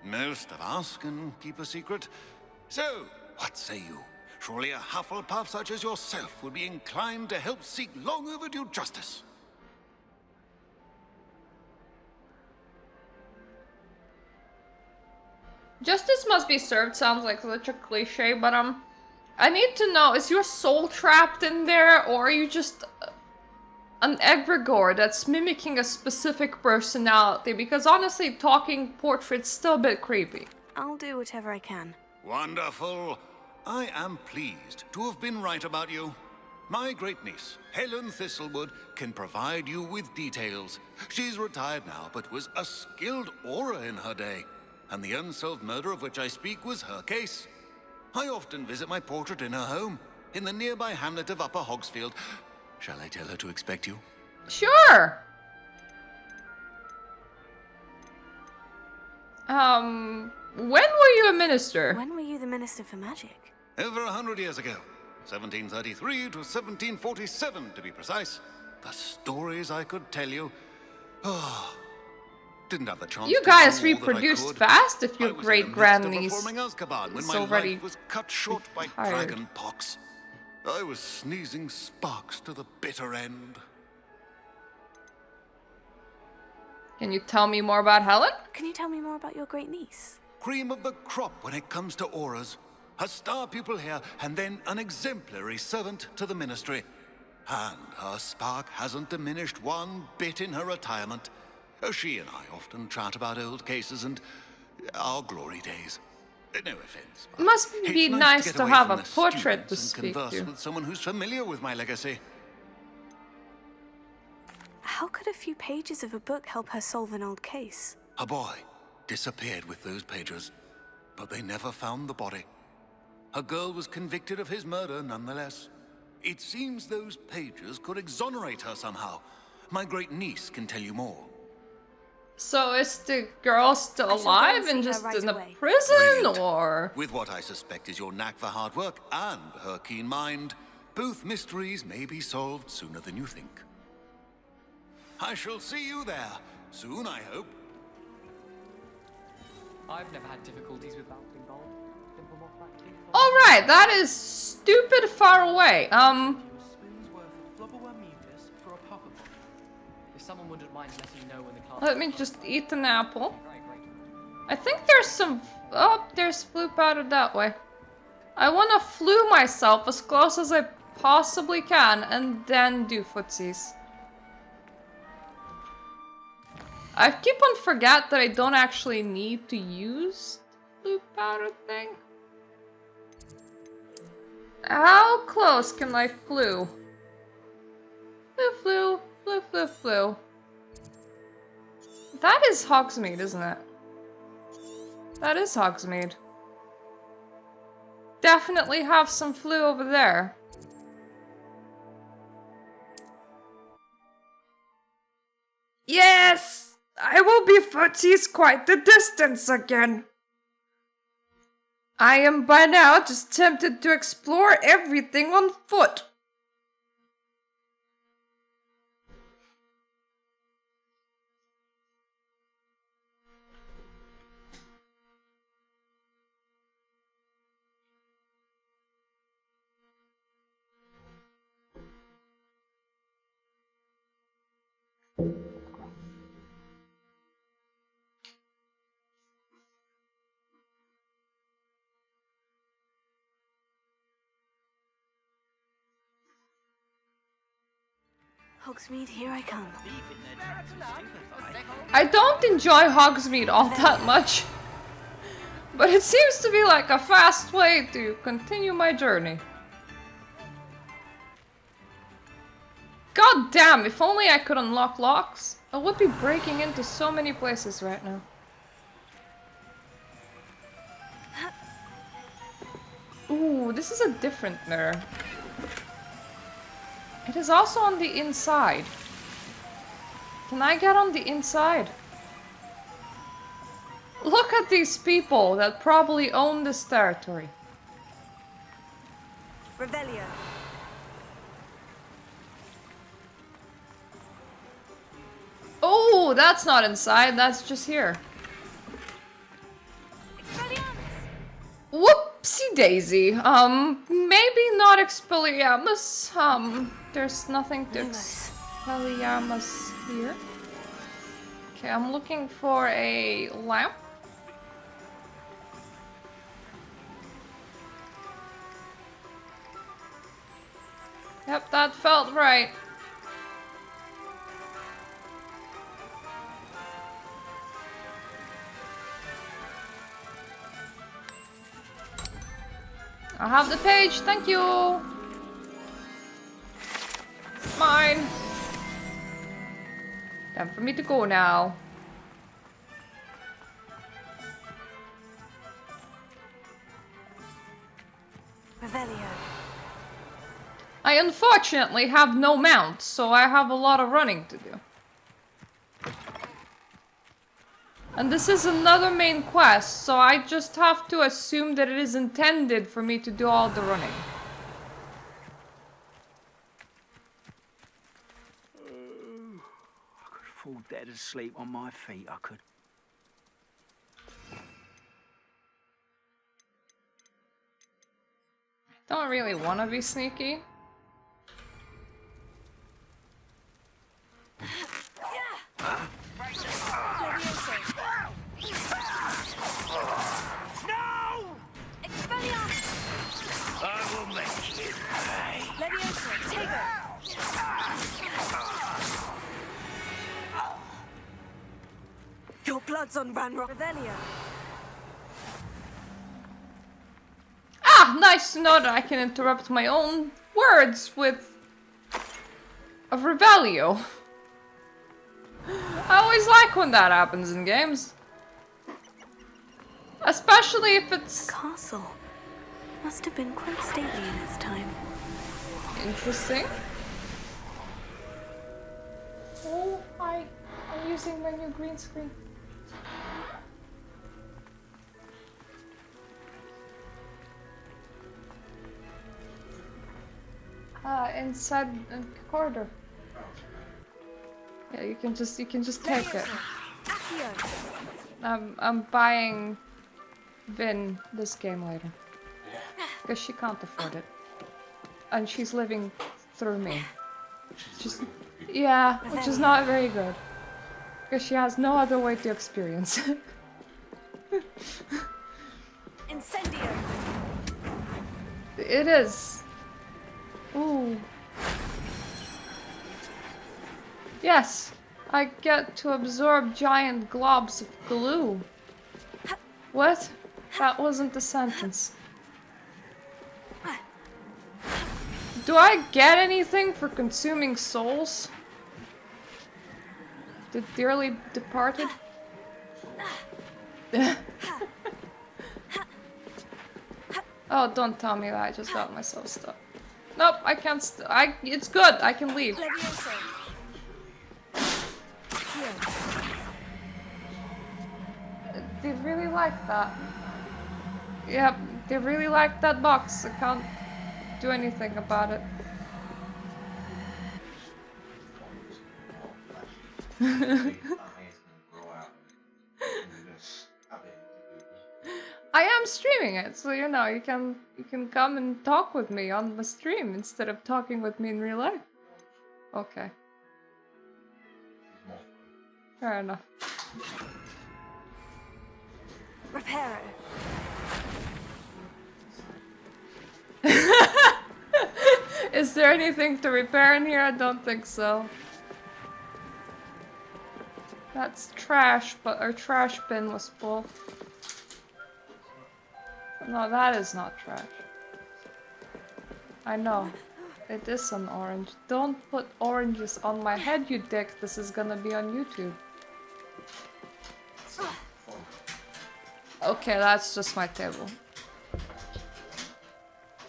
most of us can keep a secret. So, what say you? Surely a Hufflepuff such as yourself would be inclined to help seek long overdue justice. Justice must be served sounds like such a cliche, but I need to know, is your soul trapped in there, or are you just an egregore that's mimicking a specific personality? Because honestly, talking portrait's still a bit creepy. I'll do whatever I can. Wonderful. I am pleased to have been right about you. My great niece, Helen Thistlewood, can provide you with details. She's retired now, but was a skilled aura in her day. And the unsolved murder of which I speak was her case. I often visit my portrait in her home, in the nearby hamlet of Upper Hogsfield. Shall I tell her to expect you? Sure! When were you a minister? When were you the Minister for Magic? Over 100 years ago. 1733 to 1747, to be precise. The stories I could tell you. Oh, didn't have the chance. You to guys do all that I reproduced could. fast if your I was in the great midst of grandniece performing AZKABAN when is my already life was cut short by retired. dragon pox. I was sneezing sparks to the bitter end. Can you tell me more about Helen? Can you tell me more about your great niece? Cream of the crop when it comes to auras. A star pupil here, and then an exemplary servant to the ministry. And her spark hasn't diminished one bit in her retirement. She and I often chat about old cases and our glory days. No offense. It must be It's nice get to away have from a the portrait to students and speak converse to. with someone who's familiar with my legacy. How could a few pages of a book help her solve an old case? A boy disappeared with those pages, but they never found the body. A girl was convicted of his murder nonetheless. It seems those pages could exonerate her somehow. My great niece can tell you more. So is the girl still alive and just in a prison, Brilliant. or? With what I suspect is your knack for hard work and her keen mind, both mysteries may be solved sooner than you think. I shall see you there soon, I hope. I've never had difficulties with bouncing gold. Alright, that is stupid far away. If someone wouldn't mind letting you know when the class... Let me just eat an apple. I think there's some... Oh, there's flue powder that way. I want to flue myself as close as I possibly can and then do footsies. I keep on forget that I don't actually need to use the flue powder thing. How close can I flue? Flue. That is Hogsmeade, isn't it? That is Hogsmeade. Definitely have some flue over there. Yes! I will be footsies quite the distance again. I am by now just tempted to explore everything on foot. Hogsmeade, here I come. I don't enjoy Hogsmeade all that much, but it seems to be like a fast way to continue my journey. God damn, if only I could unlock locks. I would be breaking into so many places right now. Ooh, this is a different mirror. It is also on the inside. Can I get on the inside? Look at these people that probably own this territory. Revelio. Oh, that's not inside, that's just here. Whoopsie daisy. Maybe not Expelliarmus. There's nothing to Expelliarmus here. Okay, I'm looking for a lamp. Yep, that felt right. I have the page, thank you! Mine! Time for me to go now. Revelio. I unfortunately have no mount, so I have a lot of running to do. And this is another main quest, so I just have to assume that it is intended for me to do all the running. I could fall dead asleep on my feet, I could. Don't really want to be sneaky. No! Expelliarmus! I will make you pay. Leviosa, take her! Your blood's on Ranrock. Revelio. Ah, nice to know that I can interrupt my own words with a Revelio. I always like when that happens in games. Especially if it's... The castle must have been quite stately in its time. Interesting. Oh, hi. Are you using my new green screen. Inside the corridor. Yeah, you can just take it. I'm buying Vin this game later. Because she can't afford it. And she's living through me. Yeah, which is not very good. Because she has no other way to experience it. Incendio. It is. Ooh. Yes, I get to absorb giant globs of glue. What? That wasn't a sentence. Do I get anything for consuming souls? The dearly departed? Oh, don't tell me that I just got myself stuck. Nope, I can't it's good, I can leave. They really like that. Yep, they really like that box. I can't do anything about it. I am streaming it, so you know you can come and talk with me on the stream instead of talking with me in real life. Okay. Fair enough. Reparo. Is there anything to repair in here? I don't think so. That's trash, but our trash bin was full. No, that is not trash. I know. It is an orange. Don't put oranges on my head, you dick. This is gonna be on YouTube. Okay, that's just my table.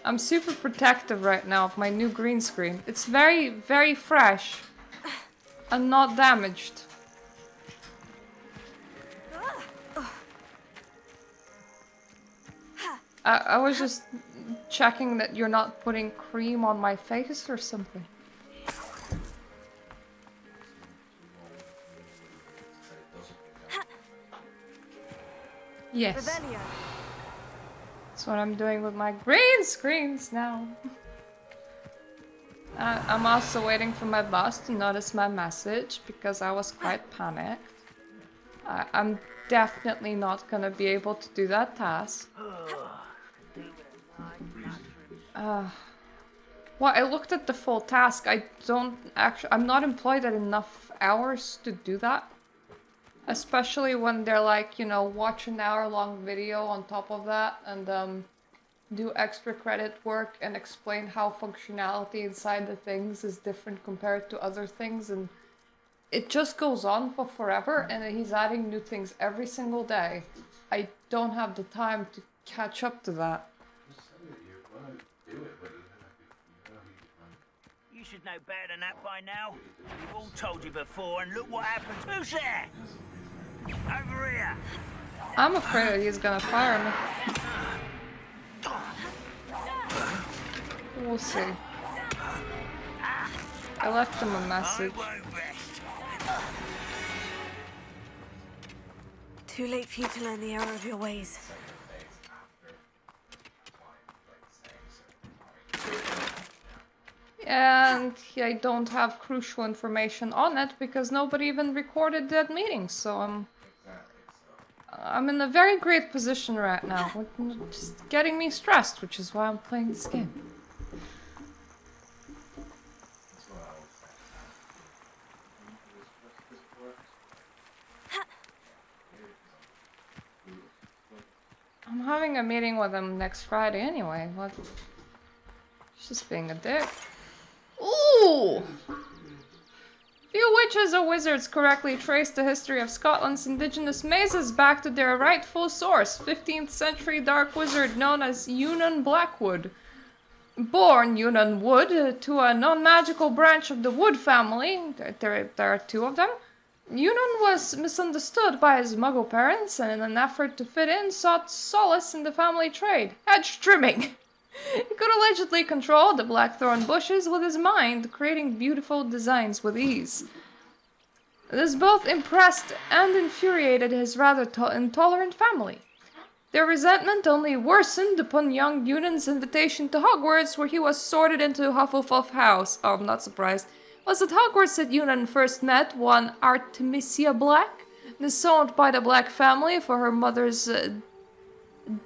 I'm super protective right now of my new green screen. It's very, very fresh. And not damaged. I was just checking that you're not putting cream on my face or something. Yes. That's what I'm doing with my green screens now. I'm also waiting for my boss to notice my message because I was quite panicked. I'm definitely not gonna be able to do that task. Well, I looked at the full task. I'm not employed at enough hours to do that. Especially when they're like, you know, watch an hour-long video on top of that and do extra credit work and explain how functionality inside the things is different compared to other things, and it just goes on for forever, and he's adding new things every single day. I don't have the time to catch up to that. You should know better than that by now. We've all told you before, and look what happens. Who's there? Over here. I'm afraid that he's gonna fire me. We'll see. I left him a message. Too late for you to learn the error of your ways. And I don't have crucial information on it because nobody even recorded that meeting, so I'm in a very great position right now. It's just getting me stressed, which is why I'm playing this game. I'm having a meeting with him next Friday anyway. What? He's just being a dick. Ooh! Few witches or wizards correctly trace the history of Scotland's indigenous mazes back to their rightful source, 15th century dark wizard known as Eunan Blackwood. Born Eunan Wood to a non-magical branch of the Wood family, there are two of them, Yunan was misunderstood by his Muggle parents and in an effort to fit in sought solace in the family trade, hedge trimming. He could allegedly control the blackthorn bushes with his mind, creating beautiful designs with ease. This both impressed and infuriated his rather intolerant family. Their resentment only worsened upon young Yunan's invitation to Hogwarts, where he was sorted into Hufflepuff House. Oh, I'm not surprised. It was at Hogwarts that Yunan first met one Artemisia Black, disowned by the Black family for her mother's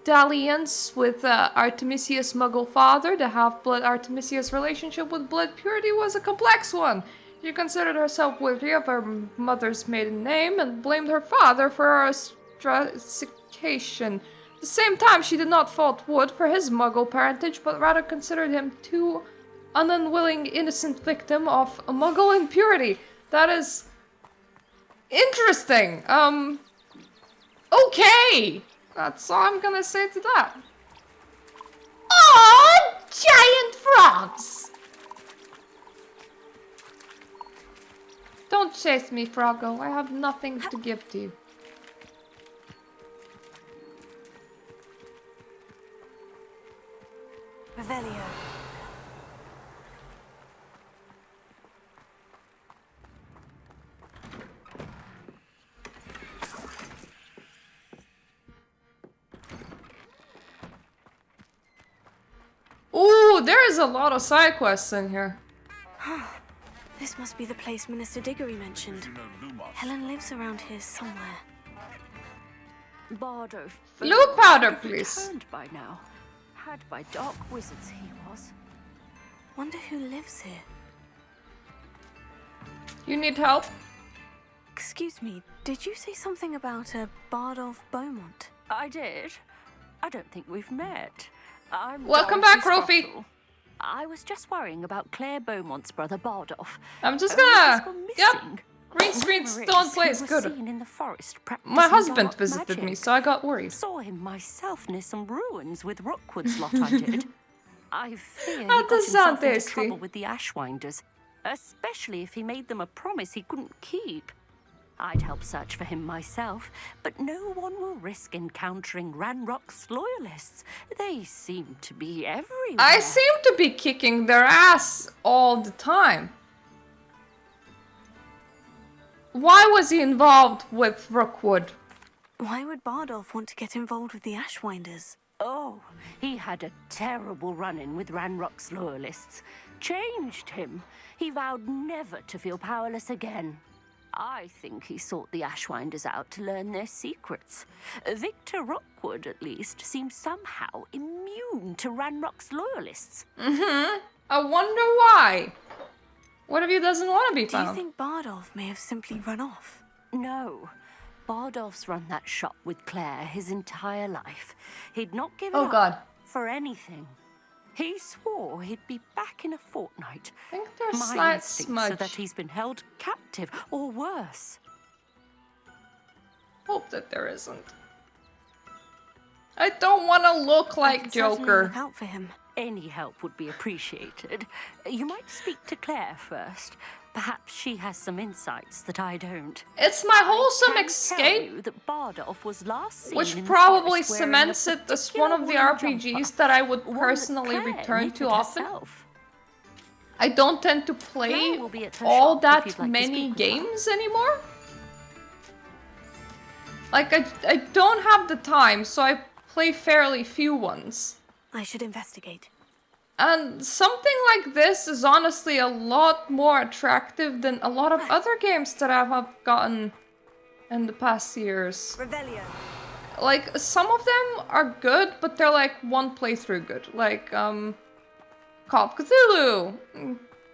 dalliance with Artemisia's Muggle father. The half-blood Artemisia's relationship with blood purity was a complex one. She considered herself worthy of her mother's maiden name and blamed her father for her ostracism. At the same time, she did not fault Wood for his Muggle parentage, but rather considered him too an unwilling, innocent victim of a Muggle impurity. That is interesting. Okay. That's all I'm gonna say to that. Oh, giant frogs! Don't chase me, Froggo. I have nothing to give to you. Revelio. Ooh, there is a lot of side quests in here. This must be the place Minister Diggory mentioned. Helen lives around here somewhere. Bardo. Blue powder, please. Returned by now. Had by dark wizards he was. Wonder who lives here. You need help? Excuse me, did you say something about a Bardolph Beaumont? I did. I don't think we've met. I'm Welcome Dorothy back, Rofi. Scottle. I was just worrying about Claire Beaumont's brother Bardolph. I'm just Only gonna... he's gone Yep. missing. Green screen Rumor don't is play he is was good. seen in the forest practicing My husband dark visited me, magic. so I got worried. Saw him myself near some ruins with Rookwood's lot I did. I fear he That got does sound himself into tasty. trouble with the Ashwinders, especially if he made them a promise he couldn't keep. I'd help search for him myself, but no one will risk encountering Ranrock's loyalists. They seem to be everywhere. I seem to be kicking their ass all the time. Why was he involved with Rookwood? Why would Bardolph want to get involved with the Ashwinders? Oh, he had a terrible run-in with Ranrock's loyalists. Changed him. He vowed never to feel powerless again. I think he sought the Ashwinders out to learn their secrets. Victor Rookwood, at least, seems somehow immune to Ranrock's loyalists. Mm-hmm. I wonder why. What if he doesn't want to be Do you found? think Bardolph may have simply run off? No. Bardolph's run that shop with Claire his entire life. He'd not given Oh, up God. for anything. He swore he'd be back in a fortnight. I think there's My slight instinct smudge. so that he's been held captive, or worse. Hope that there isn't. I don't want to look like Joker. Look out for him. Any help would be appreciated. You might speak to Claire first. Perhaps she has some insights that I don't. It's my wholesome I can escape, tell you that Bardolph was last seen which in the probably forest wearing a cements it as one of the particular RPGs woolen that I would jumper, one personally Claire return to knitted often. herself. I don't tend to play Claire will be at her all shop if that you'd like to many speak with her. games anymore. Like, I don't have the time, so I play fairly few ones. I should investigate. And something like this is honestly a lot more attractive than a lot of other games that I have gotten in the past years. Revelio. Like, some of them are good, but they're like one playthrough good. Like, Call of Cthulhu.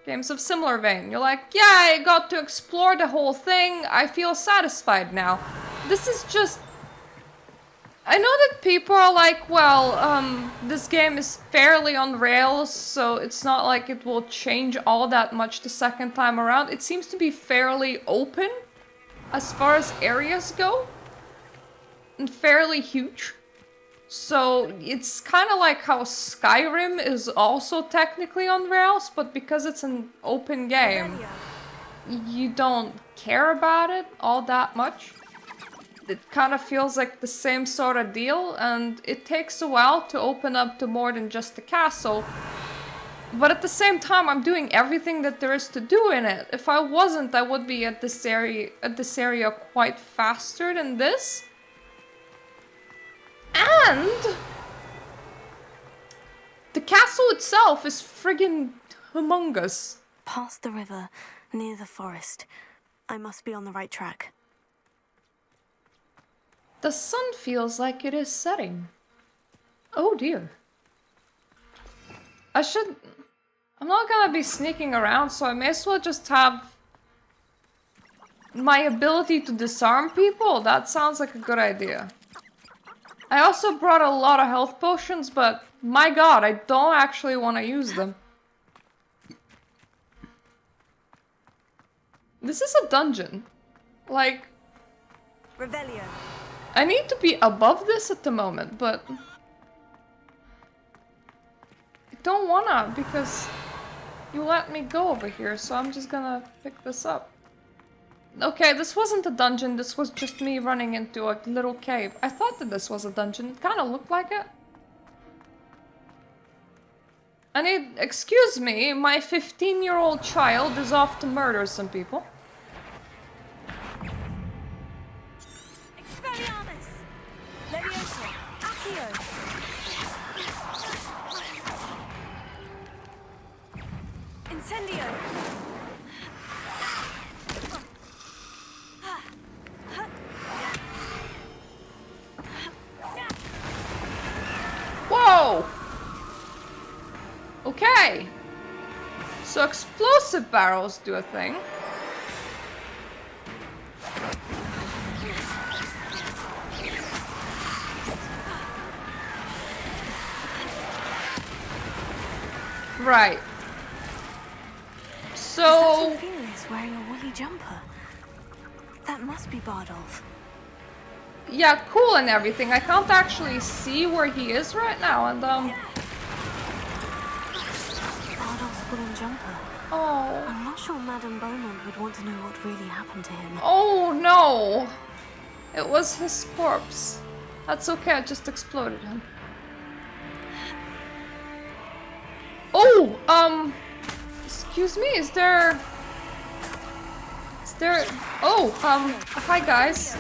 Games of similar vein. You're like, yeah, I got to explore the whole thing. I feel satisfied now. This is just... I know that people are like, well, this game is fairly on rails, so it's not like it will change all that much the second time around. It seems to be fairly open as far as areas go, and fairly huge. So it's kind of like how Skyrim is also technically on rails, but because it's an open game, you don't care about it all that much. It kind of feels like the same sort of deal, and it takes a while to open up to more than just the castle. But at the same time, I'm doing everything that there is to do in it. If I wasn't, I would be at this area quite faster than this. And the castle itself is friggin' humongous. Past the river, near the forest. I must be on the right track. The sun feels like it is setting. Oh dear. I'm not gonna be sneaking around, so I may as well just have my ability to disarm people. That sounds like a good idea. I also brought a lot of health potions, but my god, I don't actually want to use them. This is a dungeon. Like, Revelio. I need to be above this at the moment, but I don't wanna because you let me go over here, so I'm just gonna pick this up. Okay, this wasn't a dungeon, this was just me running into a little cave. I thought that this was a dungeon, it kinda looked like it. I need, excuse me, my 15-year-old child is off to murder some people. Expelliarmus! Levioso! Accio! Incendio! Whoa! Okay. So explosive barrels do a thing. Right. So... Is wearing a woolly jumper. That must be Bardolph. Yeah, cool and everything. I can't actually see where he is right now, and Bardolph's woolen jumper. Oh. I'm not sure Madame Beaumont would want to know what really happened to him. Oh no! It was his corpse. That's okay, I just exploded him. Oh, excuse me, is there... Oh, hi guys.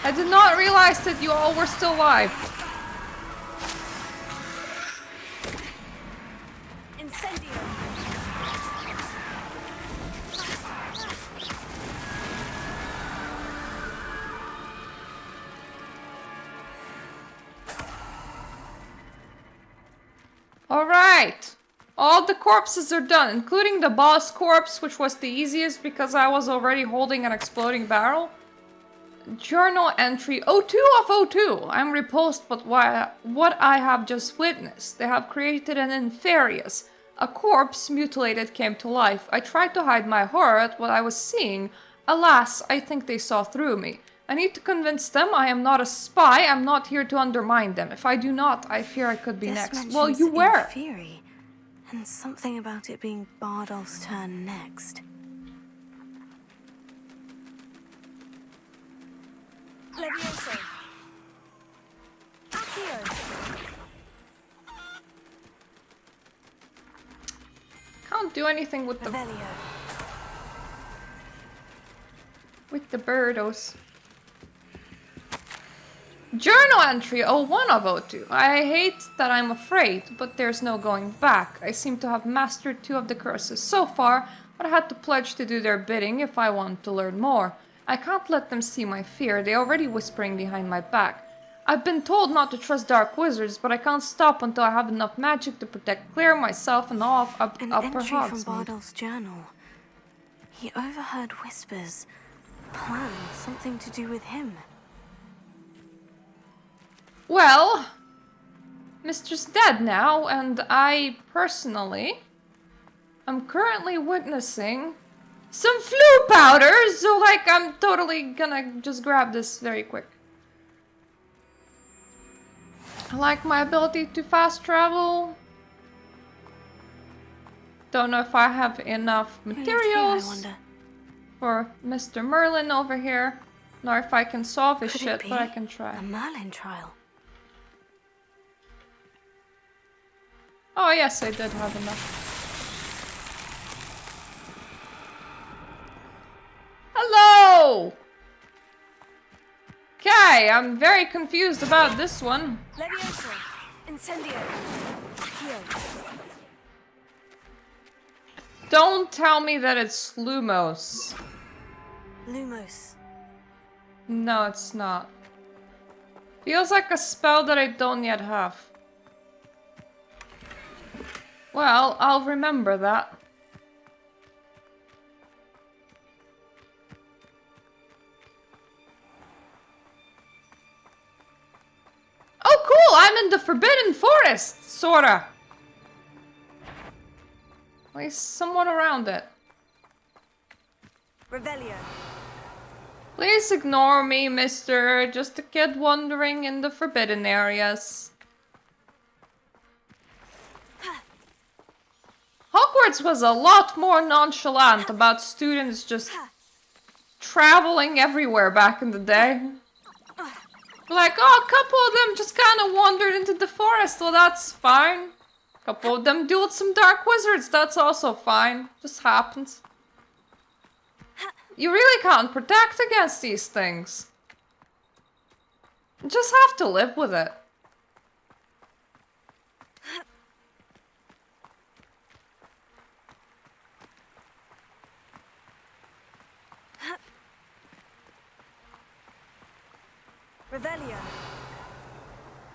I did not realize that you all were still alive. Incendio! Alright. All the corpses are done, including the boss corpse, which was the easiest because I was already holding an exploding barrel. Journal entry 02 of 02. I'm repulsed by what I have just witnessed. They have created an Inferius. A corpse, mutilated, came to life. I tried to hide my horror at what I was seeing. Alas, I think they saw through me. I need to convince them I am not a spy. I'm not here to undermine them. If I do not, I fear I could be next. Well, you were. Inferi, and something about it being Bardolph's turn next. Levioso! Accio! Can't do anything with the... Revelio. With the birdos. Journal entry 01 of 02. I hate that I'm afraid, but there's no going back. I seem to have mastered 2 of the curses so far, but I had to pledge to do their bidding if I want to learn more. I can't let them see my fear. They're already whispering behind my back. I've been told not to trust dark wizards, but I can't stop until I have enough magic to protect Claire, myself, and all of An Upper entry from Hogsmeade. Bardolph's journal. He overheard whispers. Plan, something to do with him. Well, Mistress dead now, and I personally am currently witnessing some flu powder, so like I'm totally gonna just grab this very quick. I like my ability to fast travel. Don't know if I have enough Who lived materials here, I wonder? for Mr. Merlin over here, nor if I can solve his Could it shit, be but I can try. a Merlin trial? Oh yes, I did have enough. Hello! Okay, I'm very confused about this one. Levioso! Incendio! Heal! Don't tell me that it's Lumos. Lumos. No, it's not. Feels like a spell that I don't yet have. Well, I'll remember that. Oh, cool! I'm in the Forbidden Forest, sorta. At least somewhat around it. Revelio. Please ignore me, mister. Just a kid wandering in the forbidden areas. Hogwarts was a lot more nonchalant about students just traveling everywhere back in the day. Like, oh, a couple of them just kind of wandered into the forest. Well, that's fine. A couple of them dueled some dark wizards. That's also fine. Just happens. You really can't protect against these things. You just have to live with it. Revelio.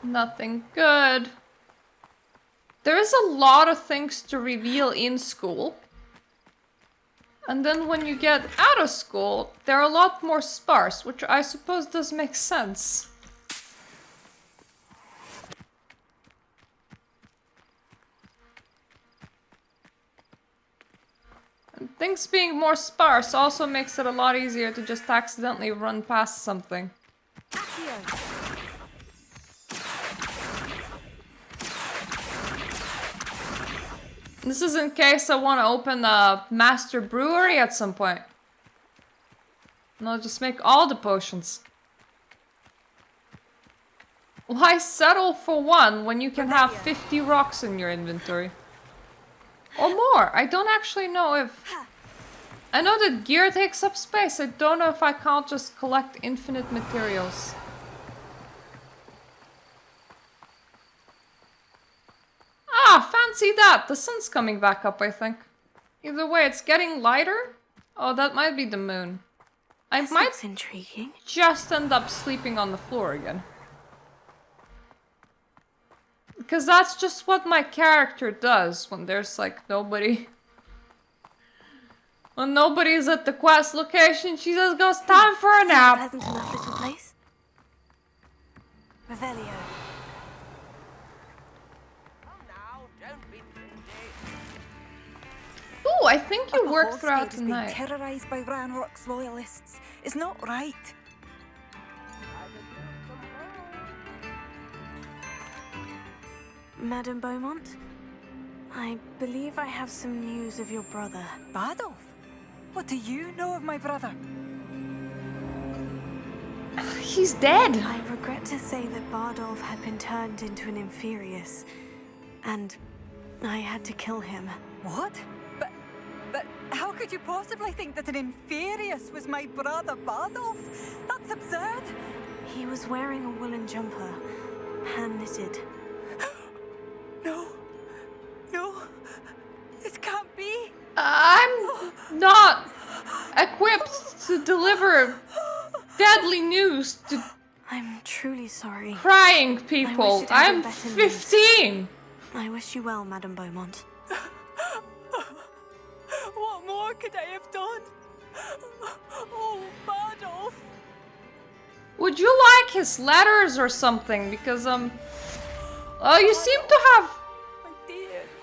Nothing good. There is a lot of things to reveal in school. And then when you get out of school, they're a lot more sparse, which I suppose does make sense. And things being more sparse also makes it a lot easier to just accidentally run past something. This is in case I want to open a master brewery at some point. And I'll just make all the potions. Why settle for one when you can have 50 rocks in your inventory? Or more. I don't actually know if... I know that gear takes up space. I don't know if I can't just collect infinite materials. Ah, fancy that! The sun's coming back up, I think. Either way, it's getting lighter. Oh, that might be the moon. I might intriguing. Just end up sleeping on the floor again. Because that's just what my character does when there's like nobody. When nobody's at the quest location, she just goes, time for a nap. Pleasant enough little place. Revelio. Ooh, I think you worked Hogsmeade throughout has the been night. terrorised by Ranrock's loyalists. It's not right. Madame Beaumont, I believe I have some news of your brother. Bardolph? What do you know of my brother? He's dead. I regret to say that Bardolph had been turned into an Inferius, and I had to kill him. What? But how could you possibly think that an Inferius was my brother Bardolph? That's absurd. He was wearing a woolen jumper, hand-knitted. No, this can't be. I'm not equipped to deliver deadly news to I'm truly sorry. crying people. I'm better 15. I wish you well, Madame Beaumont. What more could I have done? Oh, Bardolph. Would you like his letters or something? Because oh, you seem to have. My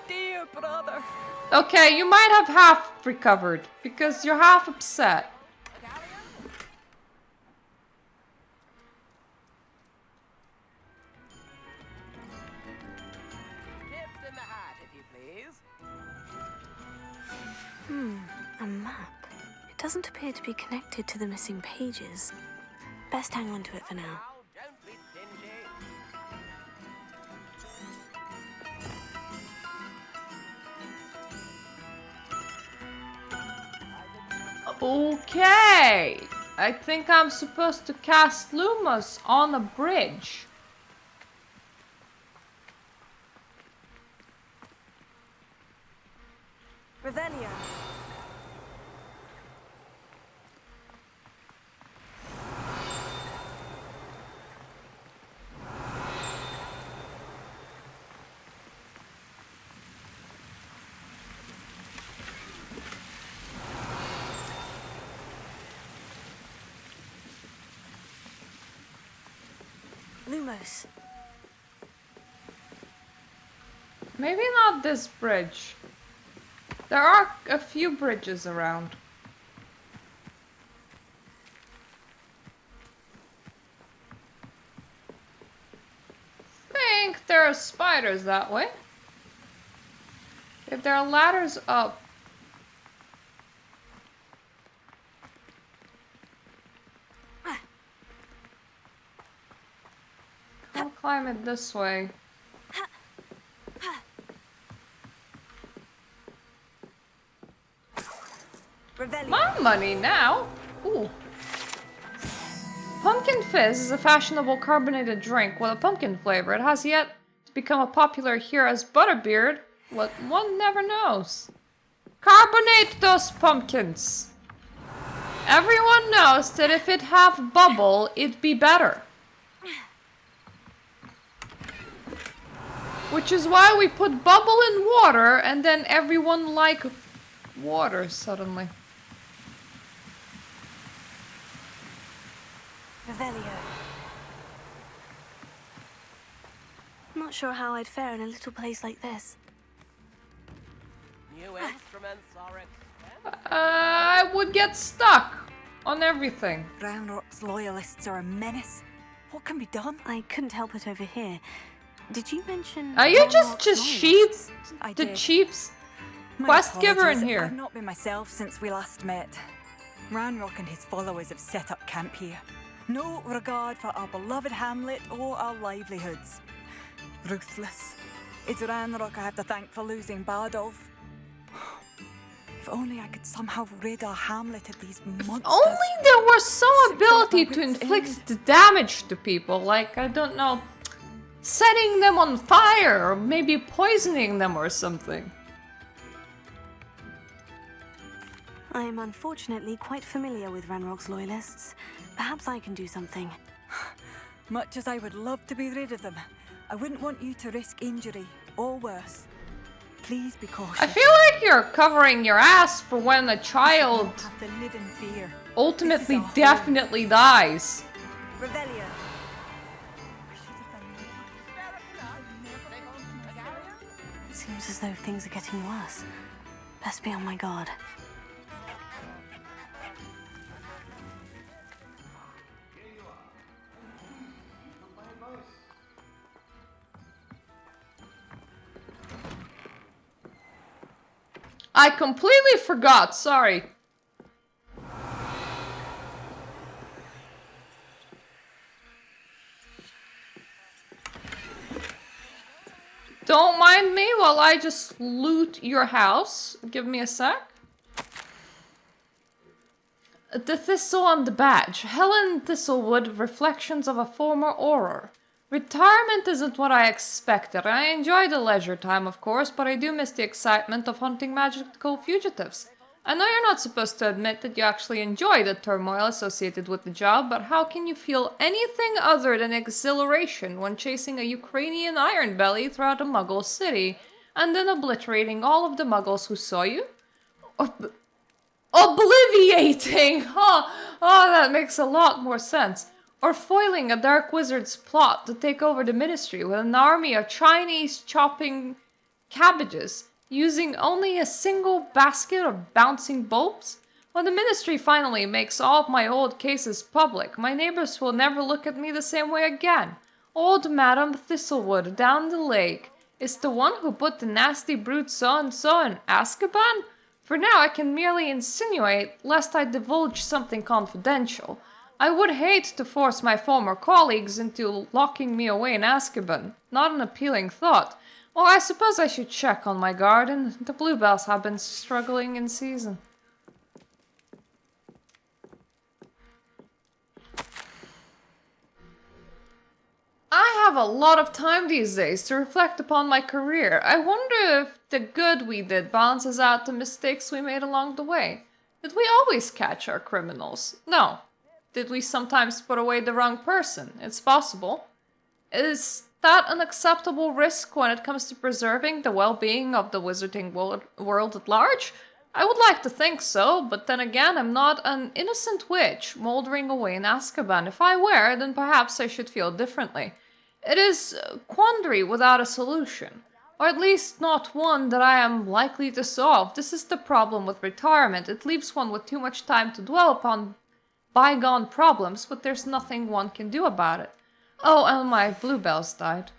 dear brother. Okay, you might have half recovered because you're half upset. doesn't appear to be connected to the missing pages. Best hang on to it for now. Okay. I think I'm supposed to cast Lumos on a bridge. Revelio. Lumos. Maybe not this bridge. There are a few bridges around. I think there are spiders that way. If there are ladders up. I'll climb it this way. My money now? Ooh. Pumpkin Fizz is a fashionable carbonated drink with a pumpkin flavor. It has yet to become as popular here as Butterbeer. What one never knows. Carbonate those pumpkins. Everyone knows that if it have bubble, it'd be better. Which is why we put bubble in water and then everyone like water suddenly. Revelio. Not sure how I'd fare in a little place like this. New instruments are I would get stuck on everything. Ranrock's loyalists are a menace. What can be done? I couldn't help it over here. Did you mention... Are you just Ranrock's sheep? I The did. chief's My quest giver in apologies. here? I've not been myself since we last met. Ranrock and his followers have set up camp here. No regard for our beloved hamlet or our livelihoods. Ruthless. It's Ranrock I have to thank for losing Bardolph. If only I could somehow rid our hamlet of these monsters. Only there was some ability to inflict damage to people, like, I don't know, setting them on fire, or maybe poisoning them or something. I am unfortunately quite familiar with Ranrock's loyalists. Perhaps I can do something. Much as I would love to be rid of them, I wouldn't want you to risk injury, or worse. Please be cautious. I feel like you're covering your ass for when a child Have to live in fear. ultimately definitely dies. Revelio. It seems as though things are getting worse. Best be on my guard. I completely forgot, sorry. Don't mind me while I just loot your house. Give me a sec. The Thistle and the Badge. Helen Thistlewood, Reflections of a Former Auror. Retirement isn't what I expected. I enjoy the leisure time, of course, but I do miss the excitement of hunting magical fugitives. I know you're not supposed to admit that you actually enjoy the turmoil associated with the job, but how can you feel anything other than exhilaration when chasing a Ukrainian iron belly throughout a Muggle city, and then obliterating all of the Muggles who saw you? Obliviating! Oh, that makes a lot more sense. Or foiling a dark wizard's plot to take over the ministry with an army of Chinese chopping cabbages, using only a single basket of bouncing bulbs? When the ministry finally makes all of my old cases public, my neighbors will never look at me the same way again. Old Madame Thistlewood down the lake is the one who put the nasty brute so-and-so in AZKABAN? For now, I can merely insinuate, lest I divulge something confidential. I would hate to force my former colleagues into locking me away in Azkaban. Not an appealing thought. Well, I suppose I should check on my garden. The bluebells have been struggling in season. I have a lot of time these days to reflect upon my career. I wonder if the good we did balances out the mistakes we made along the way. Did we always catch our criminals? No. Did we sometimes put away the wrong person? It's possible. Is that an acceptable risk when it comes to preserving the well-being of the wizarding world at large? I would like to think so, but then again, I'm not an innocent witch mouldering away in Azkaban. If I were, then perhaps I should feel differently. It is a quandary without a solution, or at least not one that I am likely to solve. This is the problem with retirement. It leaves one with too much time to dwell upon bygone problems, but there's nothing one can do about it. Oh, and my bluebells died.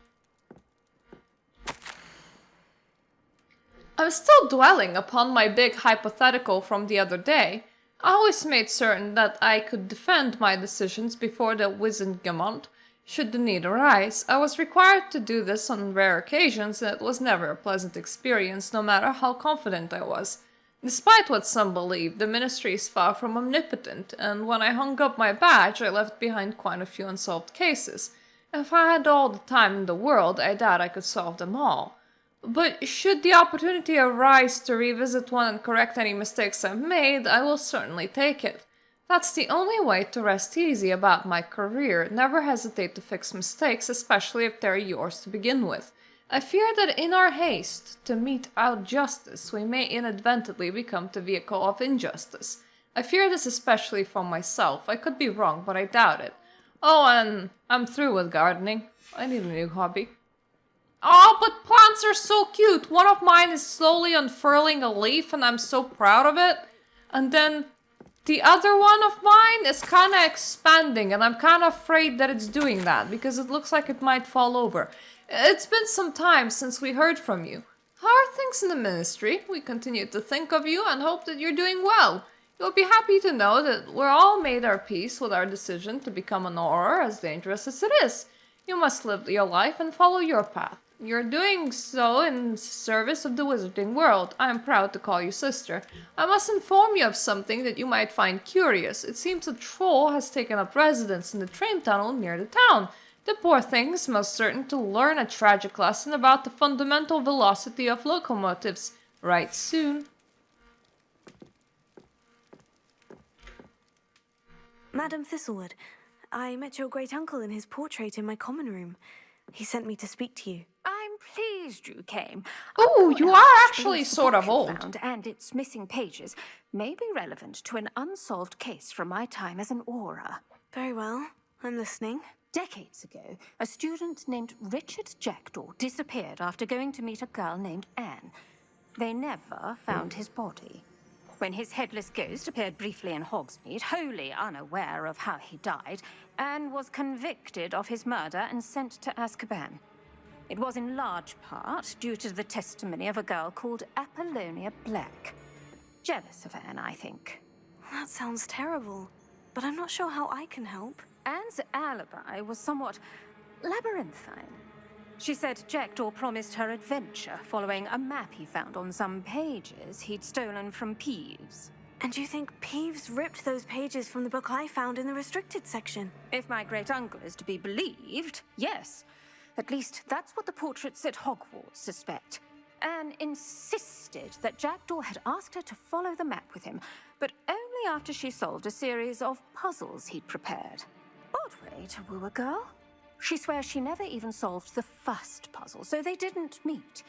I'm still dwelling upon my big hypothetical from the other day. I always made certain that I could defend my decisions before the Wizengamot, should the need arise. I was required to do this on rare occasions, and it was never a pleasant experience, no matter how confident I was. Despite what some believe, the Ministry is far from omnipotent, and when I hung up my badge, I left behind quite a few unsolved cases. If I had all the time in the world, I doubt I could solve them all. But should the opportunity arise to revisit one and correct any mistakes I've made, I will certainly take it. That's the only way to rest easy about my career. Never hesitate to fix mistakes, especially if they're yours to begin with. I fear that in our haste to mete out justice, we may inadvertently become the vehicle of injustice. I fear this especially for myself. I could be wrong, but I doubt it. Oh, and I'm through with gardening. I need a new hobby. Oh, but plants are so cute. One of mine is slowly unfurling a leaf and I'm so proud of it. And then the other one of mine is kind of expanding and I'm kind of afraid that it's doing that because it looks like it might fall over. It's been some time since we heard from you. How are things in the Ministry? We continue to think of you and hope that you're doing well. You'll be happy to know that we're all made our peace with our decision to become an Auror, as dangerous as it is. You must live your life and follow your path. You're doing so in service of the wizarding world. I am proud to call you sister. I must inform you of something that you might find curious. It seems a troll has taken up residence in the train tunnel near the town. The poor thing is most certain to learn a tragic lesson about the fundamental velocity of locomotives right soon. Madam Thistlewood, I met your great-uncle in his portrait in my common room. He sent me to speak to you. I'm pleased you came. Oh, you are actually sort of old. Found and its missing pages may be relevant to an unsolved case from my time as an Auror. Very well, I'm listening. Decades ago, a student named Richard Jackdaw disappeared after going to meet a girl named Anne. They never found his body. When his headless ghost appeared briefly in Hogsmeade, wholly unaware of how he died, Anne was convicted of his murder and sent to Azkaban. It was in large part due to the testimony of a girl called Apollonia Black. Jealous of Anne, I think. That sounds terrible, but I'm not sure how I can help. Anne's alibi was somewhat labyrinthine. She said Jackdaw promised her adventure following a map he found on some pages he'd stolen from Peeves. And you think Peeves ripped those pages from the book I found in the restricted section? If my great-uncle is to be believed, yes. At least that's what the portraits at Hogwarts suspect. Anne insisted that Jackdaw had asked her to follow the map with him, but only after she solved a series of puzzles he'd prepared. Odd way to woo a girl. She swears she never even solved the first puzzle, so they didn't meet.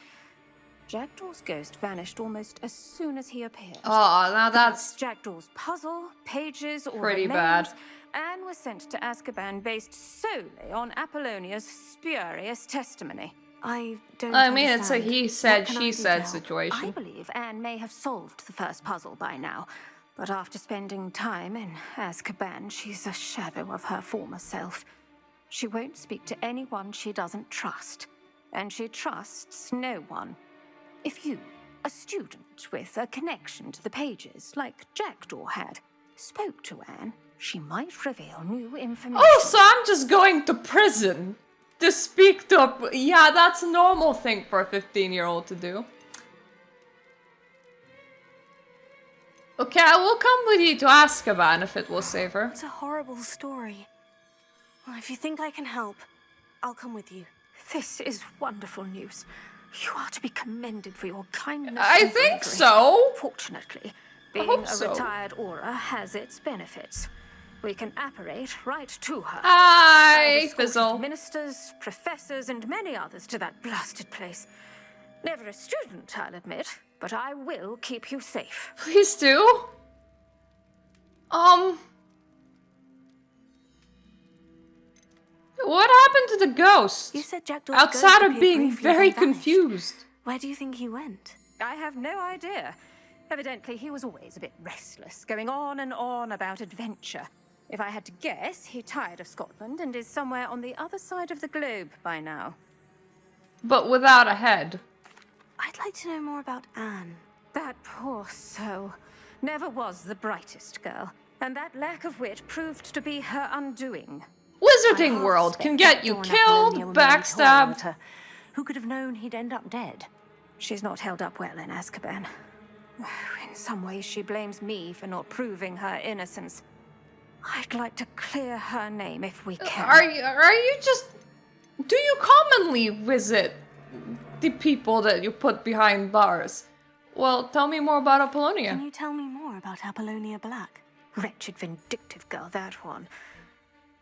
Jackdaw's ghost vanished almost as soon as he appeared. Oh, now that's Jackdaw's puzzle, pages, or pretty remains. bad. Anne was sent to Azkaban based solely on Apollonia's spurious testimony. I don't mean, it's a he said, she said situation. I believe Anne may have solved the first puzzle by now, but after spending time in Azkaban, she's a shadow of her former self. She won't speak to anyone she doesn't trust, and she trusts no one. If you A student with a connection to the pages, like Jackdaw had, spoke to Anne. She might reveal new information. Oh, so I'm just going to prison to speak to a... Yeah, that's a normal thing for a 15-year-old to do. Okay, I will come with you to Azkaban if it will save her. It's a horrible story. Well, if you think I can help, I'll come with you. This is wonderful news. You are to be commended for your kindness. I and think bravery. so. Fortunately, I being hope a so. retired Aura has its benefits. We can apparate right to her. Hi, I've Fizzle. escorted ministers, professors, and many others to that blasted place. Never a student, I'll admit, but I will keep you safe. Please do. What happened to the ghost? You said Jackdaw's Outside ghost of being appeared briefly, very then vanished. confused. Where do you think he went? I have no idea. Evidently, he was always a bit restless, going on and on about adventure. If I had to guess, he tired of Scotland and is somewhere on the other side of the globe by now. But without a head. I'd like to know more about Anne. That poor soul. Never was the brightest girl, and that lack of wit proved to be her undoing. Wizarding world can get you killed, backstabbed. Who could have known he'd end up dead? She's not held up well in Azkaban. In some ways, she blames me for not proving her innocence. I'd like to clear her name if we can. Are you just... Do you commonly visit the people that you put behind bars? Well, tell me more about Apollonia. Can you tell me more about Apollonia Black? Wretched, vindictive girl, that one.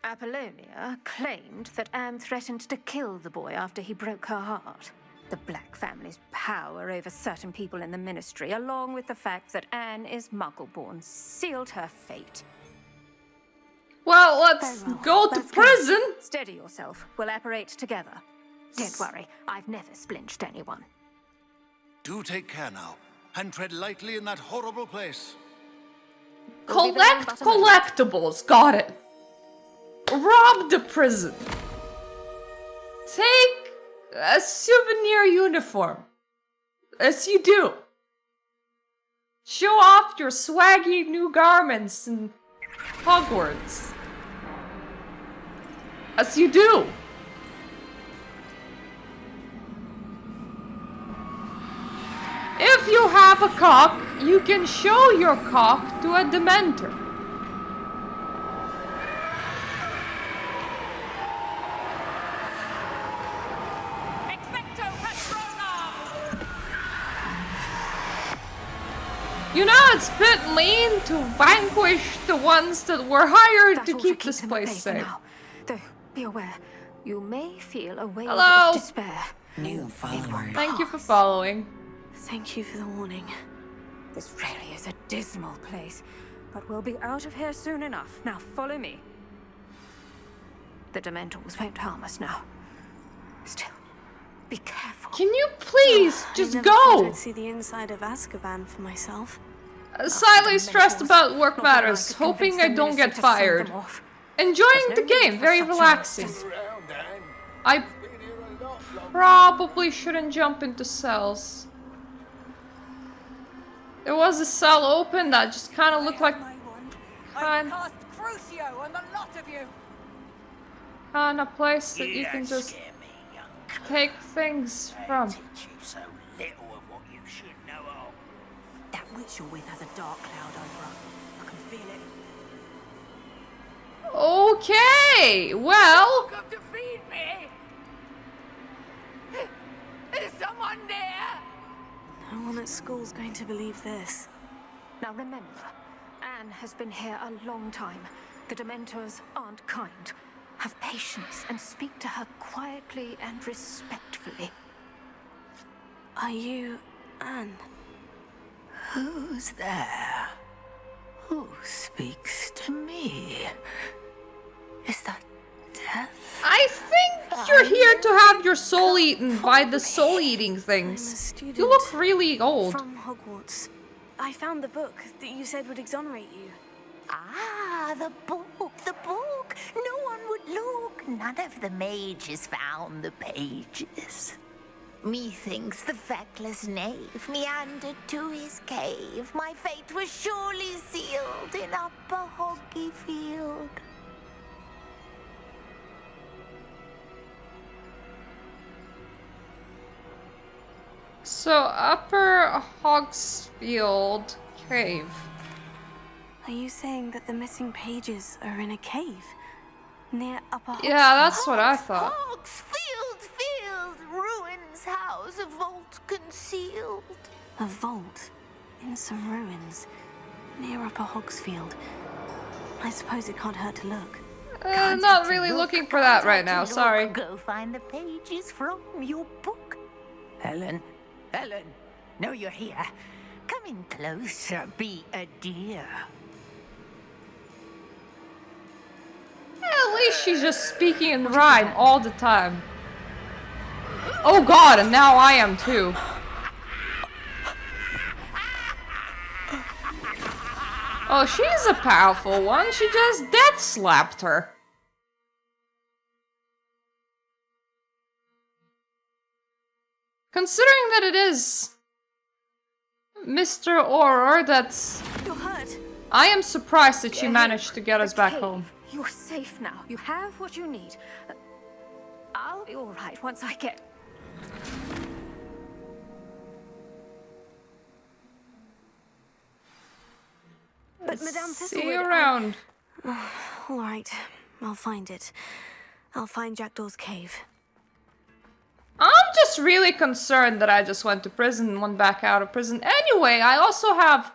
Apollonia claimed that Anne threatened to kill the boy after he broke her heart. The Black family's power over certain people in the ministry, along with the fact that Anne is Muggle-born, sealed her fate. Well, let's go to prison. Steady yourself. We'll apparate together. Don't worry, I've never splinched anyone. Do take care now, and tread lightly in that horrible place. Collect collectibles. Got it. Rob the prison. Take a souvenir uniform. As you do. Show off your swaggy new garments in Hogwarts. As you do. If you have a cock, you can show your cock to a Dementor. You know, it's a bit mean to vanquish the ones that were hired to keep this place safe. Though, be aware, you may feel a wave Hello. of despair. New followers. Thank you for following. Thank you for the warning. This really is a dismal place, but we'll be out of here soon enough. Now follow me. The Dementors won't harm us now. Still, be careful. Can you please just I never thought go? I'd see the inside of Azkaban for myself. Slightly stressed about work matters, hoping I don't get fired. Enjoying the game, very relaxing. I probably shouldn't jump into cells. There was a cell open that just kind of looked like kind of place that you can just take things from. So little of what you should know of. That witch you're with has a dark cloud over her. I can feel it. Okay, well. Come to feed me! Is someone there? No one at school's going to believe this. Now remember, Anne has been here a long time. The Dementors aren't kind. Have patience and speak to her quietly and respectfully. Are you Anne? Who's there? Who speaks to me? Is that death? I think you're here to have your soul eaten by the soul-eating things. You look really old. From Hogwarts. I found the book that you said would exonerate you. Ah, the book, the book. No one would look. None of the mages found the pages. Methinks the feckless knave meandered to his cave. My fate was surely sealed in upper Hoggy Field. So, Upper Hogsfield Cave. Are you saying that the missing pages are in a cave? Near Upper Hogsfield? Yeah, that's what I thought. Hogsfield Field, ruins house, a vault concealed. A vault? In some ruins? Near Upper Hogsfield? I suppose it can't hurt to look. Not really looking for that right now, sorry. Go find the pages from your book. Helen, Helen, no, you're here. Come in closer, be a dear. At least she's just speaking in rhyme all the time. Oh god, and now I am too. Oh, she's a powerful one. She just death slapped her. Considering that it is Mr. Auror, that's... You're hurt. I am surprised that she managed to get us back home. You're safe now. You have what you need. I'll be all right once I get... But Madame Thistlewood... See you around. All right, I'll find it. I'll find Jackdaw's cave. I'm just really concerned that I just went to prison and went back out of prison. Anyway, I also have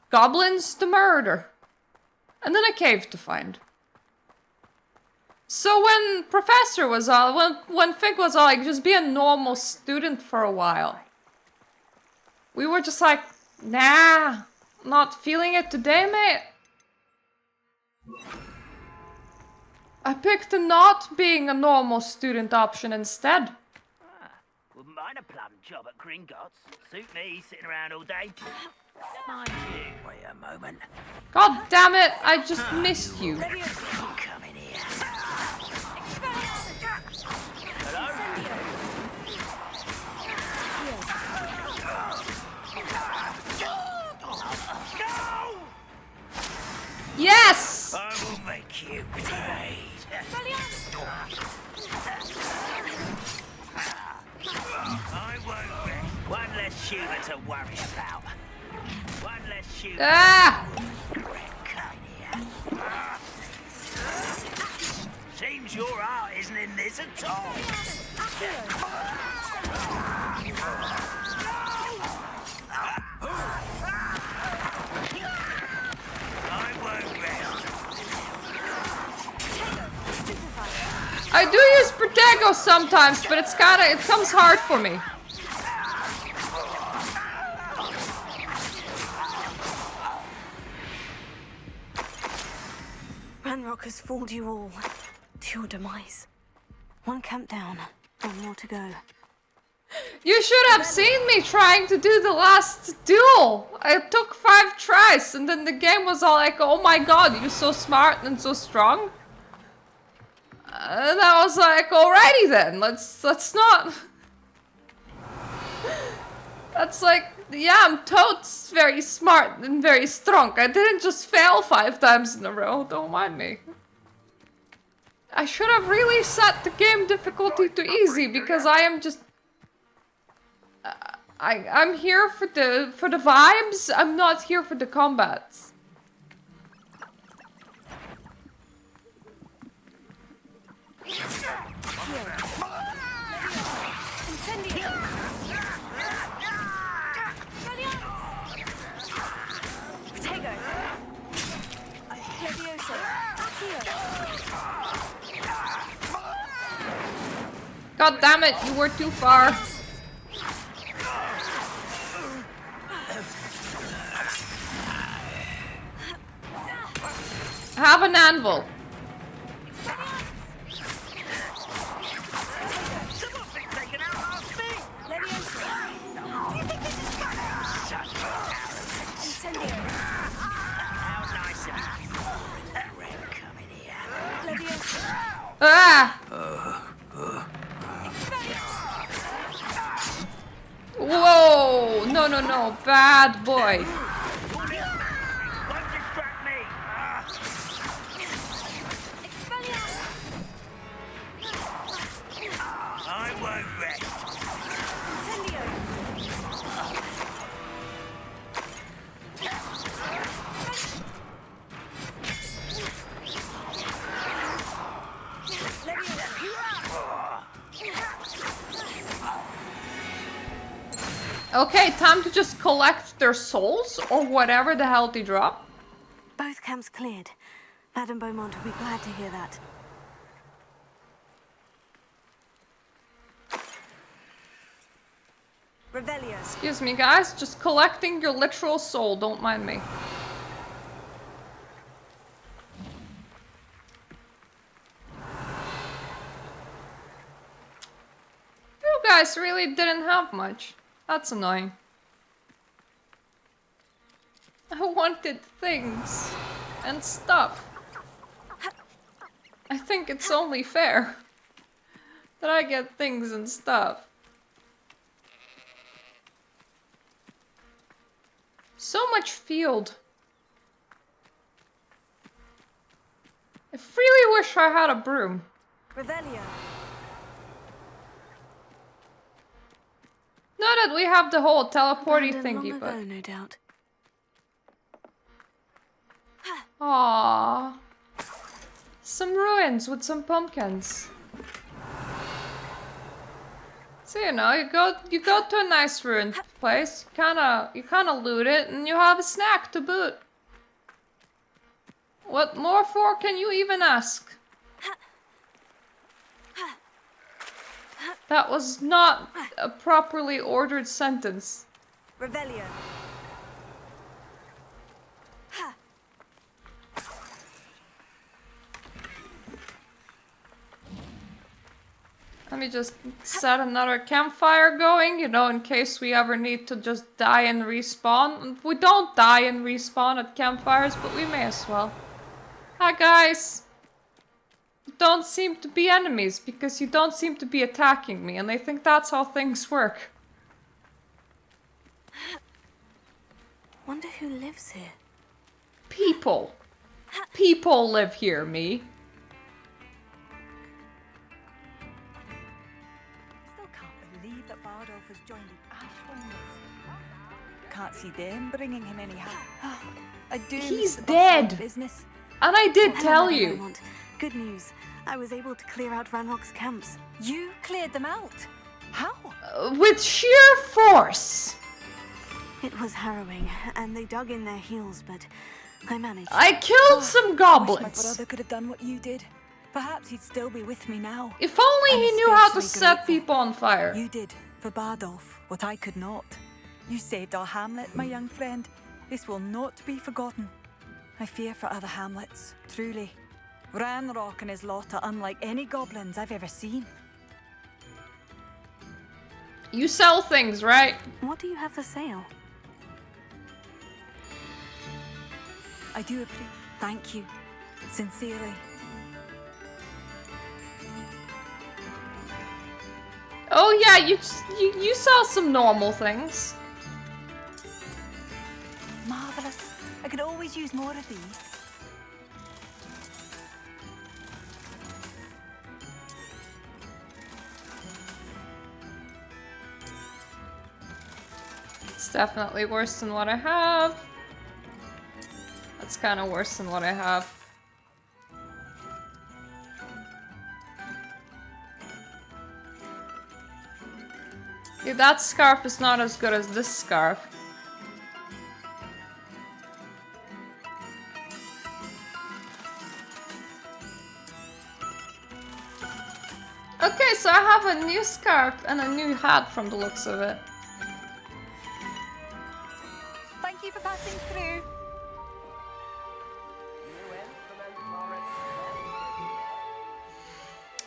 goblins to murder. And then a cave to find. So when Professor was all, when Fig was all like, just be a normal student for a while. We were just like, nah, not feeling it today, mate. I picked not being a normal student option instead. Wouldn't mind a plum job at Gringotts. Suit me, sitting around all day. Mind you, wait a moment. God damn it, I just missed you. Come in here. Hello? Yes! I will make you pay. I won't be. One less humour to worry about. One less humour. Ah! Seems your heart isn't in this at all. I won't rest. I do use Protego sometimes, but it comes hard for me. Ranrock has fooled you all to your demise. One camp down, one more to go. You should have seen me trying to do the last duel. It took 5 tries, and then the game was all like, oh my god, you're so smart and so strong. And I was like, alrighty then, let's not. That's like, yeah, I'm totes very smart and very strong. I didn't just fail 5 times in a row, don't mind me. I should have really set the game difficulty to easy because I am just... I'm here for the vibes, I'm not here for the combats. God damn it, you were too far. Have an anvil. Ah! no. Bad boy. I won't rest. Okay, time to just collect their souls or whatever the hell they drop. Both camps cleared. Madame Beaumont will be glad to hear that. Revelio. Excuse me, guys. Just collecting your literal soul. Don't mind me. You guys really didn't have much. That's annoying. I wanted things and stuff. I think it's only fair that I get things and stuff. So much field. I really wish I had a broom. Revelio. Now that we have the whole teleporty thingy, but... Long ago, no doubt. Aww. Some ruins with some pumpkins. So you know, you go to a nice ruined place, you kinda loot it, and you have a snack to boot. What more for can you even ask? That was not a properly ordered sentence. Revelio. Let me just set another campfire going, you know, in case we ever need to just die and respawn. We don't die and respawn at campfires, but we may as well. Hi guys! You don't seem to be enemies because you don't seem to be attacking me, and I think that's how things work. Wonder who lives here. People. People live here, me. Still can't believe that Bardolph has joined the Ashwinds. Can't see them bringing him any harm. I do. He's dead. Business. And I did Hello, tell Madame you. Beaumont. Good news. I was able to clear out Ranrock's camps. You cleared them out? How? With sheer force. It was harrowing, and they dug in their heels, but I managed. I killed some goblins. Wish my brother could have done what you did. Perhaps he'd still be with me now. If only I'm he knew how to especially set grateful. people on fire. You did, for Bardolph, what I could not. You saved our hamlet, my young friend. This will not be forgotten. I fear for other hamlets, truly. Ranrock and his lot are unlike any goblins I've ever seen. You sell things, right? What do you have for sale? I do appreciate. Thank you, sincerely. Oh yeah, you sell some normal things. Marvelous. I could always use more of these. It's definitely worse than what I have. That's kind of worse than what I have. Dude, that scarf is not as good as this scarf. Okay, so I have a new scarf and a new hat from the looks of it. Thank you for passing through.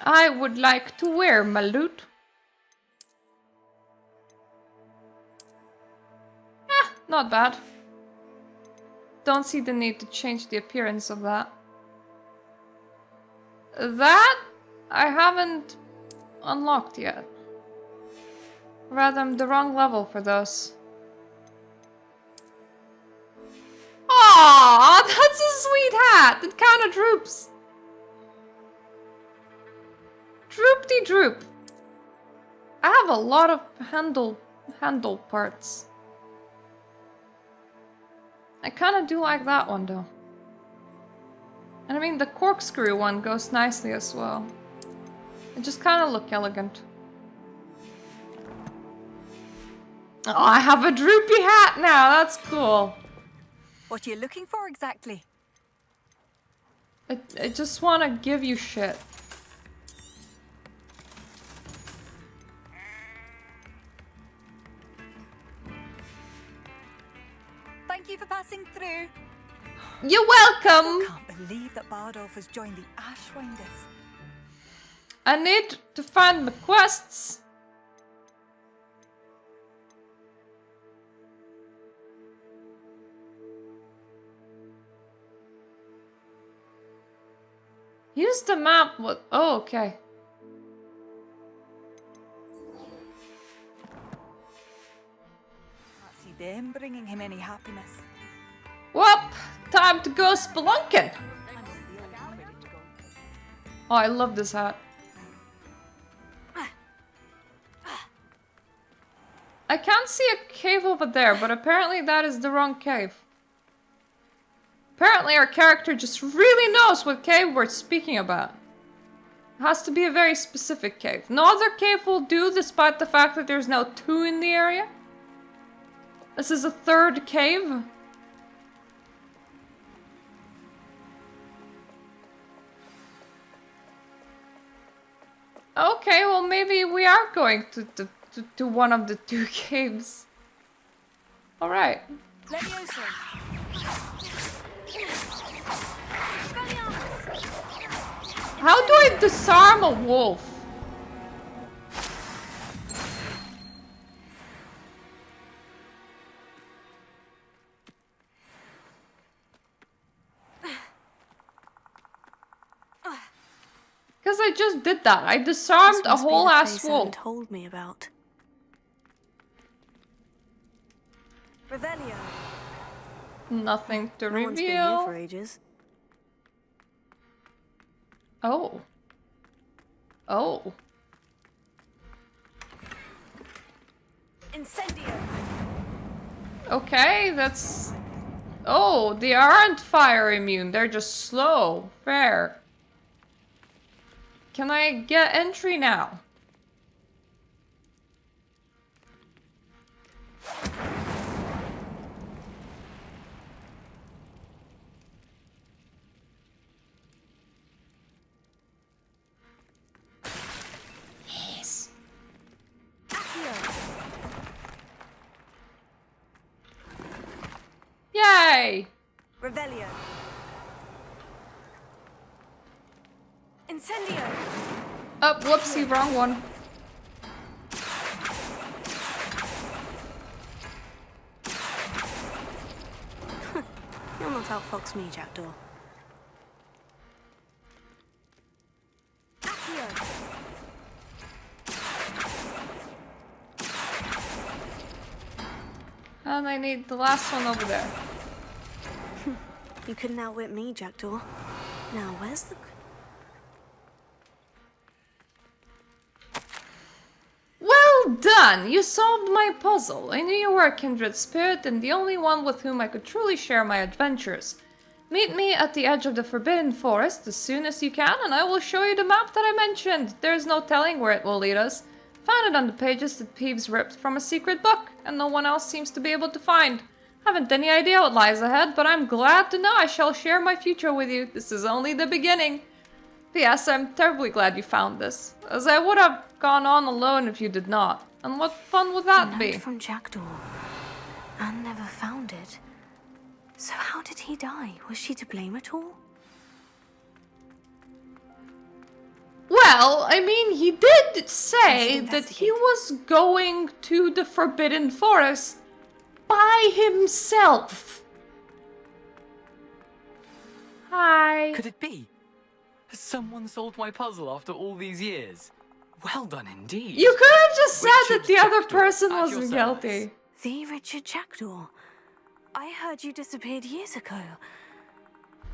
I would like to wear my loot. Not bad. Don't see the need to change the appearance of that. That I haven't unlocked yet. Rather, I'm the wrong level for those. Aww, that's a sweet hat. It kind of droops. Droop-de-droop. I have a lot of handle parts. I kind of do like that one though. And I mean the corkscrew one goes nicely as well. It just kind of look elegant. Oh, I have a droopy hat now. That's cool. What are you looking for exactly? I just want to give you shit. Thank you for passing through. You're welcome. I can't believe that Bardolph has joined the Ashwinders. I need to find the quests. Use the map. What? Oh, okay. Can't see them bringing him any happiness. Well, time to go spelunking. Oh, I love this hat. I can't see a cave over there, but apparently that is the wrong cave. Apparently our character just really knows what cave we're speaking about. It has to be a very specific cave. No other cave will do, despite the fact that there's now 2 in the area. This is a 3rd cave. Okay, well maybe we are going to one of the 2 caves. Alright. How do I disarm a wolf? Because I just did that. I disarmed a whole ass wolf. Told me about. Revelio. Nothing to No one's been here reveal. for ages. Oh. Oh. Incendio. Okay, that's... Oh, they aren't fire immune. They're just slow. Fair. Can I get entry now? Yes. Yay! Revelio. Incendio. Oh, whoopsie, wrong one. You'll not outfox me, Jackdaw. And I need the last one over there. You couldn't outwit me, Jackdaw. Now, where's the... Well done! You solved my puzzle. I knew you were a kindred spirit and the only one with whom I could truly share my adventures. Meet me at the edge of the Forbidden Forest as soon as you can and I will show you the map that I mentioned. There's no telling where it will lead us. Found it on the pages that Peeves ripped from a secret book and no one else seems to be able to find. Haven't any idea what lies ahead, but I'm glad to know I shall share my future with you. This is only the beginning. P.S. I'm terribly glad you found this, as I would have gone on alone if you did not. And what fun would that be? From Jackdaw. Anne never found it. So how did he die? Was she to blame at all? Well, I mean, he did say that he was going to the Forbidden Forest by himself. Hi. Could it be? Has someone solved my puzzle after all these years? Well done indeed. You could have just said that the other person was guilty. The Richard Jackdaw. And never found it. So how did he die? Was she to blame at all? Well, I mean, he did say that he was going to the Forbidden Forest by himself. Well, I mean, he did say that he was going to the Forbidden Forest by himself. Hi. Could it be? Someone stole my puzzle after all these years. Well done indeed. The Richard Jackdaw. I heard you disappeared years ago.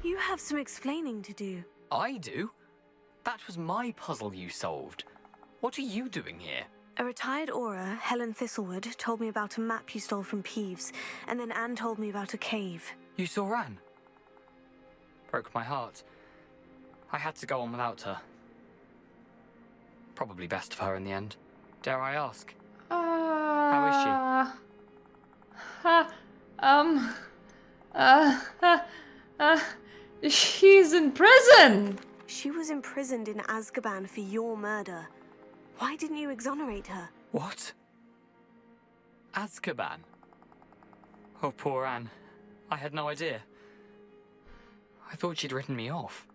You have some explaining to do. I do? That was my puzzle you solved. What are you doing here? A retired Aura, Helen Thistlewood, told me about a map you stole from Peeves, and then Anne told me about a cave. You saw Anne? Broke my heart. I had to go on without her. Probably best for her in the end. Dare I ask? How is she? She's in prison! She was imprisoned in AZKABAN for your murder. Why didn't you exonerate her? What? AZKABAN? Oh, poor Anne. I had no idea. I thought she'd written me off.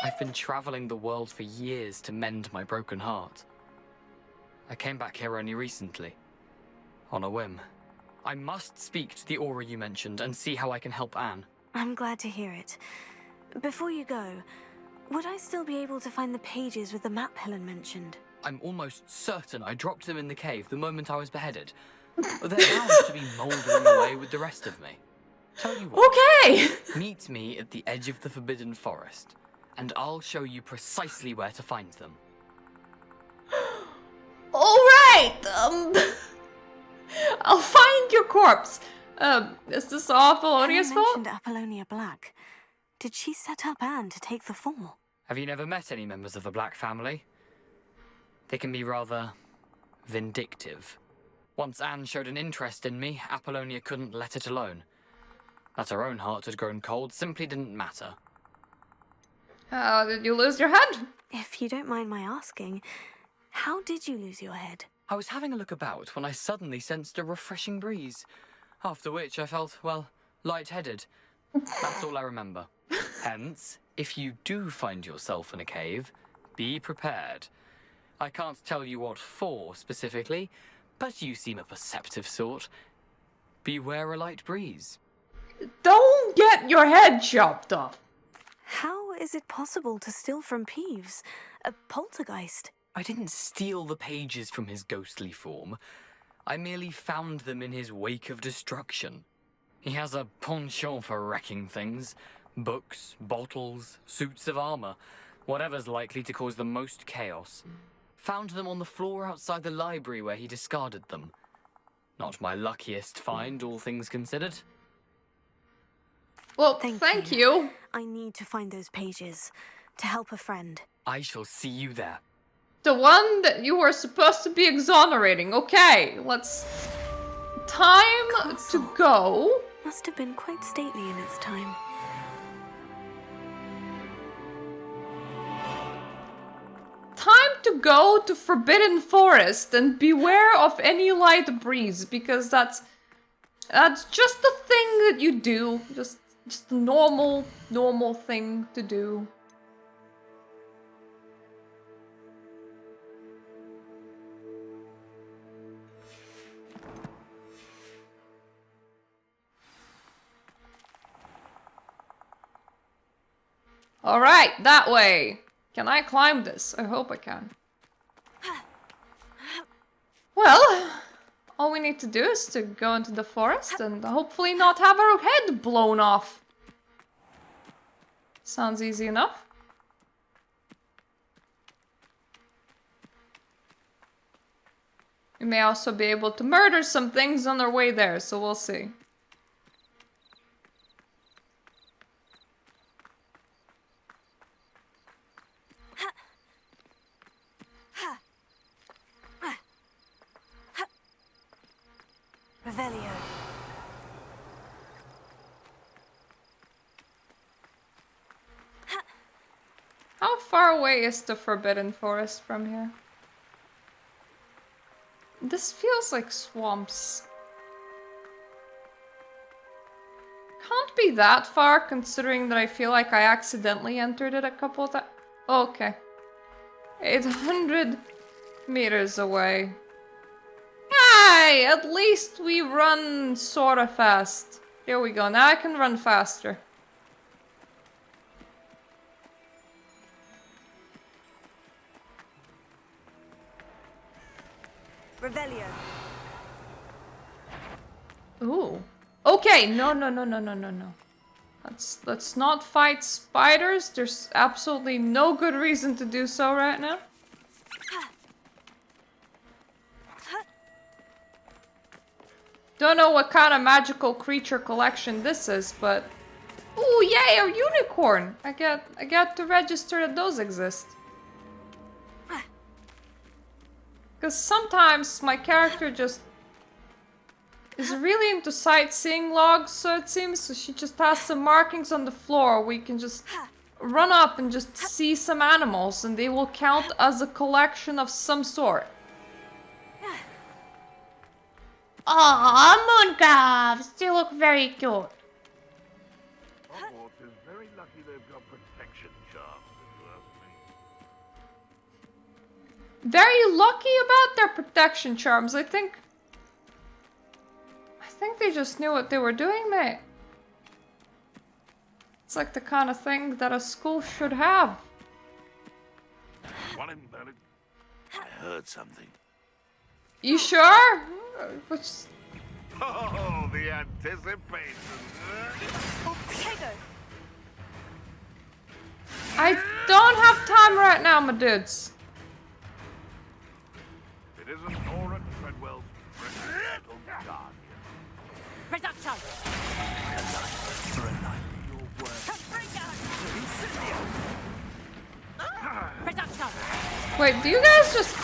I've been traveling the world for years to mend my broken heart. I came back here only recently. On a whim. I must speak to the Aura you mentioned and see how I can help Anne. I'm glad to hear it. Before you go, would I still be able to find the pages with the map Helen mentioned? I'm almost certain I dropped them in the cave the moment I was beheaded. They're bound to be mouldering away with the rest of me. Tell you what. Okay! Meet me at the edge of the Forbidden Forest, and I'll show you precisely where to find them. Alright! I'll find your corpse. Is this all Apollonia's fault? You mentioned Apollonia Black. Did she set up Anne to take the fall? Have you never met any members of the Black family? They can be rather vindictive. Once Anne showed an interest in me, Apollonia couldn't let it alone. That her own heart had grown cold simply didn't matter. Did you lose your head? If you don't mind my asking, how did you lose your head? I was having a look about when I suddenly sensed a refreshing breeze. After which I felt, well, lightheaded. That's all I remember. Hence, if you do find yourself in a cave, be prepared. I can't tell you what for specifically, but you seem a perceptive sort. Beware a light breeze. Don't get your head chopped off. How is it possible to steal from Peeves? A poltergeist? I didn't steal the pages from his ghostly form. I merely found them in his wake of destruction. He has a penchant for wrecking things. Books, bottles, suits of armor. Whatever's likely to cause the most chaos. Found them on the floor outside the library where he discarded them. Not my luckiest find, all things considered. Well, thank you. I need to find those pages to help a friend. I shall see you there. The one that you were supposed to be exonerating. Okay, let's... Time to go. Must have been quite stately in its time. Time to go to Forbidden Forest and beware of any light breeze, because that's just the thing that you do. Just a normal thing to do. Alright, that way. Can I climb this? I hope I can. Well, all we need to do is to go into the forest and hopefully not have our head blown off. Sounds easy enough. We may also be able to murder some things on our way there, so we'll see. Revelio. How far away is the Forbidden Forest from here? This feels like swamps. Can't be that far, considering that I feel like I accidentally entered it a couple of times. Okay. 800 meters away. Hey, at least we run sorta fast. Here we go, now I can run faster. Revelio. Ooh. Okay, no. Let's not fight spiders. There's absolutely no good reason to do so right now. Don't know what kind of magical creature collection this is, but... Ooh, yay, a unicorn! I got to register that those exist. Because sometimes my character just is really into sightseeing logs, so it seems. So she just has some markings on the floor where you can just run up and just see some animals, and they will count as a collection of some sort. Aw, mooncalves! They look very cute. Hogwarts is very lucky they've got protection charms, if you ask me. Very lucky about their protection charms. I think they just knew what they were doing, mate. It's like the kind of thing that a school should have. Want him, Merlin? I heard something. You sure? Which... Oh, the anticipation. I don't have time right now, my dudes. It isn't Nora Treadwell's residential guardian. Reduction! Reduction! Wait, do you guys just...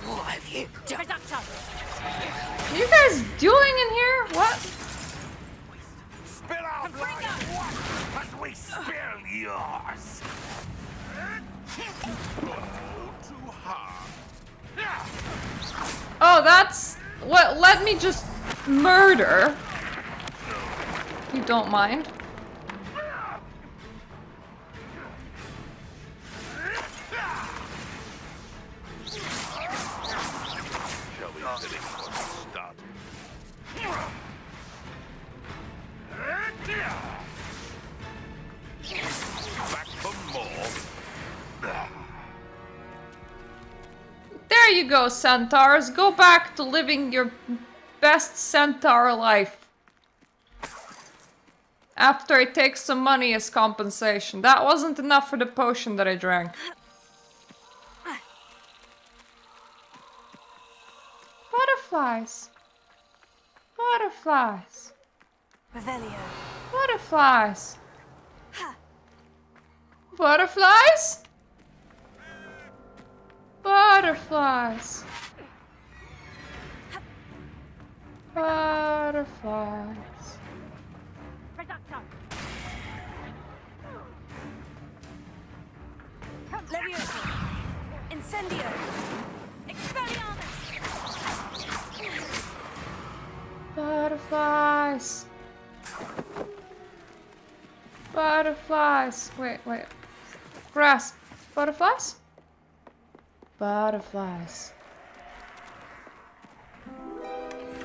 What have you done? Reduction! What are you guys doing in here? What? Spill our blood as we spill yours. Too hard. Oh, that's... What? Let me just murder. If you don't mind. Shall we finish what we started? Back for more. There you go, centaurs. Go back to living your best centaur life. After I take some money as compensation. That wasn't enough for the potion that I drank. Butterflies. Butterflies. Revelio. Butterflies. Butterflies? Butterflies. Butterflies. Leviosa. Incendio. Expelliarmus. Butterflies. Butterflies. Wait. Grass. Butterflies? Butterflies.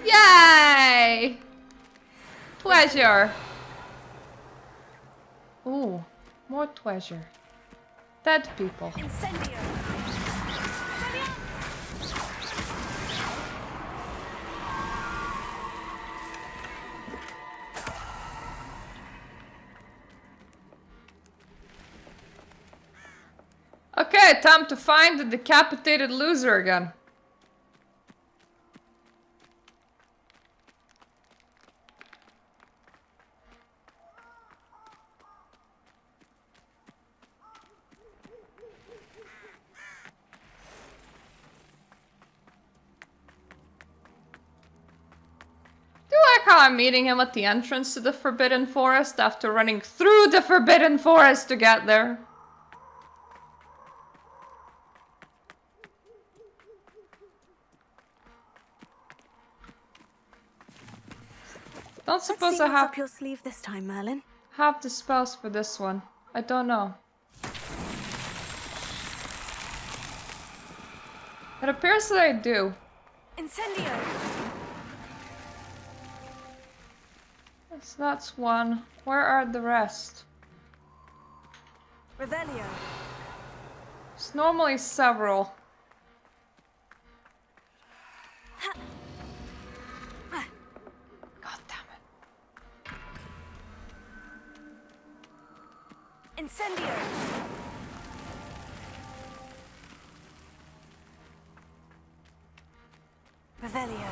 Yay! Pleasure. Ooh, more pleasure. Dead people. Incendio. Okay, time to find the decapitated loser again. Do you like how I'm meeting him at the entrance to the Forbidden Forest after running through the Forbidden Forest to get there? Don't suppose I have up your sleeve this time, Merlin. have the spells for this one. I don't know. It appears that I do. Incendio. So that's one. Where are the rest? Revelio. There's normally several. Incendio! Revelio.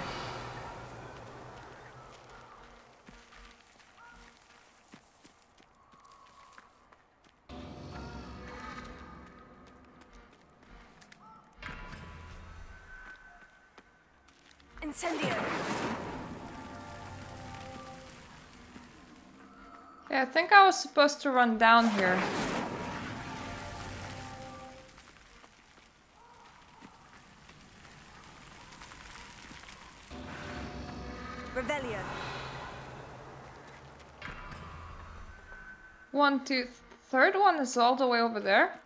Incendio! Yeah, I think I was supposed to run down here. Revelio. 1, 2, third one is all the way over there.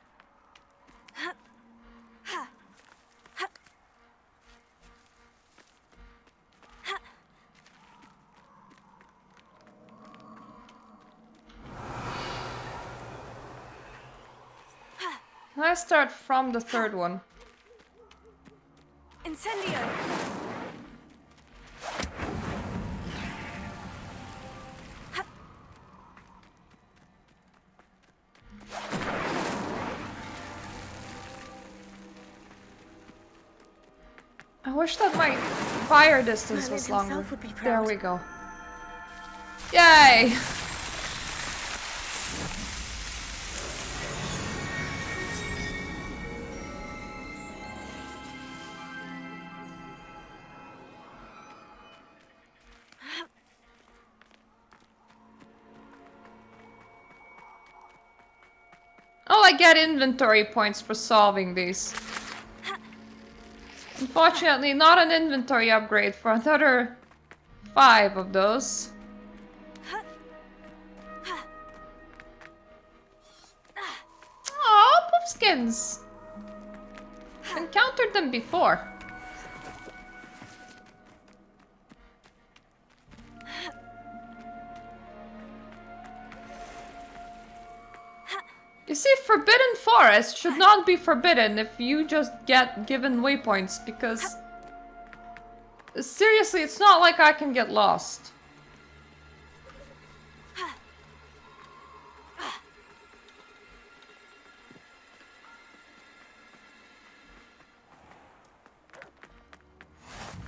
Let's start from the third one. Incendio! I wish that my fire distance was longer. There we go. Yay! Oh, I get inventory points for solving these. Unfortunately, not an inventory upgrade for another 5 of those. Aw, poopskins! Encountered them before. You see, Forbidden Forest should not be forbidden if you just get given waypoints, because... seriously, it's not like I can get lost.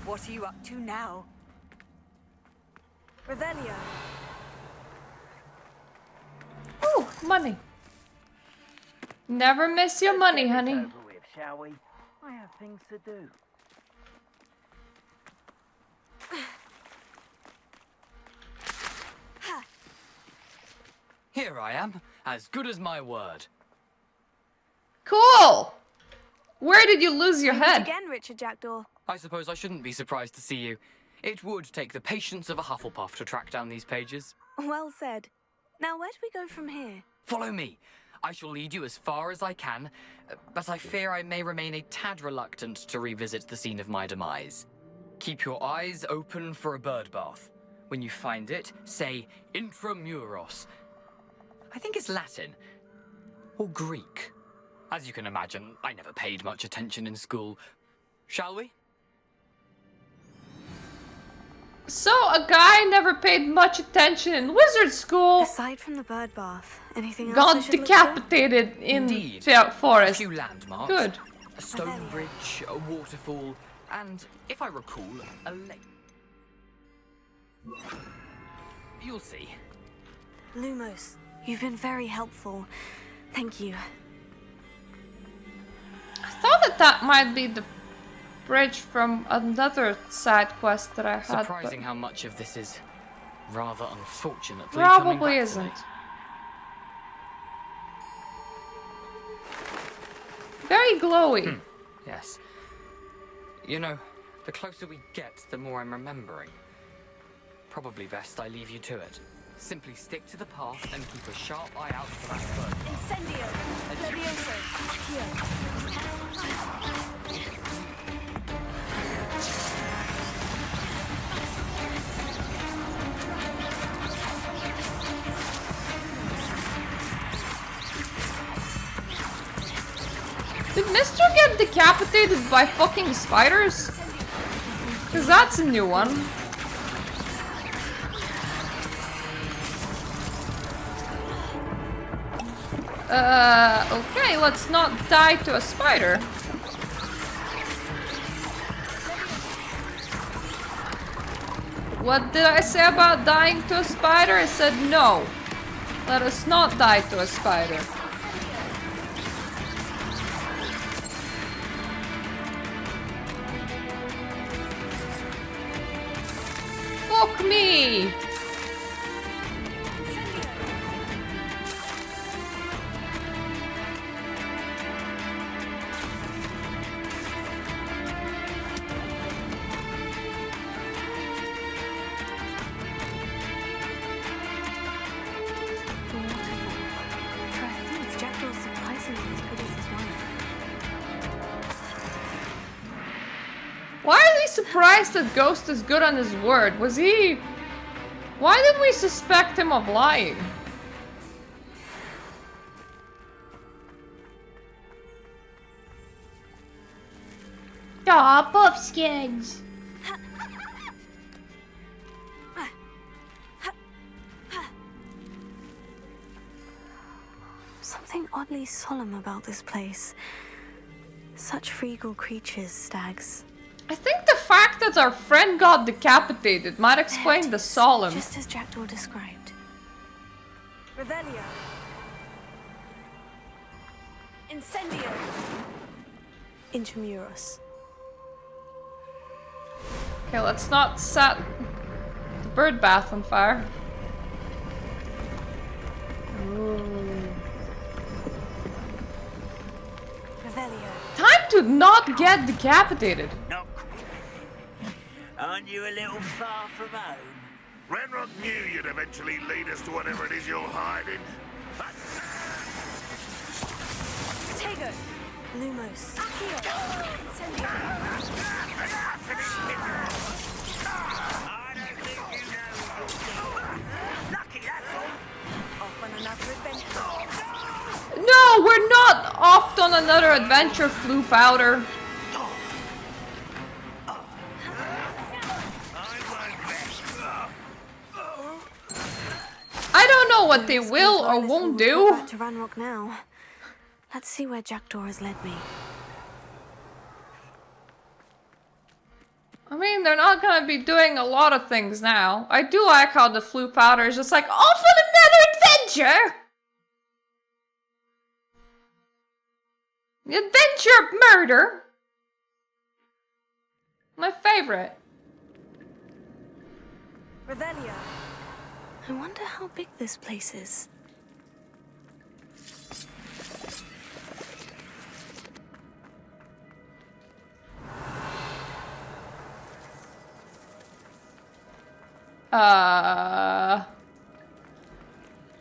What are you up to now? Revelio. Ooh, money. Never miss your money, honey. Over with, shall we? I have things to do. Here I am, as good as my word. Cool! Where did you lose your Meet head? again, Richard Jackdaw. I suppose I shouldn't be surprised to see you. It would take the patience of a Hufflepuff to track down these pages. Well said. Now, where do we go from here? Follow me. I shall lead you as far as I can, but I fear I may remain a tad reluctant to revisit the scene of my demise. Keep your eyes open for a bird bath. When you find it, say intramuros. I think it's Latin. Or Greek. As you can imagine, I never paid much attention in school. Shall we? So, a guy never paid much attention in wizard school. Aside from the bird bath, anything else I Got should look decapitated in Indeed. forest. A few landmarks. Good. A stone bridge, a waterfall, and, if I recall, a lake. You'll see. Lumos, you've been very helpful. Thank you. I thought that might be the bridge from another side quest that I had. Surprising how much of this is rather unfortunately Probably coming back isn't. to me. Very glowy. Yes. You know, the closer we get, the more I'm remembering. Probably best I leave you to it. Simply stick to the path and keep a sharp eye out for that bird. Incendio! Levioso! Here. Did Mister get decapitated by fucking spiders? Cause that's a new one. Okay, let's not die to a spider. What did I say about dying to a spider? I said no. Let us not die to a spider. Fuck me! Why are we surprised that Ghost is good on his word? Was he... Why did we suspect him of lying? Aw, Puffskins. Something oddly solemn about this place. Such regal creatures, stags. I think the fact that our friend got decapitated might explain the solemn. Just as Jackdaw described. Revelio. Incendio. Intramuros. Okay, let's not set the bird bath on fire. Time to not get decapitated. Aren't you a little far from home? Ranrock knew you'd eventually lead us to whatever it is you're hiding. Tego. Lumos. Accio. Incendio. I don't think you know what you're doing. Lucky, that's all. Off on another adventure. No, we're not off on another adventure, Flu Powder. I don't know what they will or won't do. Back to Ranrock now. Let's see where Jackdaw has led me. I mean, they're not gonna be doing a lot of things now. I do like how the Flu Powder is just like, off on another adventure! The adventure of murder! My favorite. Revelio. I wonder how big this place is.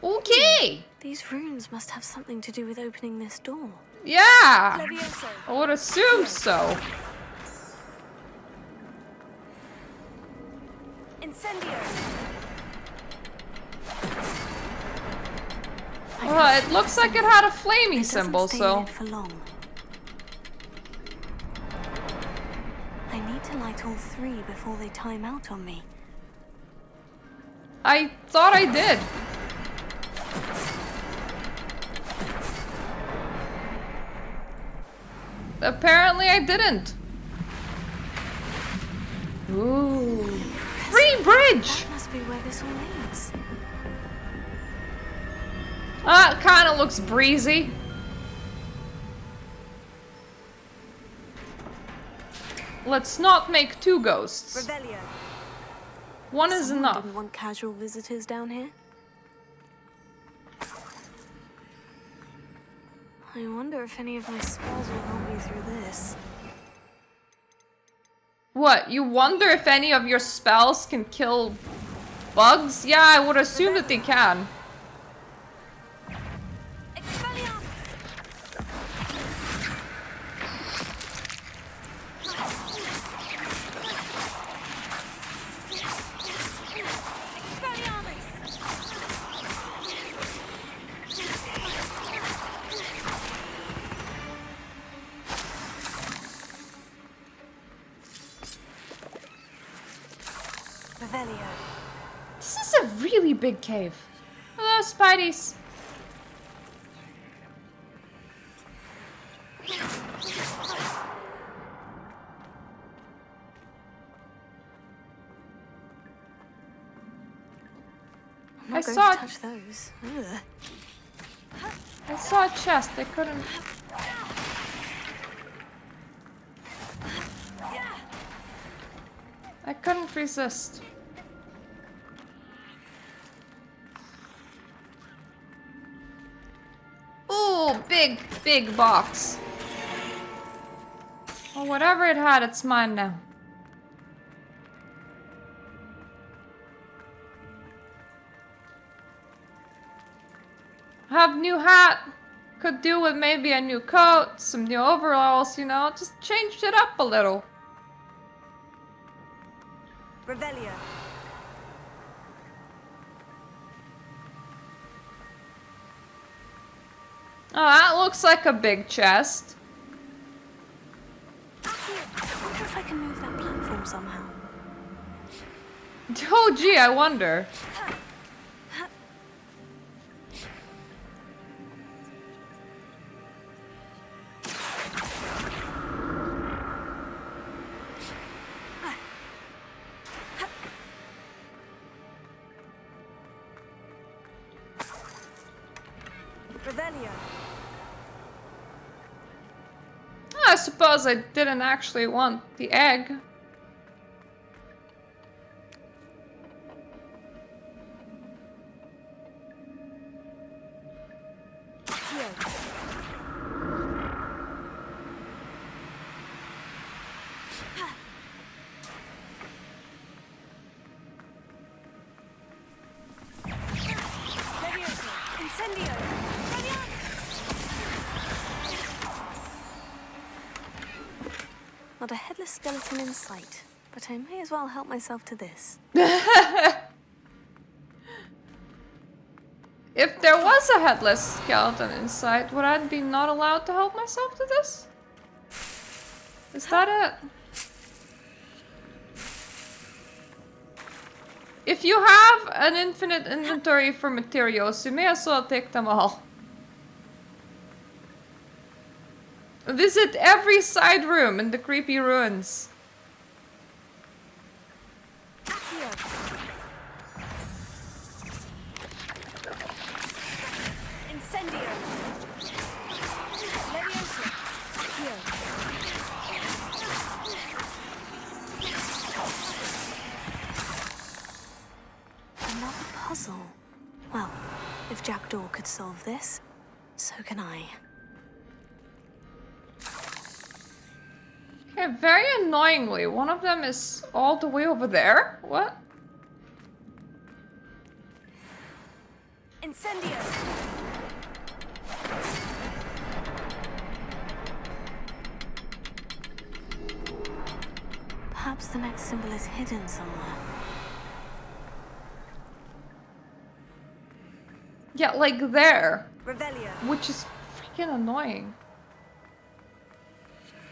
Okay! These runes must have something to do with opening this door. Yeah! Levioso. I would assume so. Incendio. Well, it looks like it had a flamey symbol, so... For long. I need to light all three before they time out on me. I thought I did. Apparently I didn't. Ooh. Free bridge! That must be where this all leads. It kinda looks breezy. Let's not make two ghosts. Revelio. One is Someone enough. Didn't want casual visitors down here. I wonder if any of my spells will help me through this. What, you wonder if any of your spells can kill bugs? Yeah, I would assume that they can. This is a really big cave. Hello, Spideys. I'm not going saw to it. touch those. Ugh. I saw a chest. I couldn't. I couldn't resist. Ooh, big box. Well, whatever it had, it's mine now. Have new hat. Could do with maybe a new coat, some new overalls, you know, just changed it up a little. Revelio. Oh, that looks like a big chest. I wonder if I can move that platform somehow. Oh, gee, I wonder. Revelio. I suppose I didn't actually want the egg. Not a headless skeleton in sight, but I may as well help myself to this. If there was a headless skeleton inside, would I be not allowed to help myself to this? Is that it? If you have an infinite inventory for materials, you may as well take them all. Visit every side room in the creepy ruins. Incendio. Leviosa. Here. Another puzzle. Well, if Jackdaw could solve this, so can I. Okay, very annoyingly, one of them is all the way over there. What? Incendio. Perhaps the next symbol is hidden somewhere. Yeah, like there. Revelio. Which is freaking annoying.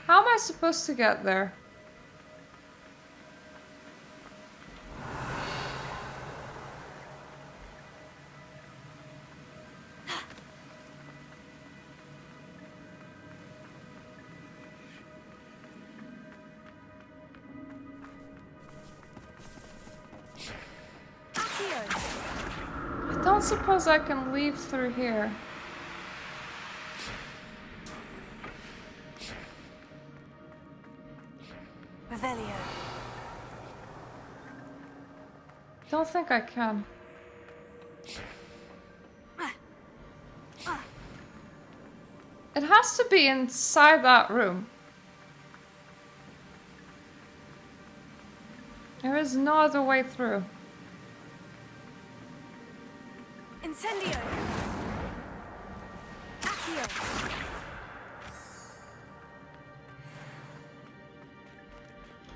How am I supposed to get there? I don't suppose I can leave through here. Revelio. Don't think I can. It has to be inside that room. There is no other way through. Incendio. Accio.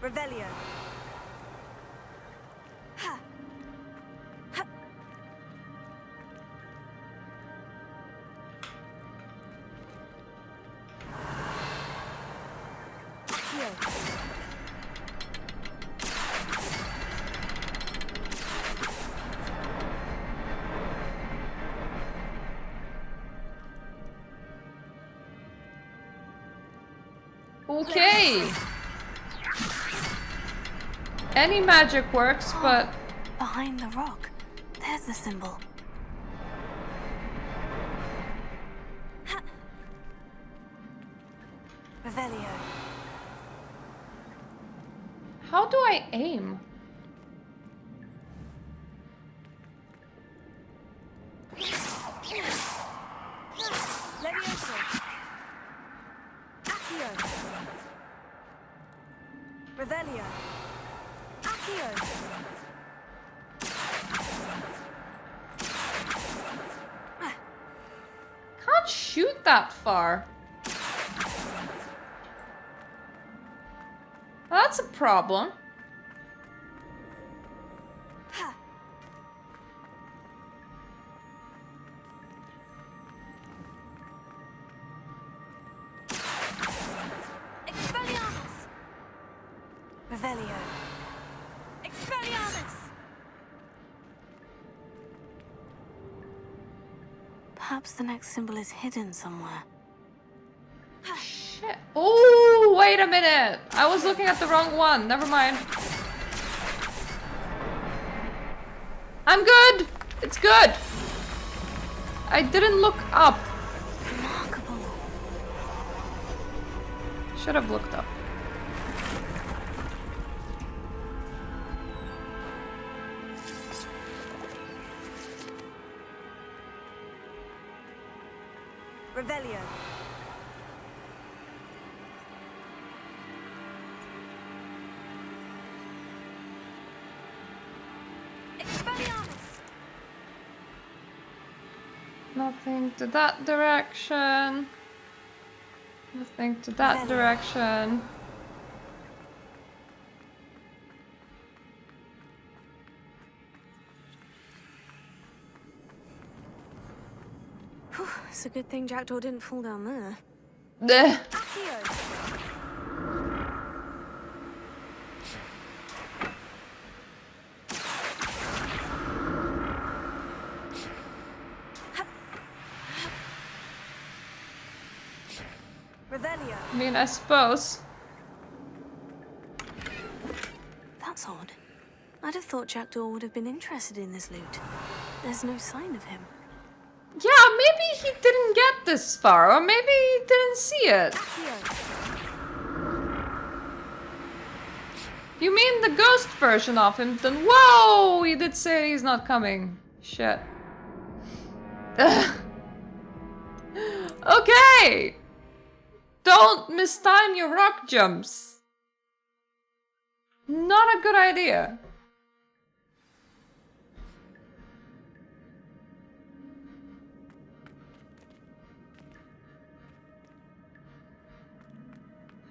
Revelio. Ha. Ha. Accio. Okay. Any magic works, but... Behind the rock, there's the symbol. Revelio. How do I aim? Levioso. Accio. Revelio. Accio. Can't shoot that far. That's a problem. Expelliarmus! Revelio. Expelliarmus! Perhaps the next symbol is hidden somewhere. Shit. Oh, wait a minute. I was looking at the wrong one. Never mind. I'm good. It's good. I didn't look up. Remarkable. Should have looked up. Revelio. Expelliarmus! Nothing to that direction. Nothing to that direction. Whew, it's a good thing Jackdaw didn't fall down there. Accio. Revelio. I mean, I suppose. That's odd. I'd have thought Jackdaw would have been interested in this loot. There's no sign of him. Yeah, maybe he didn't get this far, or maybe he didn't see it. You mean the ghost version of him? Then whoa! He did say he's not coming. Shit. Okay! Don't mistime your rock jumps. Not a good idea.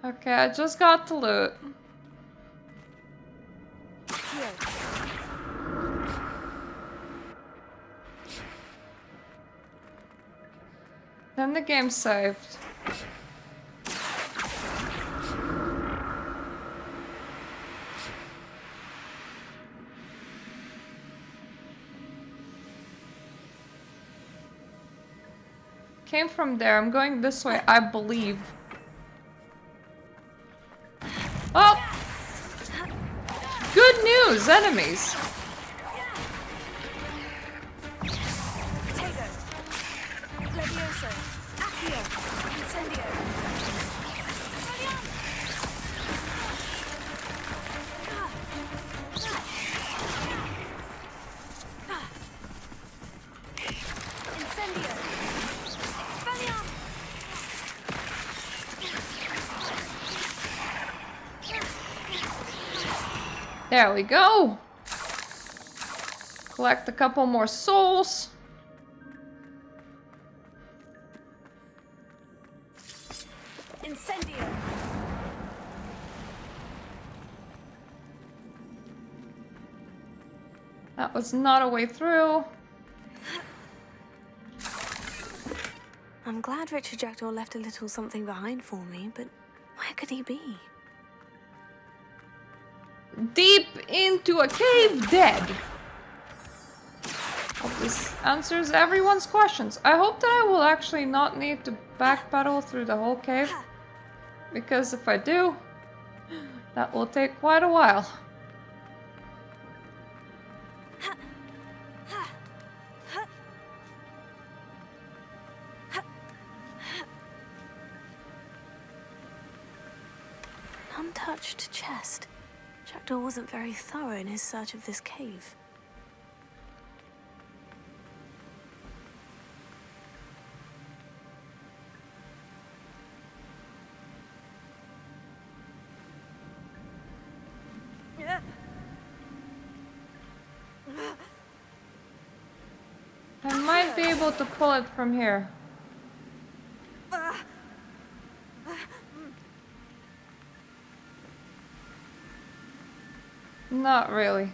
Okay, I just got to loot. Then the game saved. Came from there. I'm going this way, I believe. Oh! Good news, enemies. Potato. Levioso. Accio. Incendio. Incendio. Expelliarmus. There we go. Collect a couple more souls. Incendio. That was not a way through. I'm glad Richard Jackdaw left a little something behind for me, but where could he be? Deep into a cave, dead. Hope this answers everyone's questions. I hope that I will actually not need to backpedal through the whole cave. Because if I do, that will take quite a while. An untouched chest. Jackdaw wasn't very thorough in his search of this cave. I might be able to pull it from here. Not really.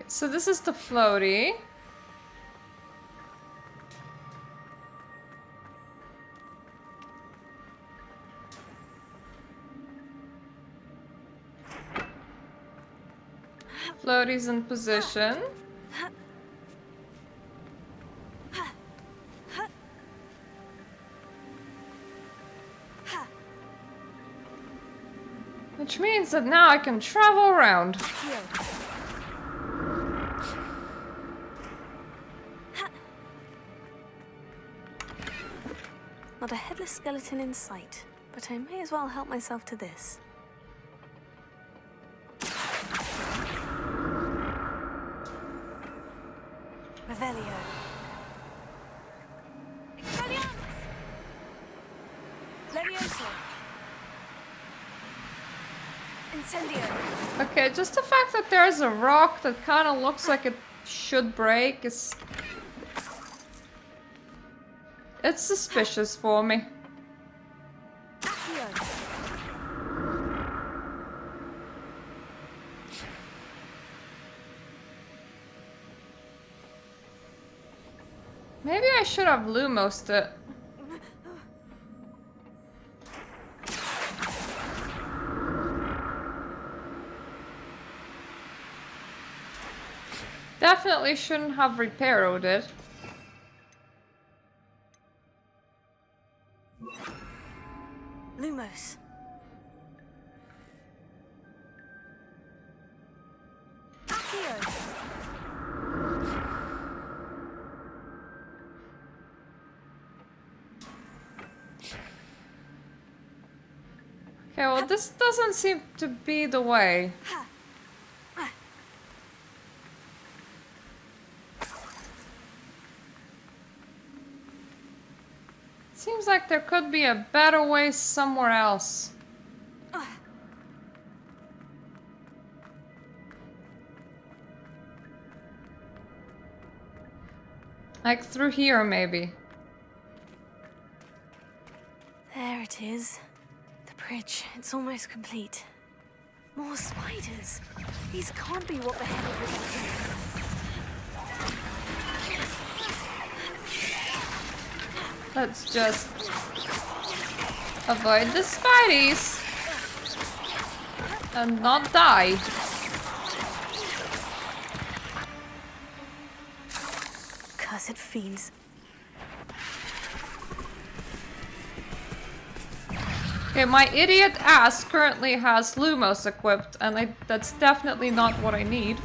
So this is the floaty. Floaty's in position. Which means that now I can travel around. Not a headless skeleton in sight, but I may as well help myself to this. Revelio. Expelliarmus! Levioso. Incendio. Okay, just the fact that there's a rock that kind of looks like it should break is... It's suspicious for me. Maybe I should have Lumosed it. Definitely shouldn't have repaired it. Lumos. Okay, well this doesn't seem to be the way. Seems like there could be a better way somewhere else. Like through here, maybe. There it is. The bridge. It's almost complete. More spiders. These can't be what the hell are doing. Let's just avoid the spideys and not die. Cursed fiends. Okay, my idiot ass currently has Lumos equipped, and that's definitely not what I need.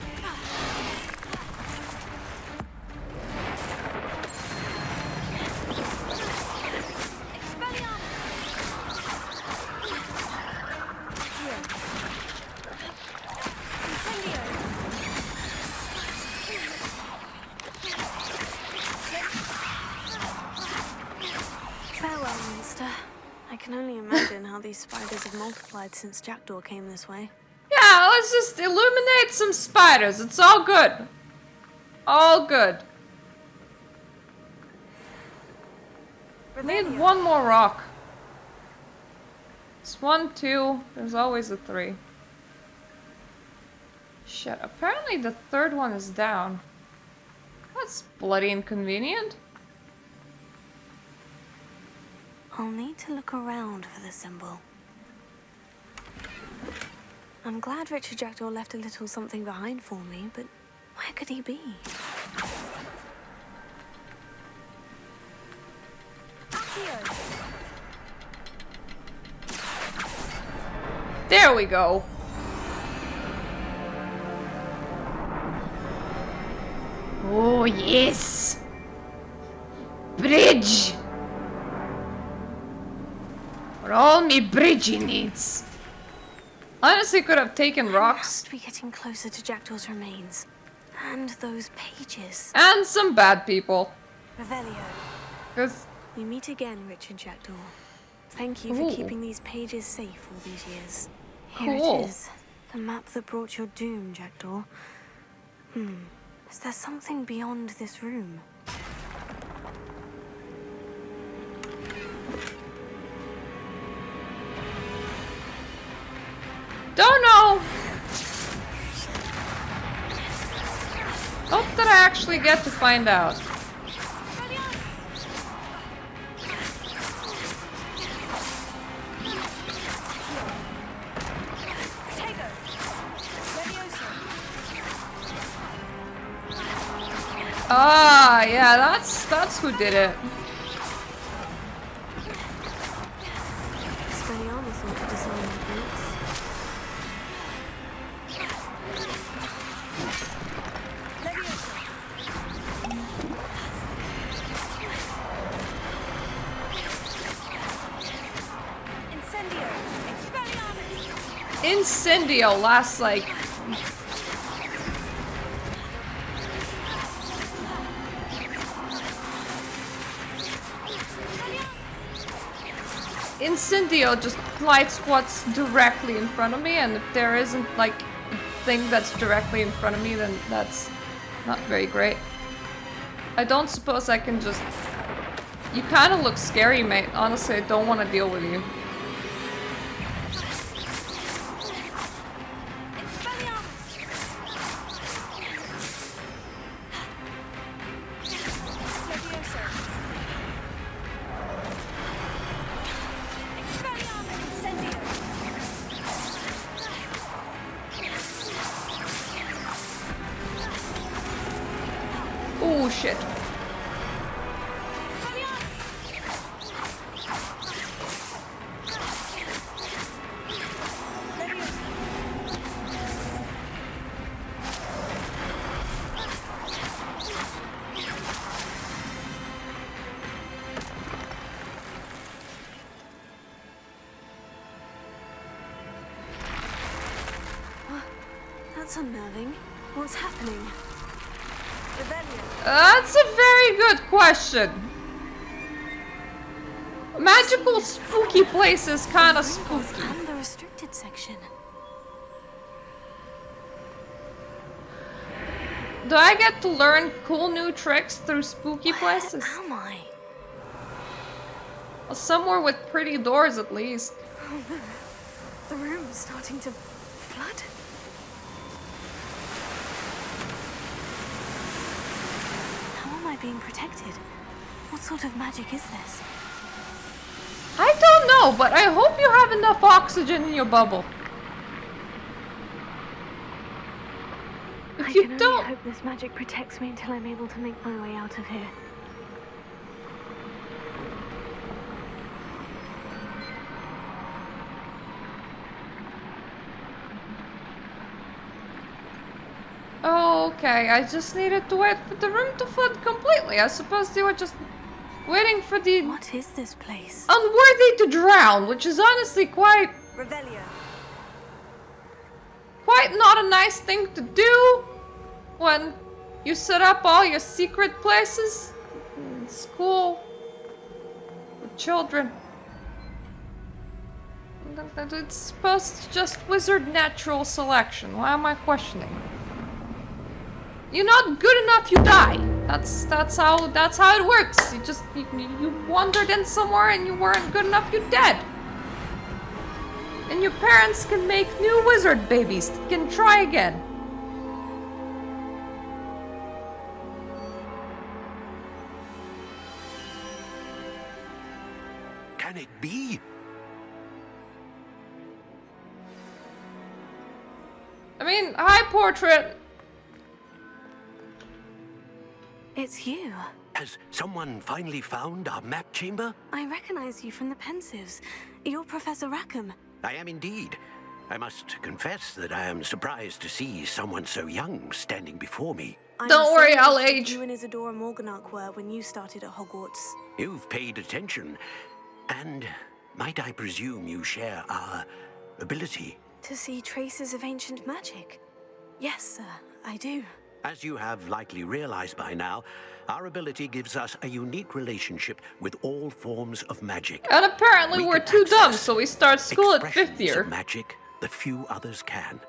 These spiders have multiplied since Jackdaw came this way. Yeah, let's just illuminate some spiders. It's all good. All good. Need one more rock. It's 1, 2. There's always a 3. Shit, apparently the third one is down. That's bloody inconvenient. I'll need to look around for the symbol. I'm glad Richard Jackdaw left a little something behind for me, but where could he be? There we go. Oh, yes. Bridge. For all me bridgey needs. Honestly, could have taken rocks. Must be getting closer to Jackdaw's remains. And those pages. And some bad people. Revelio. 'Cause we meet again, Richard Jackdaw. Thank you for keeping these pages safe all these years. Here Cool. it is. The map that brought your doom, Jackdaw. Is there something beyond this room? don't know. Hope that I actually get to find out. Ah, yeah, that's who did it. Expelliarmus ought to design the boots. Incendio! Expelliarmus! Incendio lasts like... Incendio just lights what's directly in front of me, and if there isn't like a thing that's directly in front of me, then that's not very great. I don't suppose I can just... You kind of look scary, mate. Honestly, I don't want to deal with you. Oh shit. That's unnerving. What's happening? That's a very good question. Magical spooky place is kind of spooky. And the restricted section. Do I get to learn cool new tricks through spooky places? Where am I? Well, somewhere with pretty doors at least. Oh no. The room is starting to flood. How am I being protected? What sort of magic is this? I don't know, but I hope you have enough oxygen in your bubble. If I you can don't... only hope this magic protects me until I'm able to make my way out of here. Okay, I just needed to wait for the room to flood completely. I suppose they were just waiting for the... What is this place? Unworthy to drown, which is honestly quite... Revelio. Quite not a nice thing to do when you set up all your secret places in school with children. It's supposed to just wizard natural selection. Why am I questioning? You're not good enough, you die. That's how it works. You wandered in somewhere and you weren't good enough, you're dead. And your parents can make new wizard babies that can try again. can it be? I mean, hi, portrait. It's you. Has someone finally found our map chamber? I recognize you from the Pensives. You're Professor Rackham. I am indeed. I must confess that I am surprised to see someone so young standing before me. Don't worry, I'll age. You and Isadora Morganach were when you started at Hogwarts. You've paid attention. And might I presume you share our ability? To see traces of ancient magic? Yes, sir, I do. As you have likely realized by now, our ability gives us a unique relationship with all forms of magic. And apparently we're too dumb, so we start school at 5th Expressions year. of magic that few others can.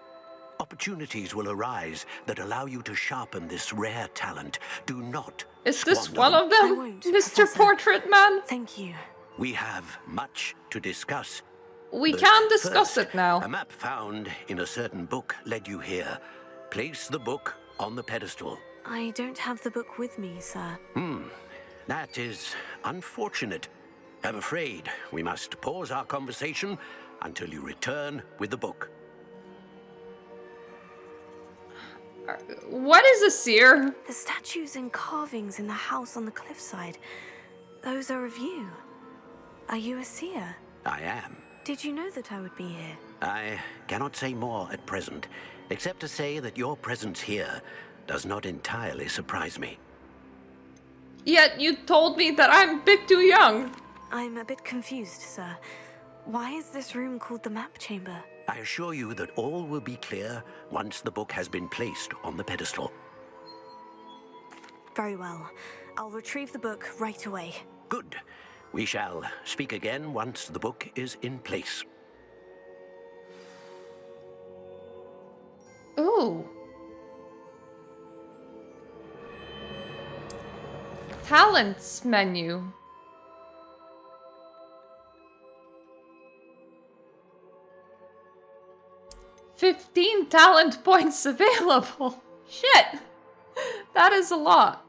Opportunities will arise that allow you to sharpen this rare talent. Do not Is this squander one of them, Mr. Portrait Man? Thank you. We have much to discuss. We But can discuss first, it now. A map found in a certain book led you here. Place the book on the pedestal. I don't have the book with me, sir. That is unfortunate. I'm afraid we must pause our conversation until you return with the book. What is a seer? The statues and carvings in the house on the cliffside. Those are of you. Are you a seer? I am. Did you know that I would be here? I cannot say more at present, except to say that your presence here does not entirely surprise me. Yet you told me that I'm a bit too young. I'm a bit confused, sir. Why is this room called the map chamber? I assure you that all will be clear once the book has been placed on the pedestal. Very well. I'll retrieve the book right away. Good. We shall speak again once the book is in place. Ooh. Talents menu. $15 talent points available. Shit. That is a lot.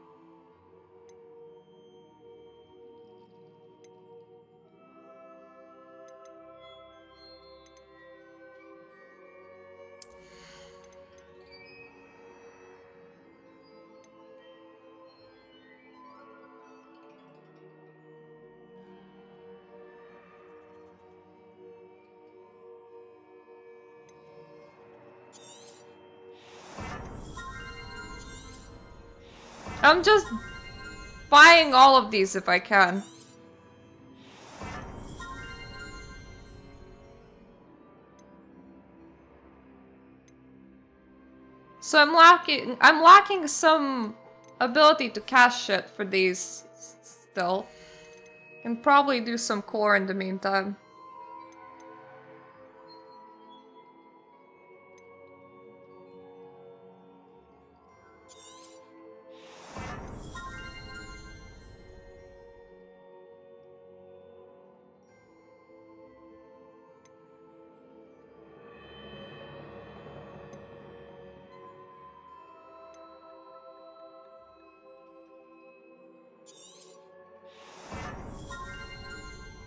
I'm just buying all of these if I can. So I'm lacking some ability to cast shit for these still. Can probably do some core in the meantime.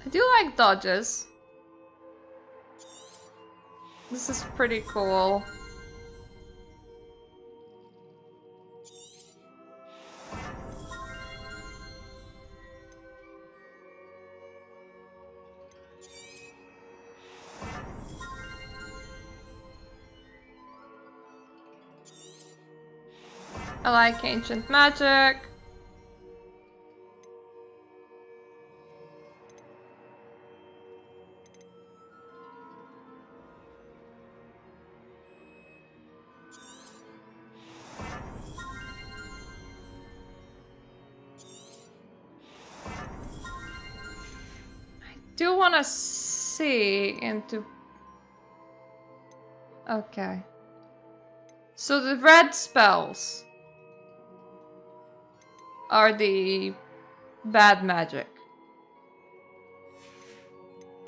I do like dodges. This is pretty cool. I like ancient magic. Do want to see into... Okay. So the red spells are the bad magic.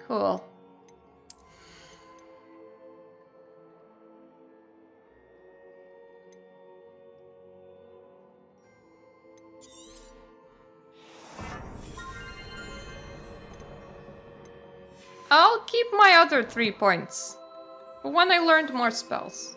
Cool. I'll keep my other 3 points. For when I learned more spells.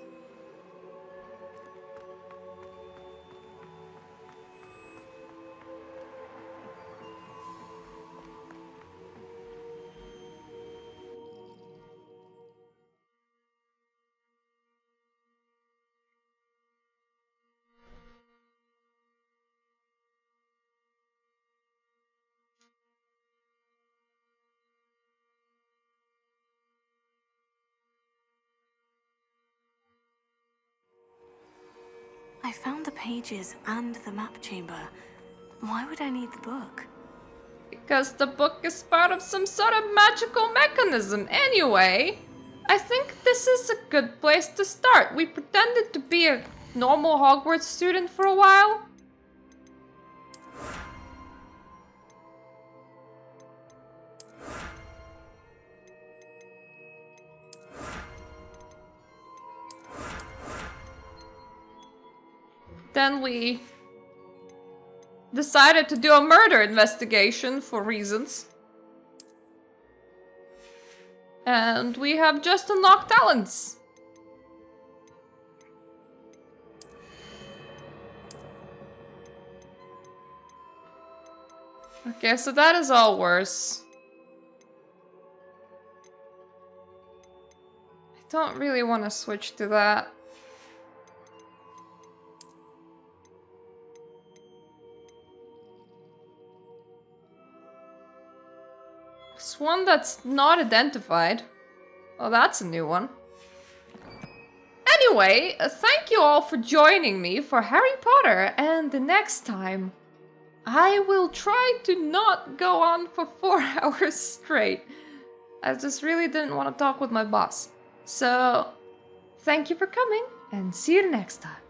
I found the pages and the map chamber. Why would I need the book? Because the book is part of some sort of magical mechanism anyway. I think this is a good place to start. We pretended to be a normal Hogwarts student for a while. Then we decided to do a murder investigation for reasons. And we have just unlocked talents. Okay, so that is all worse. I don't really want to switch to that. There's one that's not identified. Oh, that's a new one. Anyway, thank you all for joining me for Harry Potter, and the next time I will try to not go on for 4 hours straight. I just really didn't want to talk with my boss. So, thank you for coming, and see you next time.